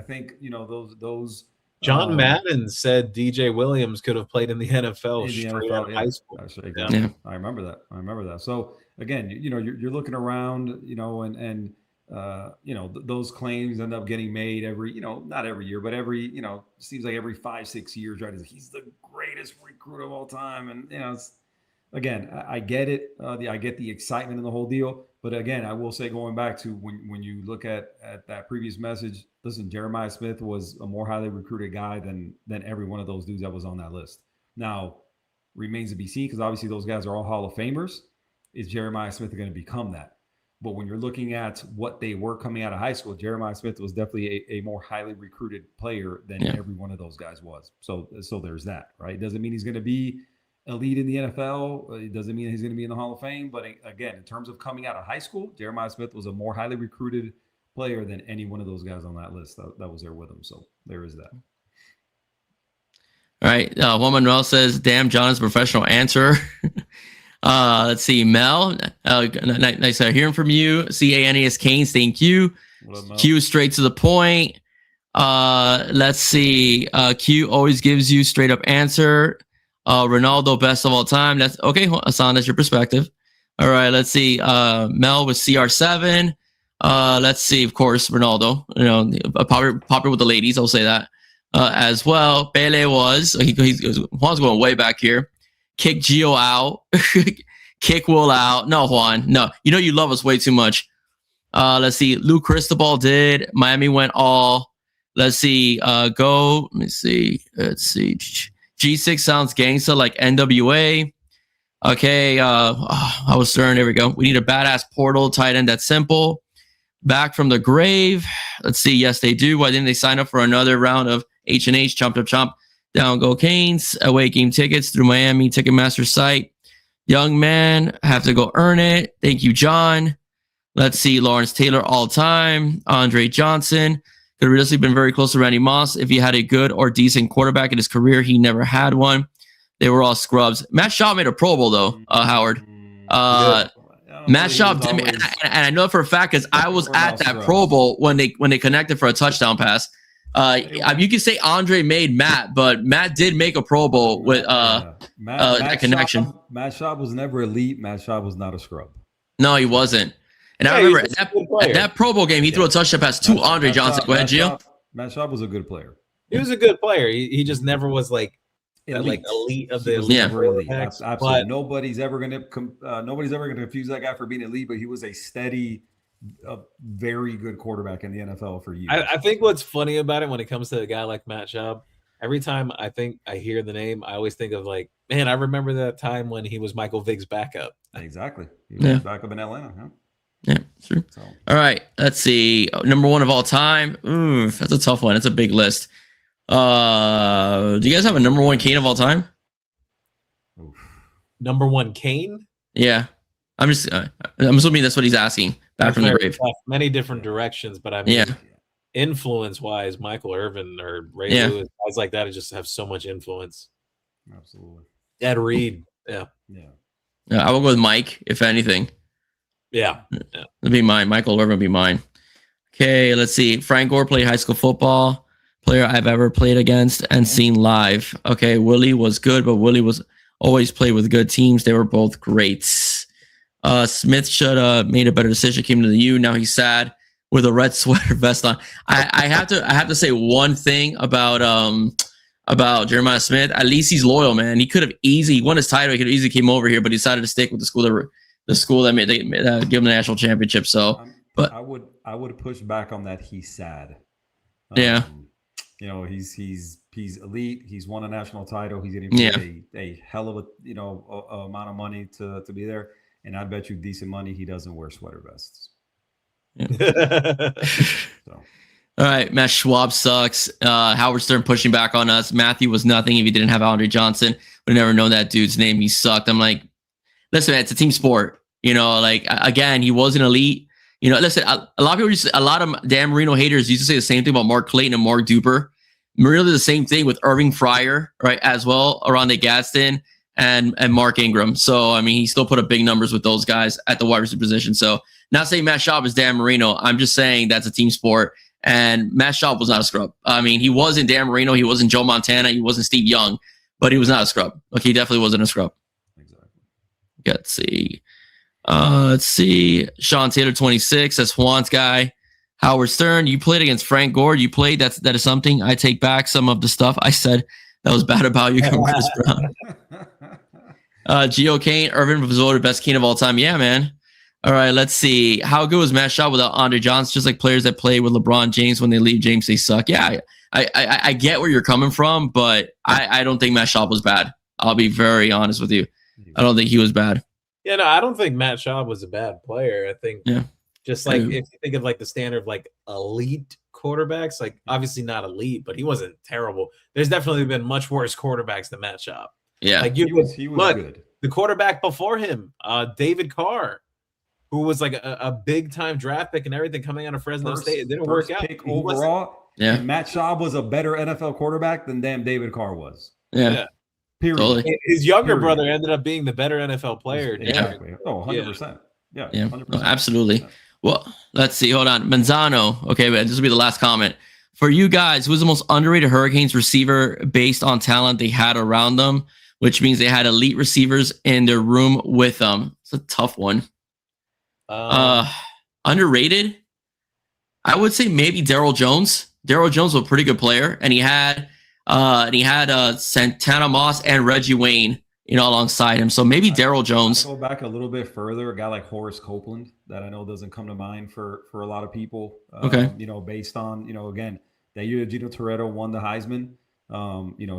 those. John Madden said DJ Williams could have played in the NFL straight out of high school. Yeah. I remember that. So again, you're looking around, and those claims end up getting made every, not every year, but every, seems like every 5-6 years, right? He's the greatest recruit of all time. And, again, I get it. I get the excitement and the whole deal. But again, I will say, going back to when you look at that previous message, listen, Jeremiah Smith was a more highly recruited guy than every one of those dudes that was on that list. Now, remains to be seen, because obviously those guys are all Hall of Famers. Is Jeremiah Smith going to become that? But when you're looking at what they were coming out of high school, Jeremiah Smith was definitely a more highly recruited player than every one of those guys was. So there's that, right? Doesn't mean he's going to be elite in the NFL. It doesn't mean he's going to be in the Hall of Fame. But again, in terms of coming out of high school, Jeremiah Smith was a more highly recruited player than any one of those guys on that list that was there with him. So there is that. All right. Juan Manuel says, damn, John is a professional answer. Let's see. Mel, nice hearing from you. CANES Canes, thank you. Q, straight to the point. Let's see. Q always gives you straight up answer. Ronaldo, best of all time. That's okay, Hassan, that's your perspective. All right, let's see. Mel with CR7. Let's see, of course, Ronaldo. You know, popular with the ladies, I'll say that. As well. Pele was Juan's going way back here. Kick Geo out. Kick Will out. No, Juan. No. You know you love us way too much. Let's see. Lou Cristobal did. Miami went all. Let's see. Go. Let me see. Let's see. G6 sounds gangsta like NWA. Okay. I was stern. There we go. We need a badass portal tight end that's simple. Back from the grave. Let's see. Yes, they do. Why didn't they sign up for another round of H&H? Chomp. Down go Canes. Away game tickets through Miami Ticketmaster site. Young man, have to go earn it. Thank you, John. Let's see. Lawrence Taylor all time. Andre Johnson. Could have really been very close to Randy Moss if he had a good or decent quarterback in his career. He never had one. They were all scrubs. Matt Schaub made a Pro Bowl, though, Howard. Matt Schaub did, and I know for a fact because I was at that Pro Bowl when they connected for a touchdown pass. You can say Andre made Matt, but Matt did make a Pro Bowl with that connection. Matt Schaub was never elite. Matt Schaub was not a scrub. No, he wasn't. And I remember at that Pro Bowl game, he threw a touchdown pass to Andre Johnson. Go ahead, Gio. Matt Schaub was a good player. He was a good player. He just never was like elite of the elite. Elite. Absolutely. But nobody's ever gonna confuse that guy for being elite, but he was a steady, very good quarterback in the NFL for years. I think what's funny about it when it comes to a guy like Matt Schaub, every time I think I hear the name, I always think of like, man, I remember that time when he was Michael Vick's backup. Exactly. He was backup in Atlanta. Huh? Yeah, true. So. All right, let's see. Number one of all time. Ooh, that's a tough one. It's a big list. Do you guys have a number one Kane of all time? Number one Kane? Yeah. I'm assuming that's what he's asking. Back from the grave. Many different directions, but I mean, influence-wise, Michael Irvin or Ray Lewis, guys like that just have so much influence. Absolutely. Ed Reed. Yeah. I will go with Mike, if anything. Yeah. It'll be mine. Michael Irvin will be mine. Okay, let's see. Frank Gore played high school football. Player I've ever played against and seen live. Okay, Willie was good, but Willie was always played with good teams. They were both great. Smith should have made a better decision. Came to the U. Now he's sad with a red sweater vest on. I have to say one thing about Jeremiah Smith. At least he's loyal, man. He could have easily won his title. He could have easily came over here, but he decided to stick with the school that made give him the national championship. So, but I would push back on that. He's sad. Yeah. You know, he's elite. He's won a national title. He's getting paid a hell of a amount of money to be there. And I bet you decent money he doesn't wear sweater vests. Yeah. So. All right, Matt Schwab sucks. Howard Stern pushing back on us. Matthew was nothing if he didn't have Andre Johnson. Would never know that dude's name. He sucked. I'm like, listen, man, it's a team sport. You know, like again, he wasn't elite. You know, listen, a lot of Dan Marino haters used to say the same thing about Mark Clayton and Mark Duper. Marino did the same thing with Irving Fryer, right, as well, Oronde Gadsden and Mark Ingram. So, I mean, he still put up big numbers with those guys at the wide receiver position. So, not saying Matt Schaub is Dan Marino. I'm just saying that's a team sport. And Matt Schaub was not a scrub. I mean, he wasn't Dan Marino. He wasn't Joe Montana. He wasn't Steve Young. But he was not a scrub. Like, he definitely wasn't a scrub. Exactly. Let's see. Sean Taylor, 26. That's Juan's guy. Howard Stern, you played against Frank Gore. You played. That is something. I take back some of the stuff I said that was bad about you, Chris Brown. Geo Kane, Irvin was voted best Kane of all time. Yeah, man. All right, let's see. How good was Matt Shaw without Andre Johnson? Just like players that play with LeBron James, when they leave James, they suck. Yeah, I get where you're coming from, but I don't think Matt Shaw was bad. I'll be very honest with you. I don't think he was bad. Yeah, no, I don't think Matt Shaw was a bad player. I think just like if you think of like the standard of like elite quarterbacks, like obviously not elite, but he wasn't terrible. There's definitely been much worse quarterbacks than Matt Shaw. Yeah, like he was good. The quarterback before him, David Carr, who was like a big time draft pick and everything coming out of Fresno State. It didn't work out. Pick overall. Yeah, Matt Schaub was a better NFL quarterback than damn David Carr was. Yeah. Period. Totally. His younger brother ended up being the better NFL player. Exactly. Yeah. Oh, 100%. Yeah. 100%. No, absolutely. Yeah. Well, let's see. Hold on. Manzano. Okay, but this will be the last comment. For you guys, who's the most underrated Hurricanes receiver based on talent they had around them, which means they had elite receivers in their room with them? It's a tough one. Underrated? I would say maybe Daryl Jones. Daryl Jones was a pretty good player, and he had Santana Moss and Reggie Wayne, alongside him. So maybe Daryl Jones. Go back a little bit further. A guy like Horace Copeland that I know doesn't come to mind for a lot of people. Okay. Based on again, that year Gino Toretto won the Heisman.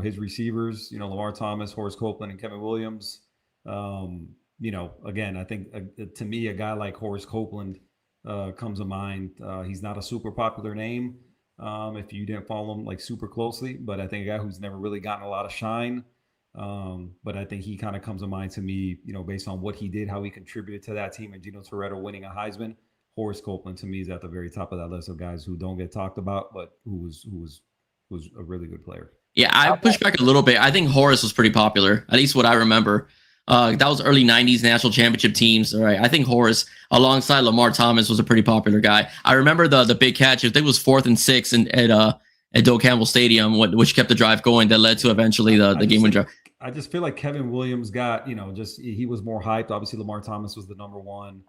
His receivers, Lamar Thomas, Horace Copeland, and Kevin Williams. Again, I think to me, a guy like Horace Copeland comes to mind. He's not a super popular name if you didn't follow him like super closely, but I think a guy who's never really gotten a lot of shine. But I think he kind of comes to mind to me, based on what he did, how he contributed to that team, and Gino Toretto winning a Heisman. Horace Copeland to me is at the very top of that list of guys who don't get talked about, but who was a really good player. Yeah, I push back a little bit. I think Horace was pretty popular, at least what I remember. That was early 90s national championship teams. All right. I think Horace, alongside Lamar Thomas, was a pretty popular guy. I remember the big catch. I think it was 4th and 6 at Doak Campbell Stadium, which kept the drive going, that led to eventually the game-winning drive. I just feel like Kevin Williams got, he was more hyped. Obviously, Lamar Thomas was the number one,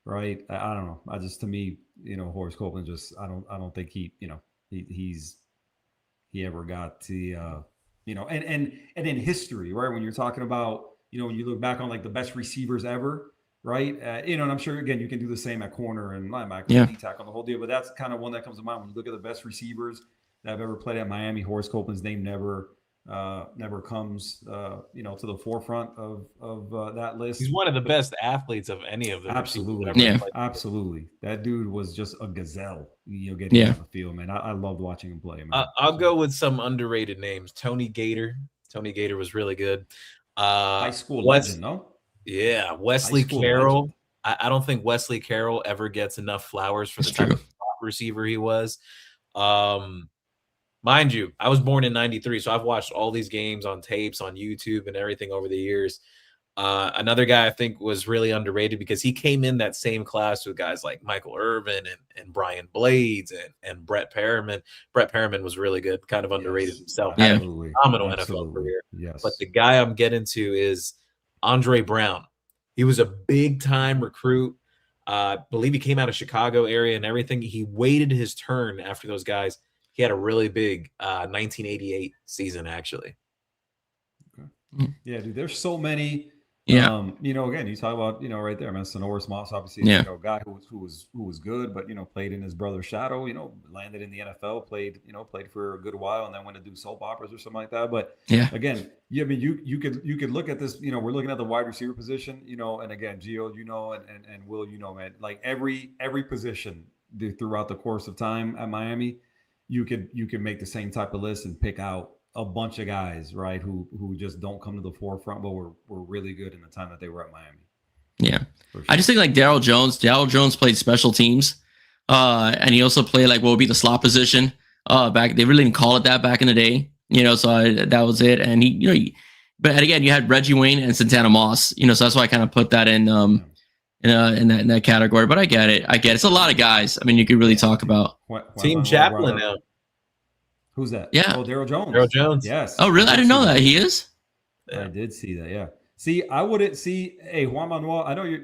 right? I don't know. To me, Horace Copeland I don't think he ever got the, and in history, right? When you're talking about, when you look back on like the best receivers ever, right? And I'm sure, again, you can do the same at corner and linebacker, D-tackle on the whole deal, but that's kind of one that comes to mind when you look at the best receivers that have ever played at Miami. Horace Copeland's name never comes, to the forefront of that list. He's one of the best athletes of any of them. Absolutely. Absolutely. That dude was just a gazelle, getting on the field, man. I loved watching him play, man. I'll go with some underrated names. Tony Gator. Tony Gator was really good. High school legend, no? Yeah, Wesley Carroll. I don't think Wesley Carroll ever gets enough flowers for the type of receiver he was. Mind you, I was born in 93, so I've watched all these games on tapes, on YouTube, and everything over the years. Another guy I think was really underrated because he came in that same class with guys like Michael Irvin and Brian Blades and Brett Perriman. Brett Perriman was really good, kind of underrated himself. Yeah. Phenomenal NFL career. Yes. But the guy I'm getting to is Andre Brown. He was a big-time recruit. I believe he came out of Chicago area and everything. He waited his turn after those guys. He had a really big 1988 season, actually. Okay. Yeah, dude, there's so many. Yeah. Again, you talk about, right there, man, Sonoris Moss, obviously, a guy who was good, but, played in his brother's shadow, landed in the NFL, played for a good while, and then went to do soap operas or something like that. But again, you could look at this, we're looking at the wide receiver position, and again, Gio, and Will, man, like every position throughout the course of time at Miami, you could make the same type of list and pick out a bunch of guys, right, who just don't come to the forefront, but were really good in the time that they were at Miami. Yeah. Sure. I just think like Daryl Jones. Daryl Jones played special teams. And he also played like what would be the slot position. Back they really didn't call it that back in the day. That was it. And but again, you had Reggie Wayne and Santana Moss, so that's why I kind of put that in that category. But I get it. It's a lot of guys. I mean, you could really talk about Team Chaplin now. Who's that? Yeah. Oh, Daryl Jones. Daryl Jones. Yes. Oh, really? I didn't know that. He is? I did see that. Yeah. See, I wouldn't see. Hey, Juan Manuel, I know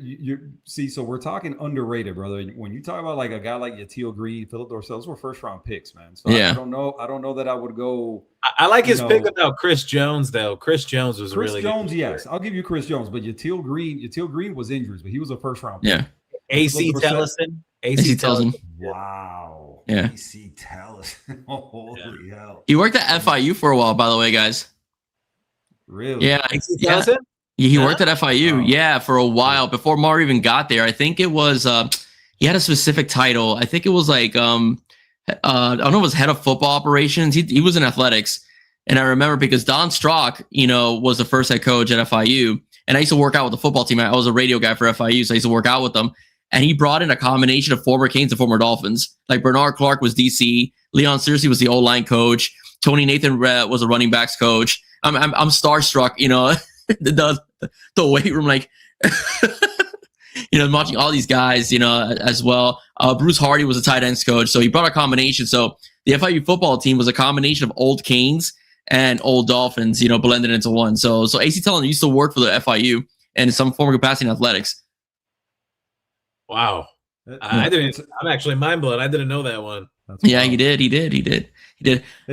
see. So we're talking underrated, brother. When you talk about like a guy like Yatil Green, Philip Dorsett, those were first round picks, man. So I don't know. I don't know that I would go. I like his pick about Chris Jones, though. Chris Jones was Chris really Jones. good. Yes, I'll give you Chris Jones, but Yatil Green was injuries, but he was a first round pick. Yeah. AC Tellison. AC Tellison. Wow. Yeah. AC Tellison. Holy hell. He worked at FIU for a while, by the way, guys. Really? Yeah. AC Tellison? He worked at FIU, for a while before Mar even got there. I think it was he had a specific title. I think it was like I don't know, it was head of football operations. He was in athletics, and I remember because Don Strock, was the first head coach at FIU, and I used to work out with the football team. I was a radio guy for FIU, so I used to work out with them. And he brought in a combination of former Canes and former Dolphins. Like Bernard Clark was DC, Leon Searcy was the O-line coach, Tony Nathan was a running backs coach. I'm starstruck, the weight room, like, watching all these guys, as well. Bruce Hardy was a tight ends coach. So he brought a combination. So the FIU football team was a combination of old Canes and old Dolphins, blended into one. So AC Tellin used to work for the FIU and in some form of capacity in athletics. Wow. I'm actually mind blown. I didn't know that one. Yeah, he did. He did.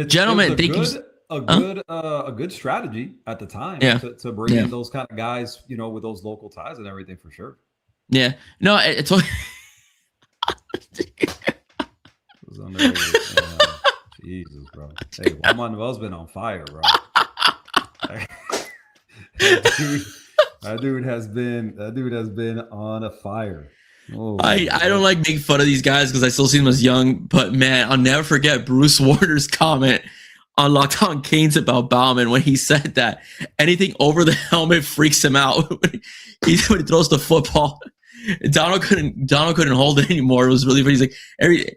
Gentlemen, thank you. A good strategy at the time to bring in those kind of guys, with those local ties and everything, for sure. Yeah. No, it's Jesus, bro. Hey, Juan Manuel's been on fire, bro. That dude has been on a fire. Oh, I don't like making fun of these guys because I still see them as young, but man, I'll never forget Bruce Warner's comment on Locked On Canes about Bauman when he said that anything over the helmet freaks him out. when he throws the football, Donald couldn't hold it anymore. It was really funny. He's like,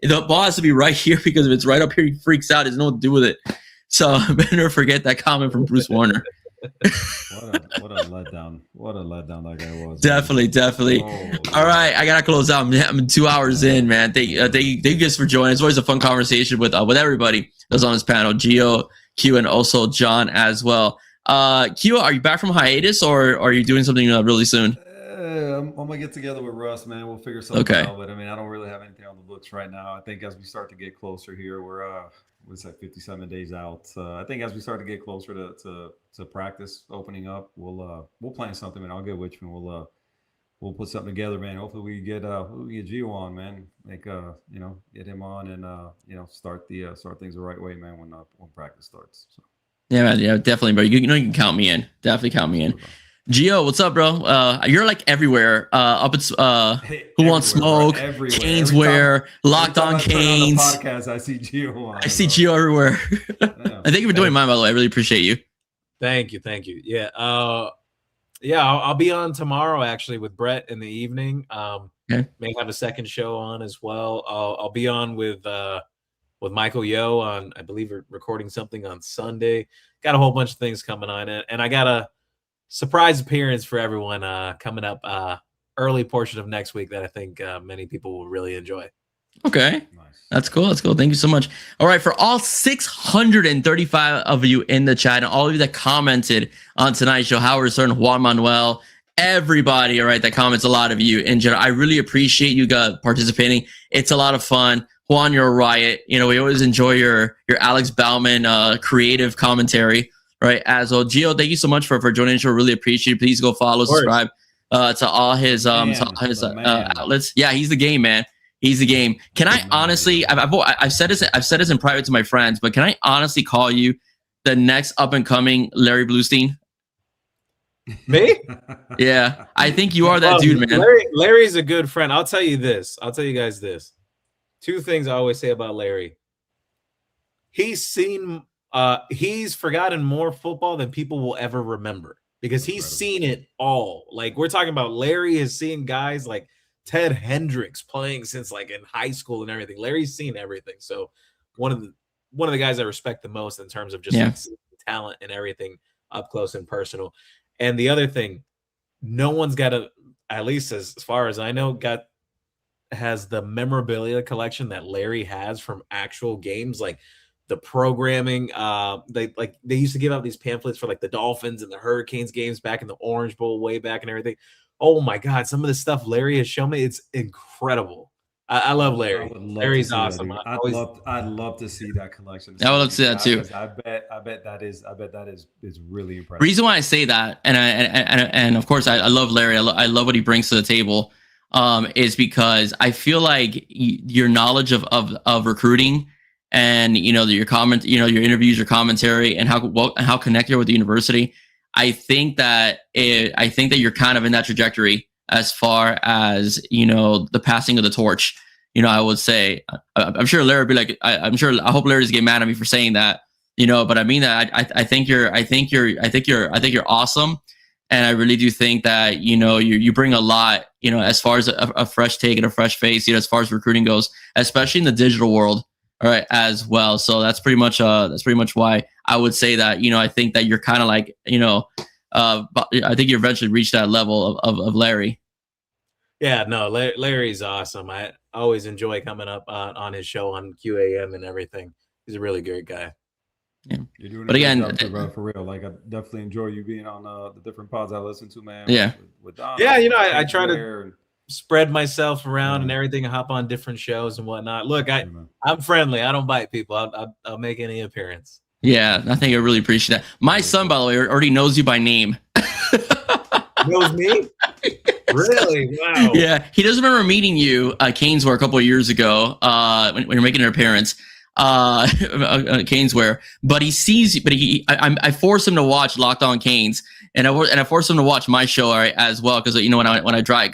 the ball has to be right here because if it's right up here, he freaks out. He doesn't know what to do with it. So I better never forget that comment from Bruce Warner. What a letdown! What a letdown that guy was. Definitely. All right, I gotta close out. I'm 2 hours in, man. Thank you guys for joining. It's always a fun conversation with everybody that's on this panel. Geo, Q, and also John as well. Q, are you back from hiatus or are you doing something really soon? I'm gonna get together with Russ, man. We'll figure something out. But I mean, I don't really have anything on the books right now. I think as we start to get closer here, we're what's that, 57 days out. I think as we start to get closer to practice opening up, we'll plan something, and I'll get with you, and we'll put something together, man. Hopefully we get Geo on, man. Like get him on and start things the right way, man, when practice starts. So. Yeah, man, yeah, definitely, bro. You can count me in. Definitely count me in. Sure, Geo, what's up, bro? You're like everywhere. Up at Who Wants Smoke, Caneswear, Locked On Canes. Podcast, I see Geo on. I see Geo everywhere. I thank you for doing mine, by the way. I really appreciate you. Thank you. Yeah. I'll be on tomorrow actually with Brett in the evening. May have a second show on as well. I'll be on with Michael Yo on, I believe we're recording something on Sunday. Got a whole bunch of things coming on it, and I got a surprise appearance for everyone coming up early portion of next week that I think many people will really enjoy. Okay. Nice. That's cool. Thank you so much. All right. For all 635 of you in the chat and all of you that commented on tonight's show, Howard Stern, Juan Manuel, everybody, all right, that comments, a lot of you in general. I really appreciate you guys participating. It's a lot of fun. Juan, you're a riot. We always enjoy your Alex Bauman creative commentary. Right, as well. Geo, thank you so much for joining the show. Really appreciate it. Please go follow, subscribe to all his outlets. Yeah, he's the game, man. He's the game. Can I honestly? I've said this in private to my friends, but can I honestly call you the next up and coming Larry Bluestein? Me? Yeah, I think you are that dude, man. Larry's a good friend. I'll tell you this. I'll tell you guys this. Two things I always say about Larry. He's forgotten more football than people will ever remember because he's seen it all. Like, we're talking about Larry has seen guys like Ted Hendricks playing since like in high school and everything. Larry's seen everything. So one of the guys I respect the most in terms of just like talent and everything up close and personal. And the other thing, no one's got at least as far as I know, has the memorabilia collection that Larry has from actual games. Like, the programming. They used to give out these pamphlets for like the Dolphins and the Hurricanes games back in the Orange Bowl way back and everything. Oh my God, some of the stuff Larry has shown me, it's incredible. I love Larry. Larry's awesome. I'd love to see that collection. I would love to see that too. I bet that is really impressive. Reason why I say that, and of course I love Larry. I love what he brings to the table. Is because I feel like your knowledge of recruiting and your comment, your interviews, your commentary, and how connected you're with the university. I think that you're kind of in that trajectory as far as the passing of the torch. I would say I'm sure Larry would be like, I hope Larry's get mad at me for saying that. But I mean that I think you're awesome. And I really do think that, you bring a lot, as far as a fresh take and a fresh face, as far as recruiting goes, especially in the digital world, all right, as well. So that's pretty much why I would say that, I think that you're kind of like, I think you eventually reach that level of Larry. Yeah, no, Larry's awesome. I always enjoy coming up on his show on QAM and everything. He's a really great guy. Yeah. You're doing but again, job too, bro, for real. Like I definitely enjoy you being on the different pods I listen to, man. Yeah. With Don, yeah, I try to spread myself around and everything, and hop on different shows and whatnot. Look, I'm friendly. I don't bite people. I'll make any appearance. Yeah, I think I really appreciate that. My son, by the way, already knows you by name. Knows me? Really? Wow. Yeah, he does remember meeting you at Caneswear a couple of years ago when you're making an appearance. Caneswear, but he sees you. But I force him to watch Locked On Canes, and I force him to watch my show as well, because when I drive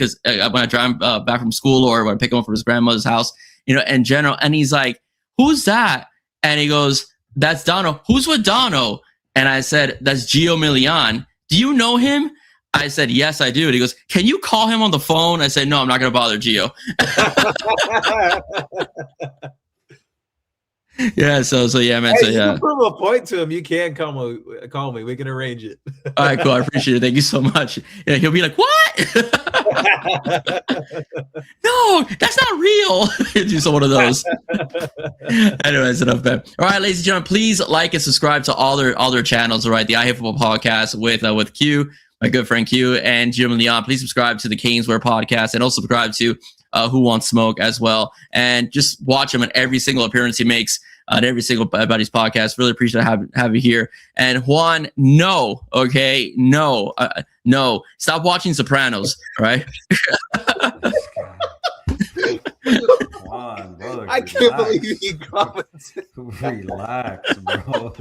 back from school or when I pick him up from his grandmother's house, in general, and he's like, "Who's that?" And he goes, "That's Dono." "Who's with Dono?" And I said, "That's Geo Milian. Do you know him?" I said, "Yes, I do." And he goes, "Can you call him on the phone?" I said, "No, I'm not going to bother Geo." Yeah, so yeah, man. Hey, so yeah, you can prove a point to him. You can call me. We can arrange it. All right, cool. I appreciate it. Thank you so much. Yeah, he'll be like, "What? No, that's not real." He'll do some one of those. Anyways, enough man. All right, ladies and gentlemen, please like and subscribe to all their channels. All right, the I Hate Football podcast with Q, my good friend Q, and Geo Milian. Please subscribe to the Caneswear podcast, and also subscribe to Who Wants Smoke as well, and just watch him on every single appearance he makes on every single Buddy's podcast. Really appreciate have you here. And Juan, no, stop watching Sopranos, right? Juan, brother, I can't believe he commented. Relax, bro.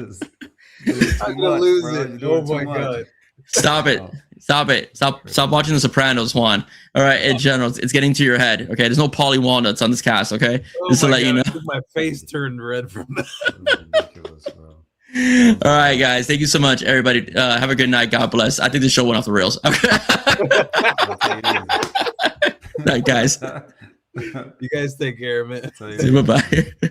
I'm gonna lose it. Oh my God. Stop it. Stop watching The Sopranos, Juan. All right, in general, it's getting to your head. Okay, there's no Polly Walnuts on this cast. Okay, just to let you know. My face turned red from that. Ridiculous, bro. All right, guys, thank you so much, everybody. Have a good night. God bless. I think the show went off the rails. Okay. Night, guys. You guys take care, man. Bye bye.